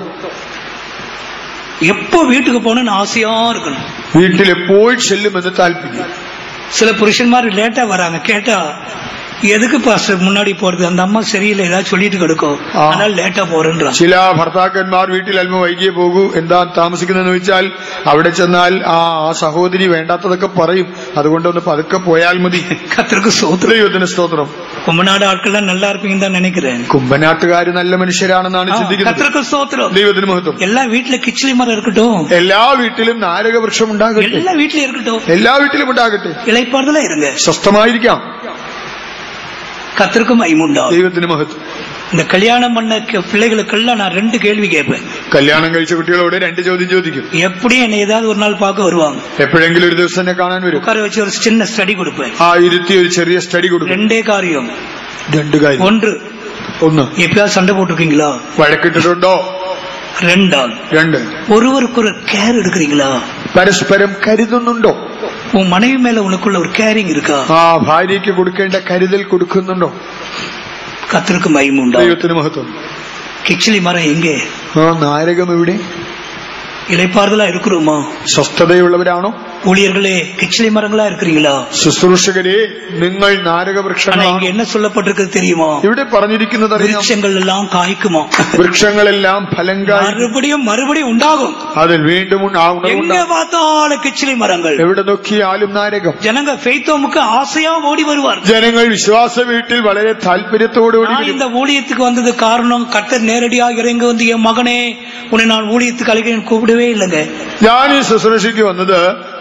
எப்போ வீட்டுக்கு போகணும்னு ஆசையா இருக்கணும். വീട്ടിൽ എപ്പോൾ ചെല്ലുമെന്ന് താല്പര്യം. சில புருஷன்மார் லேட்டா வராங்க. கேட்டா எதுக்கு பாஸ்டர் முன்னாடி போறது, அந்த அம்மா சரியில்லை ஏதாவது சொல்லிட்டு கிடக்கும், ஆனால் லேட்டா போறேன்றான். ചില ഭർത്താക്കന്മാർ വീട്ടിൽ അല്പം വൈകിയേ പോകൂ. എന്താ താമസിക്കുന്നതെന്ന് വെച്ചാൽ അവിടെ ചെന്നാൽ ആ സഹോദരി വേണ്ടാത്തതൊക്കെ പറയും, അതുകൊണ്ടൊന്ന് പതുക്കെ പോയാൽ മതി. கர்த்தருக்கு ஸ்தோத்திரம். ദൈവത്തിന് സ്തോത്രം. கும்பநாடு ஆட்கள்லாம் நல்லா இருப்பீங்கன்னு தான் நினைக்கிறேன். കുമ്പനാട്ടുകാര് നല്ല മനുഷ്യരാണെന്നാണ് ചിന്തിക്കുന്നത്. கர்த்தருக்கு ஸ்தோத்திரம். ദൈവത്തിന് മഹത്വം. எல்லா வீட்டுல கிச்சிலி மரம் இருக்கட்டும். എല്ലാ വീട്ടിലും നാരകവൃക്ഷം ഉണ്ടാകട്ടെ. எல்லா வீட்லயும் இருக்கட்டும். എല്ലാ വീട്ടിലും ഉണ്ടാകട്ടെ. இளைப்பாறுதலா இருங்க. സ്വസ്ഥമായിരിക്കാം. கர்த்தருக்கு மகிமை உண்டாகும். ദൈവത്തിന് മഹത്വം. இந்த கல்யாணம் பண்ண பிள்ளைகளுக்கெல்லாம் நான் ரெண்டு கேள்வி கேட்பேன். കല്യാണം കഴിച്ച കുട്ടികളോട് രണ്ട് ചോദ്യം ചോദിക്കും. எப்படியும் என்னை ஏதாவது ஒரு நாள் பார்க்க வருவாங்க. എപ്പോഴെങ്കിലും ഒരു ദിവസം എന്നെ കാണാൻ വരും. உட்கார வச்சு ஒரு சின்ன ஸ்டடி கொடுப்பேன். ആ ഇരുത്തി ഒരു ചെറിയ സ്റ്റഡി കൊടുക്കും. ரெண்டே காரியம். രണ്ട് കാര്യം. ഒന്ന്, எப்பயாவது சண்டை போட்டிருக்கீங்களா? വഴക്കിട്ടിട്ടുണ്ടോ? രണ്ട്, ஒருவருக்கு ஒரு கேர் எடுக்கிறீங்களா? പരസ്പരം കരുതുന്നുണ്ടോ? உன் மனைவி மேல உனக்குள்ள ஒரு கேரிங் இருக்கா? ആ ഭാര്യയ്ക്ക് കൊടുക്കേണ്ട കരുതൽ കൊടുക്കുന്നുണ്ടോ? கர்த்தருக்கு மகிமை உண்டாகும். ദൈവത്തിന് മഹത്വം. கிச்சிலி மரம் எங்கே? ആ നാരകം എവിടെ? இளைப்பாறுதலா இருக்கிறோமா? സ്വസ്ഥതയുള്ളവരാണോ? ஊழியர்களே கிச்சிலி மரங்களா இருக்கிறீங்களா? ശുശ്രൂഷകരെ, നിങ്ങൾ നാരകവൃക്ഷങ്ങളാണ്. இங்க என்ன சொல்லப்பட்டிருக்கு தெரியுமா? ഇവിടെ പറഞ്ഞിരിക്കുന്നത് விருட்சங்கள் எல்லாம் காய்க்குமா? വൃക്ഷങ്ങളെല്ലാം ഫലം மறுபடியும் ഉണ്ടാകും. അതിൽ വീണ്ടും எங்க பார்த்தாலும் கிச்சிலி மரங்கள். എവിടെ നോക്കിയാലും നാരകം. ஜனங்க ஃபெய்த்தோமுக்கு ஆசையா ஓடி வருவார். ജനങ്ങൾ വിശ്വാസ വീട്ടിൽ വളരെ താല്പര്യത്തോടുകൂടി நான் இந்த ஊழியத்துக்கு வந்தது காரணம், கர்த்தர் நேரடியாக இறங்கி வந்து என் மகனே உன்னை நான் ஊழியத்துக்கு அழைக்கிறேன் கூப்பிடவே இல்லைங்க. ഞാൻ ഈ ശുശ്രൂഷയ്ക്ക് വന്നത്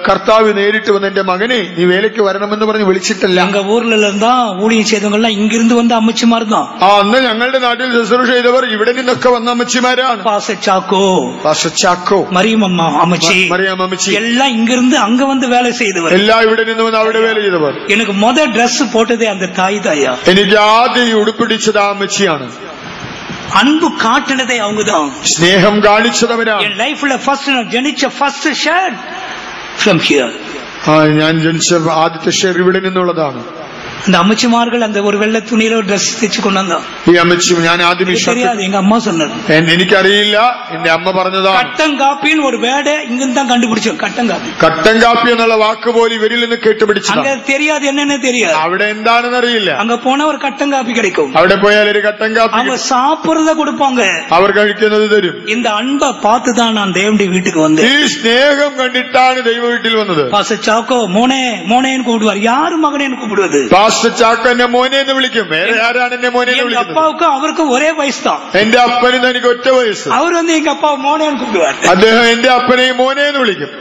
കർത്താവ് നേരിട്ട് വന്ന് എന്റെ മകനെ നീ വേലയ്ക്ക് വരണമെന്ന് പറഞ്ഞ് വിളിച്ചിട്ടല്ല. எங்க ஊர்ல இருந்தா ஊழியம் செய்தவங்க எல்லாம் இங்கிருந்து வந்து அம்மச்சிமார் தான். അന്ന് ഞങ്ങളുടെ നാട്ടിൽ ശുശ്രൂഷ ചെയ്തവർ ഇവിടെ നിന്നൊക്കെ വന്ന അമ്മച്ചിമാരാണ്. ചാക്കോ, മറിയമ്മ അമ്മച്ചി எல்லாம் இங்கிருந்து அங்க வந்து வேலை செய்தவர். എല്ലാം ഇവിടെ നിന്ന് വന്ന് അവിടെ വേല ചെയ്തവർ. எனக்கு முதல் டிரஸ் போட்டதே அந்த தாய் தாயா. എനിക്ക് ആദ്യം ഉടുപ്പിടിച്ചത് ആ അമ്മച്ചിയാണ്. அன்பு காட்டினதே அவங்கதான். സ്നേഹം കാണിച്ചത് അവരാണ്. என் லைஃப்ல ஃபர்ஸ்ட் நான் ஜனிச்ச ஃபர்ஸ்ட் ஷர்ட் from here. ഞാൻ ജനിച്ച ആദ്യത്തെ ഷെയർ ഇവിടെ നിന്നുള്ളതാണ്. அந்த அம்மச்சிமார்கள் அந்த ஒரு வெள்ளை துணியில ஒரு ட்ரெஸ் தைச்சு கொண்டு வந்தோம். ഈ അമ്മച്ചി ഞാൻ ആദ്യം தெரியாது, எங்க அம்மா சொன்னது. എനിക്കറിയില്ല, എന്റെ അമ്മ പറഞ്ഞതാണ്. കട്ടൻ കാപ്പിன்னு ஒரு வேர்டை இங்க தான் கண்டுபிடிச்சோம். கட்டன் காப்பி. കട്ടൻ കാപ്പി എന്നുള്ള വാക്ക് പോലും ഇവരിൽ നിന്ന് കേട്ടുപിടിച്ചു. அங்க தெரியாது, என்னன்னு தெரியாது. അവിടെ എന്താണെന്ന് അറിയില്ല. அங்க போனா ஒரு கட்டன் காப்பி கிடைக்கும். അവിടെ പോയാൽ ഒരു കട്ടൻ കാപ്പി. அவங்க சாப்பிடுறத கொடுப்பாங்க, അവർ കഴിക്കുന്നത് തരും. இந்த அன்பை பார்த்து தான் நான் தேவனுடைய வீட்டுக்கு வந்தேன். ഈ സ്നേഹം കണ്ടിട്ടാണ് ദൈവ വീട്ടിൽ വന്നത്. பாஸ்டர் சாக்கோ മോനെ മോனேன்னு கூப்பிடுவார். யாரு மகனேன்னு கூப்பிடுவது? പാസ്റ്റർ ചാക്കോ എന്നെ മോനെ എന്ന് വിളിക്കും. വേറെ ആരാണ് എന്നെ മോനെ എന്ന് വിളിക്കുന്നത്? அப்பாவுக்கும் அவருக்கும் ஒரே வயசு தான். എന്റെ അപ്പനും എനിക്ക് ഒറ്റ വയസ്സ്. அவர் எங்க அப்பா മോனேன்னு கூப்பிடுவார். അദ്ദേഹം എന്റെ അപ്പനെയും മോനെ എന്ന് വിളിക്കും.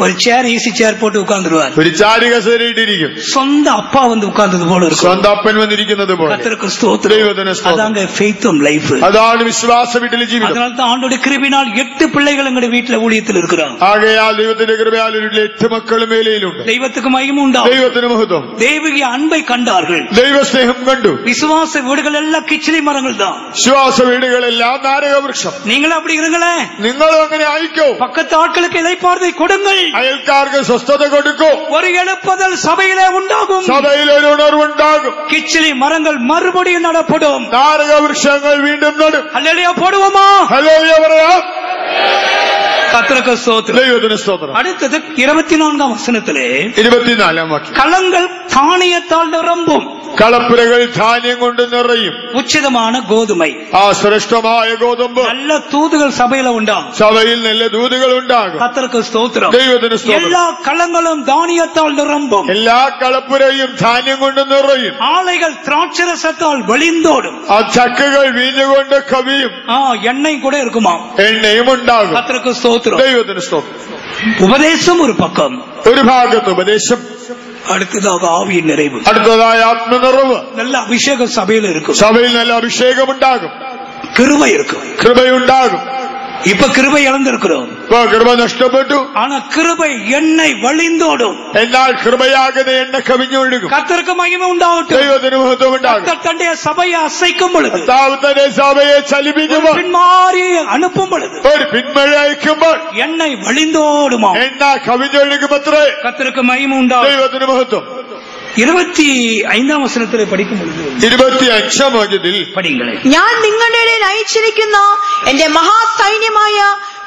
ஒரு சேர், ஈஸி சேர் போட்டு உட்கார்ந்துருவார். ഒരു ചാരി കസേരയിട്ടിരിക്കും. சொந்த அப்பா வந்து உட்கார்ந்தது போல இருக்கும். സ്വന്തം അപ്പൻ വന്നിരിക്കുന്നത് പോലെ. கர்த்தருக்கு ஸ்தோத்திரம். அதாங்க ஃபெய்த்தும் லைஃப். അതാണ് വിശ്വാസ വീട്ടിലെ ജീവിതം. அதனால தான் ஆண்டவருடைய கிருபையினால் 8 பிள்ளைகள் எங்க வீட்டுல ஊழியத்தில் இருக்கிறாங்க. ആകയാൽ ദൈവത്തിന്റെ കൃപയാൽ 8 മക്കളും മേലയിലുണ്ട്. தெய்வத்துக்கு மகிமை உண்டாகும். ദൈവത്തിന് മഹത്വം. தெய்வீக அன்பை கண்டார்கள். ദൈവ സ്നേഹം കണ്ടു. விசுவாச வீடுகள் எல்லாம் கிச்சிலி மரங்கள் தான். വിശ്വാസ വീടുകളെല്ലാം നാരകവൃക്ഷം. நீங்களும் அப்படி இருங்களே. നിങ്ങളും അങ്ങനെ ആയിക്കോ. பக்கத்து ஆட்களுக்கு இளைப்பாறுதலை கொடுங்கள். അയൽക്കാർക്ക് സ്വസ്ഥത കൊടുക്കൂ. ஒரு எழுப்புதல் சபையிலே உண்டாகும். സഭയിൽ ഒരു ഉണർവുണ്ടാകും. கிச்சிலி மரங்கள் மறுபடியும் நடப்படும். നാരകവൃക്ഷങ്ങൾ വീണ്ടും നടും. அல்லேலூயா போடுவோமா? ഹല്ലേലൂയ പറയാം. கர்த்தருக்கு ஸ்தோத்திரம். ദൈവത്തിന് സ്തോത്രം. அடுத்தது 24ஆம் வசனத்திலே 24 വാക്യം. களங்கள் தானியத்தால் நிரம்பும். കളപ്പുരകൾ ധാന്യം കൊണ്ട് നിറയും. உச்சிதமான கோதுமை. ആ ശ്രേഷ്ഠമായ ഗോതമ്പ്. நல்ல தூதுகள் சபையில உண்டாகும். സഭയിൽ നല്ല ദൂതുകൾ ഉണ്ടാകും. கர்த்தருக்கு ஸ்தோத்திரம். ദൈവത്തിന് സ്തോത്രം. எல்லா களங்களும் தானியத்தால் நிரம்பும். എല്ലാ കളപ്പുരയും ധാന്യം കൊണ്ട് നിറയും. ஆலைகள் திராட்சரசத்தால் வழிந்தோடும். ആ ചക്കുകൾ വീഞ്ഞുകൊണ്ട് കവിയും. எண்ணெய் கூட இருக்குமா? എണ്ണയും ഉണ്ടാകും. கர்த்தருக்கு ஸ்தோத்திரம். ദൈവത്തിന് സ്തോത്രം. உபதேசம் ஒரு பக்கம், ഒരു ഭാഗത്ത് ഉപദേശം, அடுத்ததாக ஆவியின் நிறைவு, അടുത്തതായ ആത്മനിറവ്. நல்ல அபிஷேகம் சபையில இருக்கும். സഭയിൽ നല്ല അഭിഷേകം ഉണ്ടാകും. கிருபை இருக்கும். കൃപയുണ്ടാകും. இப்ப கிருபை இழந்திருக்கிறோம். ഇപ്പൊ കൃപ നഷ്ടപ്പെട്ടു. ஆனா கிருபை எண்ணெய் வழிந்தோடும். എന്നാൽ കൃപയാകുന്ന എണ്ണ കവിഞ്ഞൊഴുകും. கர்த்தருக்கு மகிமை உண்டாகட்டும். ദൈവത്തിന് മഹത്വം ഉണ്ടാകും. கர்த்தர் தன்னுடைய சபையை அசைக்கும் பொழுது, കർത്താവ് സഭയെ ചലിപ്പിക്കുമ്പോൾ, பின்மாறி அனுப்பும் பொழுது, ഒരു പിന്മഴ അയക്കുമ്പോൾ எண்ணெய் வழிந்தோடுமா? എണ്ണ കവിഞ്ഞൊഴുകുമത്രേ. கர்த்தருக்கு மகிமை உண்டாகும். ദൈവത്തിന് മഹത്വം. 25ஆம் വചനത്തിലെ പഠിക്കും പൊழுது 25ആം വാക്യത്തിൽ പഠിങ്ങളെ, ഞാൻ നിങ്ങളുടെ ഇടയിൽ അയച്ചിരിക്കുന്ന എന്റെ മഹാസൈന്യമായ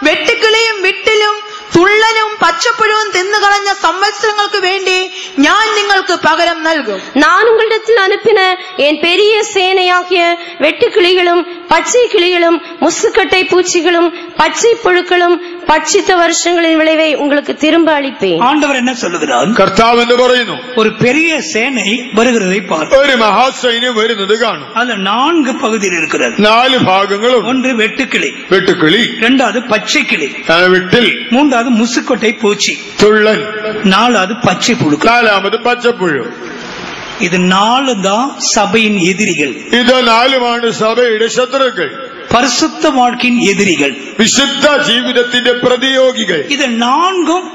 വെട്ടുക്കിളിയും വിട്ടിലും തുള്ളനും പച്ചപ്പുഴവും തിന്നുകളഞ്ഞ സംവത്സരങ്ങൾക്ക് വേണ്ടി ഞാൻ നിങ്ങൾക്ക് പകരം നൽകും. நான் உங்களிடத்தில் அனுப்பின என் பெரிய சேனையாகிய வெட்டுக்கிளிகளும் பச்சை கிளிகளும் முசுக்கட்டை பூச்சிகளும் பச்சை புழுக்களும் பட்சித்த வருஷங்களின் விளைவை உங்களுக்கு திரும்ப அளிப்பேன். ஆண்டவர் என்ன சொல்லுகிறார்? കർത്താവ് എന്ന് പറയുന്നു, ஒரு பெரிய சேனை வருகிறதை பார்த்து, ഒരു മഹാസൈന്യം വരുന്നത് കാണും. அதுல 4 பகுதியில் இருக்கிறது. 4 ഭാഗങ്ങളും. ஒன்று வெட்டுக்கிளி, വെട്ടുക്കിളി. இரண்டாவது பச்சை கிளி, വിട്ടിൽ. மூன்றாவது முசுக்கொட்டை பூச்சி, തുള്ളൻ. நாலாவது பச்சை புழு. 4ാമത് പച്ചപ്പുഴു. இது 4 தான் சபையின் எதிரிகள். ഇത് 4ാണ് സഭയുടെ ശത്രുക്കൾ. பரிசுத்த வாழ்க்கையின் எதிரிகள், വിശുദ്ധ ജീവിതത്തിന്റെ പ്രതിയോഗികൾ. இது 4ம்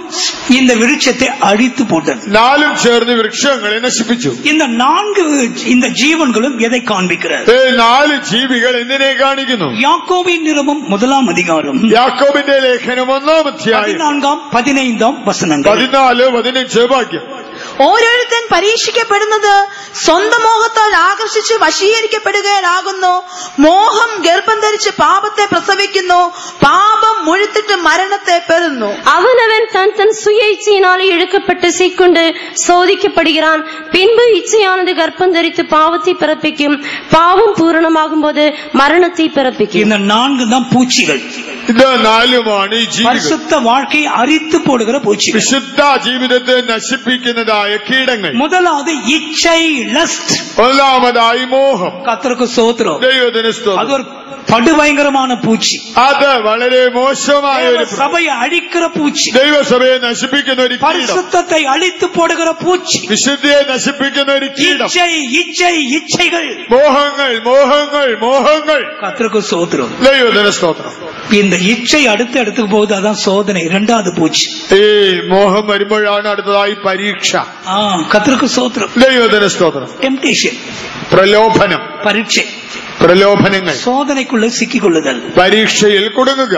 இந்த விருட்சத்தை அழித்து போட்டது. 4ും ചേർന്ന് വൃക്ഷങ്ങളെ നശിപ്പിച്ചു. இந்த 4 இந்த ஜீவன்களும் எதை காண்பிக்கிறது? 4 ജീവികൾ എന്തിനെ കാണിക്കുന്നു? யாக்கோபின் நிருபம் 1ஆம் அதிகாரம் യാക്കോബിന്റെ ലേഖനം 1ആം അധ്യായം 14, 15 വചനങ്ങൾ. 14, 15 വാക്യം. ഓരോരുത്തൻ പരീക്ഷിക്കപ്പെടുന്നത് സ്വന്തം മോഹത്താൽ ആകർഷിച്ച് വശീകരിക്കപ്പെടുകയാകുന്നു. മോഹം ഗർഭം ധരിച്ച് പാപത്തെ പ്രസവിക്കുന്നു. പാപം മുഴുത്തിട്ട് മരണത്തെ പെറുന്നു. அவனவன் தன் தன் சுய இச்சையினாலே இழுக்கப்பட்டு சீக்குண்டு சோதிக்கப்படுகிறான். பின்பு இச்சையானது கர்ப்பம் தரித்து பாவத்தை பிறப்பிக்கும். பாவம் பூரணமாகும் போது மரணத்தை பிறப்பிக்கும். இந்த 4 தான் பூச்சிகள். ഇത് 4ുമാണ് ഈ ജീവികൾ. பரிசுத்த வாழ்க்கையை அரித்து போடுகிற பூச்சிகள். വിശുദ്ധ ജീവിതത്തെ നശിപ്പിക്കുന്നതായ കീടങ്ങൾ. முதலாவது இச்சை, லஸ்ட். ഒന്നാമതായി മോഹം. கர்த்தருக்கு ஸ்தோத்திரம். ദൈവത്തിന് സ്തോത്രം. அது ஒரு படுபயங்கரமான பூச்சி. അത് വളരെ മോശമായ ഒരു சபையை அழிக்கிற பூச்சி. ദൈവസഭയെ നശിപ്പിക്കുന്ന ഒരു കീടം. பரிசுத்தத்தை அழித்து போடுகிற பூச்சி. വിശുദ്ധിയെ നശിപ്പിക്കുന്ന ഒരു കീടം. இச்சைகள். മോഹങ്ങൾ, മോഹങ്ങൾ, മോഹങ്ങൾ. கர்த்தருக்கு ஸ்தோத்திரம். ദൈവത്തിന് സ്തോത്രം. இந்த இச்சை அடுத்த இடத்துக்கு போகுது, அதான் சோதனை. 2வது பூச்சி. ഈ മോഹം വരുമ്പോഴാണ് അടുത്തതായി പരീക്ഷ. கர்த்தருக்கு ஸ்தோத்திரம். ദൈവത്തിന് സ്തോത്രം. டெம்டேஷன், പ്രലോഭനം, பரீட்சை, പ്രലോഭനങ്ങൾ, சோதனைக்குள்ள சிக்கிக்கொள்ளுதல், പരീക്ഷയിൽ കുടുങ്ങുക.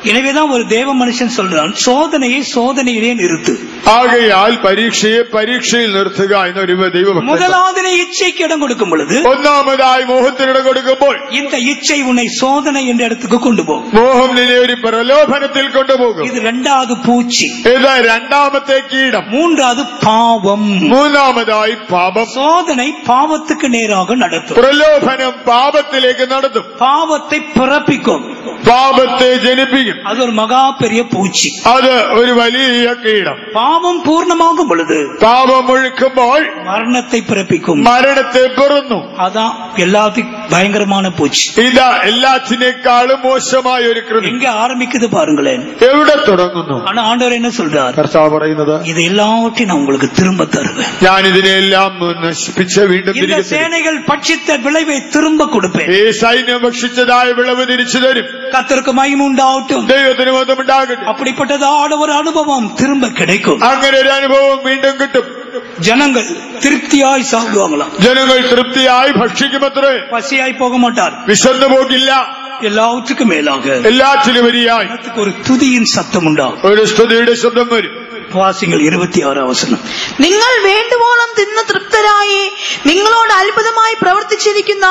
எனவேதான் ஒரு தேவ மனுஷன் சொல்றான், சோதனையை சோதனையிலே நிறுத்து. ആകയാൽ പരീക്ഷയെ പരീക്ഷയിൽ നിർത്തുക എന്നൊരു ദൈവഭക്തൻ. முதலாவது இச்சைக்கு இடம் கொடுக்கும் பொழுது, ഒന്നാമതായി മോഹത്തിനിടം കൊടുക്കുമ്പോൾ இந்த இச்சை உன்னை சோதனை என்ற இடத்துக்கு கொண்டு പോകും. മോഹം നിന്നെ ഒരു പ്രലോഭനത്തിൽ കൊണ്ടുപോകും. இது இரண்டாவது பூச்சி. ഇത് രണ്ടാമത്തെ കീടം. மூன்றாவது பாவம். മൂന്നാമതായി പാപം. சோதனை பாவத்துக்கு நேராக நடத்தும். പ്രലോഭനം പാപത്തിലേക്ക് നടത്തും. பாவத்தை பிறப்பிக்கும். പാപത്തെ ജനിപ്പിക്കും. அது ஒரு மகா பெரிய பூச்சி. അത് ഒരു വലിയ കീടം. பாவம் பூர்ணமாகும் பொழுது പാപം ഒഴുക്കുമ്പോൾ மரணத்தை பிறப்பிக்கும். മരണത്തെ പിറന്നു. அதான் எல்லாத்துக்கும் பயங்கரமான பூச்சி. ഇതാ എല്ലാത്തിനേക്കാളും മോശമായ ഒരു കൃതി. எங்க ஆரம்பிக்குது பாருங்களேன், എവിടെ തുടങ്ങുന്നു? ஆனா ஆண்டவர் என்ன சொல்றார்? കർത്താവ് പറയുന്നത്, இது எல்லாத்தையும் நான் உங்களுக்கு திரும்ப தருவேன். ഞാൻ ഇതിനെല്ലാം നശിപ്പിച്ച് വീണ്ടും இந்த തിരികെ തരും. சேனைகள் பட்சித்த விளைவை திரும்ப கொடுப்பேன். ഈ സൈന്യം ഭക്ഷിച്ചതായ വിളവ് തിരിച്ചു തരും. கர்த்தருக்கு மகிமை உண்டாகட்டும். ദൈവത്തിന് മഹത്വമുണ്ടാകട്ടെ. அப்படிப்பட்டதான ஒரு அனுபவம் திரும்ப கிடைக்கும். അങ്ങനെ ഒരു അനുഭവം വീണ്ടും കിട്ടും. ஜனங்கள் திருப்தியாய் சாப்பிடுவாங்களாம். ജനങ്ങൾ തൃപ്തിയായി ഭക്ഷിക്കുമത്രേ. பசியாய் போக மாட்டார். വിശന്നു പോകില്ല. எல்லாவற்றுக்கும் மேலாக എല്ലാത്തിലുപരിയായി ஒரு துதியின் சத்தம் உண்டாகும். ഒരു സ്തുതിയുടെ ശബ്ദം വരും. വാസിങ്ങൾ 26 വചനം. നിങ്ങൾ വേണ്ടുവോളം തിന്ന് തൃപ്തരായി നിങ്ങളോട് അത്ഭുതമായി പ്രവർത്തിച്ചിരിക്കുന്ന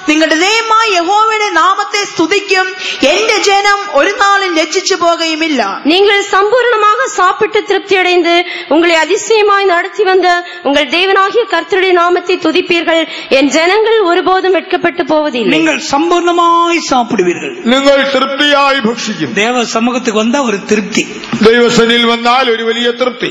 നിങ്ങളുടെ ദൈവമായ യഹോവയുടെ നാമത്തെ സ്തുതിക്കും. എന്റെ ജനം ഒരു നാളും ലജ്ജിച്ചു போகையுமில்ல. நீங்கள் சம்பூர்ணமாக சாப்பிட்டு திருப்தியடைந்து உங்களை அதிசயமாய் நடத்தி வந்த உங்கள் தேவனாகிய கர்த்தருடைய நாமத்தை துதிப்பீர்கள். என் ஜனங்கள் ஒருபோதும் வெட்கப்பட்டு போவதில்லை. நீங்கள் சம்பூர்ணமாய் சாப்பிடுவீர்கள். നിങ്ങൾ തൃപ്തിയായി ഭക്ഷിക്കും. தேவ சமூகத்துக்கு வந்தா ஒரு திருப்தி. ദൈവസന്നിധിയിൽ വന്നാൽ ഒരു വലിയ തൃപ്തി.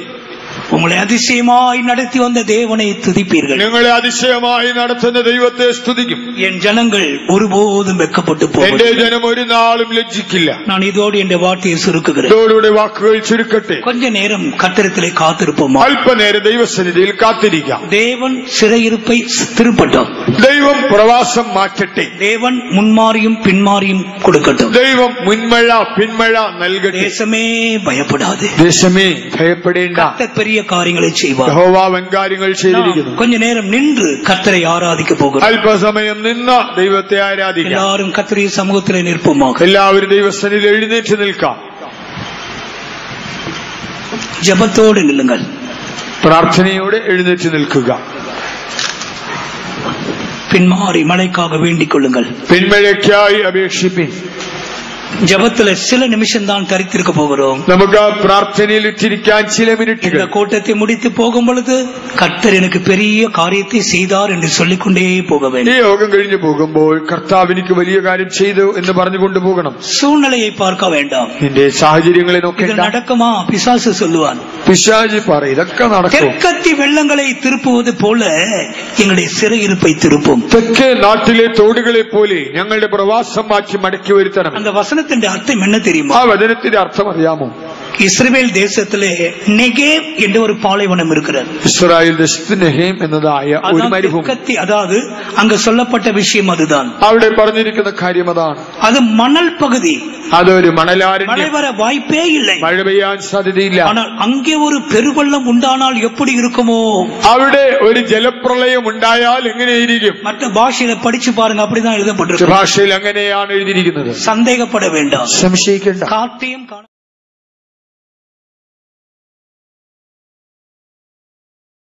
உங்களை அதிசயமாய் நடத்தி வந்த தேவனை துதிப்பீர்கள். നിങ്ങളെ അതിശയമായി നടത്തുന്ന ദൈവത്തെ സ്തുതിക്കും. என் ஜனங்கள் ஒருபோதும் வெட்கப்பட்டு എന്റെ போவதில்லை. ജനം ഒരു നാളും ലജ്ജിക്കില്ല. நான் இதோடு என் வார்த்தையை சுருக்குகிறேன். ഇതോടുകൂടെ വാക്കുകൾ ചുരുക്കട്ടെ. கொஞ்ச நேரம் கர்த்தரிடத்திலே காத்திருப்போமா. അല്പനേരം ദൈവസന്നിധിയിൽ കാത്തിരിക്കാം. தேவன் சிறையிருப்பை திருப்பட்டும். ദൈവം പ്രവാസം മാറ്റട്ടെ. தேவன் முன்மாறியும் பின்மாறியும் கொடுக்கட்டும். ദൈവം മുൻമഴ പിന്മഴ നൽകട്ടെ. தேசமே பயப்படாது. ദേശമേ ഭയപ്പെടേണ്ട. கர்த்தர் பெரிய காரியங்களை செய்வார். യഹോവ വൻകാര്യങ്ങൾ ചെയ്തിരിക്കുന്നു. கொஞ்ச நேரம் நின்று கர்த்தரை ஆராதிக்க போகிறோம். അല്പസമയം നിന്ന് ദൈവത്തെ ആരാധിക്കാം. எல்லாரும் கர்த்தருடைய சமூகத்திலே நிற்போமாக. എല്ലാവരും ദൈവസന്നിധിയിൽ എഴുന്നേറ്റ് നിൽക്കാം. ஜெபத்தோடு நில்லுங்கள். പ്രാർത്ഥനയോടെ എഴുന്നേറ്റ് നിൽക്കുക. பின்மாறி மழைக்காக வேண்டிக் கொள்ளுங்கள். പിന്മഴയ്ക്കായി അപേക്ഷിപ്പിൻ. ஜெபத்துல சில நிமிஷம் தான் தரித்திருக்க போகிறோம். നമുക്ക് പ്രാർത്ഥനയിൽ ഉറ്റിരിക്കാൻ ചില இந்த മിനിറ്റുകൾ. கூட்டத்தை முடித்து போகும் பொழுது கர்த்தர் எனக்கு பெரிய காரியத்தை செய்தார் என்று சொல்லிக்கொண்டே போக ഈ வேண்டும். യോഗം കഴിഞ്ഞു പോകുമ്പോൾ കർത്താവ് എനിക്ക് വലിയ കാര്യം ചെയ്തു എന്ന് പറഞ്ഞുകൊണ്ട് പോകണം. சூழ்நிலையை பார்க்க வேண்டாம். നിന്റെ സാഹചര്യങ്ങളെ இது നോക്കേണ്ട. நடக்குமா? பிசாசு சொல்லுவான். പിശാചി പറ ഇതൊക്കെ നടക്കും. தெற்கத்தி வெள்ளங்களை திருப்புவது போல எங்களுடைய சிறையிருப்பை திருப்பும். തെക്കേ നാട്ടിലെ തോടുകളെ പോലെ ഞങ്ങളുടെ പ്രവാസം മാറ്റി മടക്കി വരുത്തണം. அந்த வசனத்தின் அர்த்தம் என்ன தெரியுமா? ആ വചനത്തിന്റെ അർത്ഥം അറിയാമോ? இஸ்ரவேல் தேசத்திலே நெகேவ் என்ற ஒரு பாலைவனம் இருக்கிறது. ഇസ്രായേൽ ദേശത്ത് നെഹേം എന്നതായ ഒരു அதான் മരുഭൂമി. தெற்கத்தி, அதாவது அங்க சொல்லப்பட்ட விஷயம் அதுதான். അവിടെ പറഞ്ഞിരിക്കുന്ന കാര്യം അതാണ്. அது மணல் பகுதி. അതൊരു മണലാരണ്യം. மழை வர வாய்ப்பே இல்லை. മഴ പെയ്യാൻ സാധ്യതയില്ല. ஆனால் அங்கே ஒரு பெருவெள்ளம் உண்டானால் எப்படி இருக்குமோ? അവിടെ ഒരു ജലപ്രളയം ഉണ്ടായാൽ എങ്ങനെയിരിക്കും? மற்ற பாஷையில படிச்சு பாருங்க, அப்படிதான் எழுதப்பட்டிருக்கு. ഭാഷയിൽ അങ്ങനെയാണ് എഴുതിയിരിക്കുന്നത്. சந்தேகப்பட வேண்டாம். സംശയിക്കേണ്ട. காற்றையும்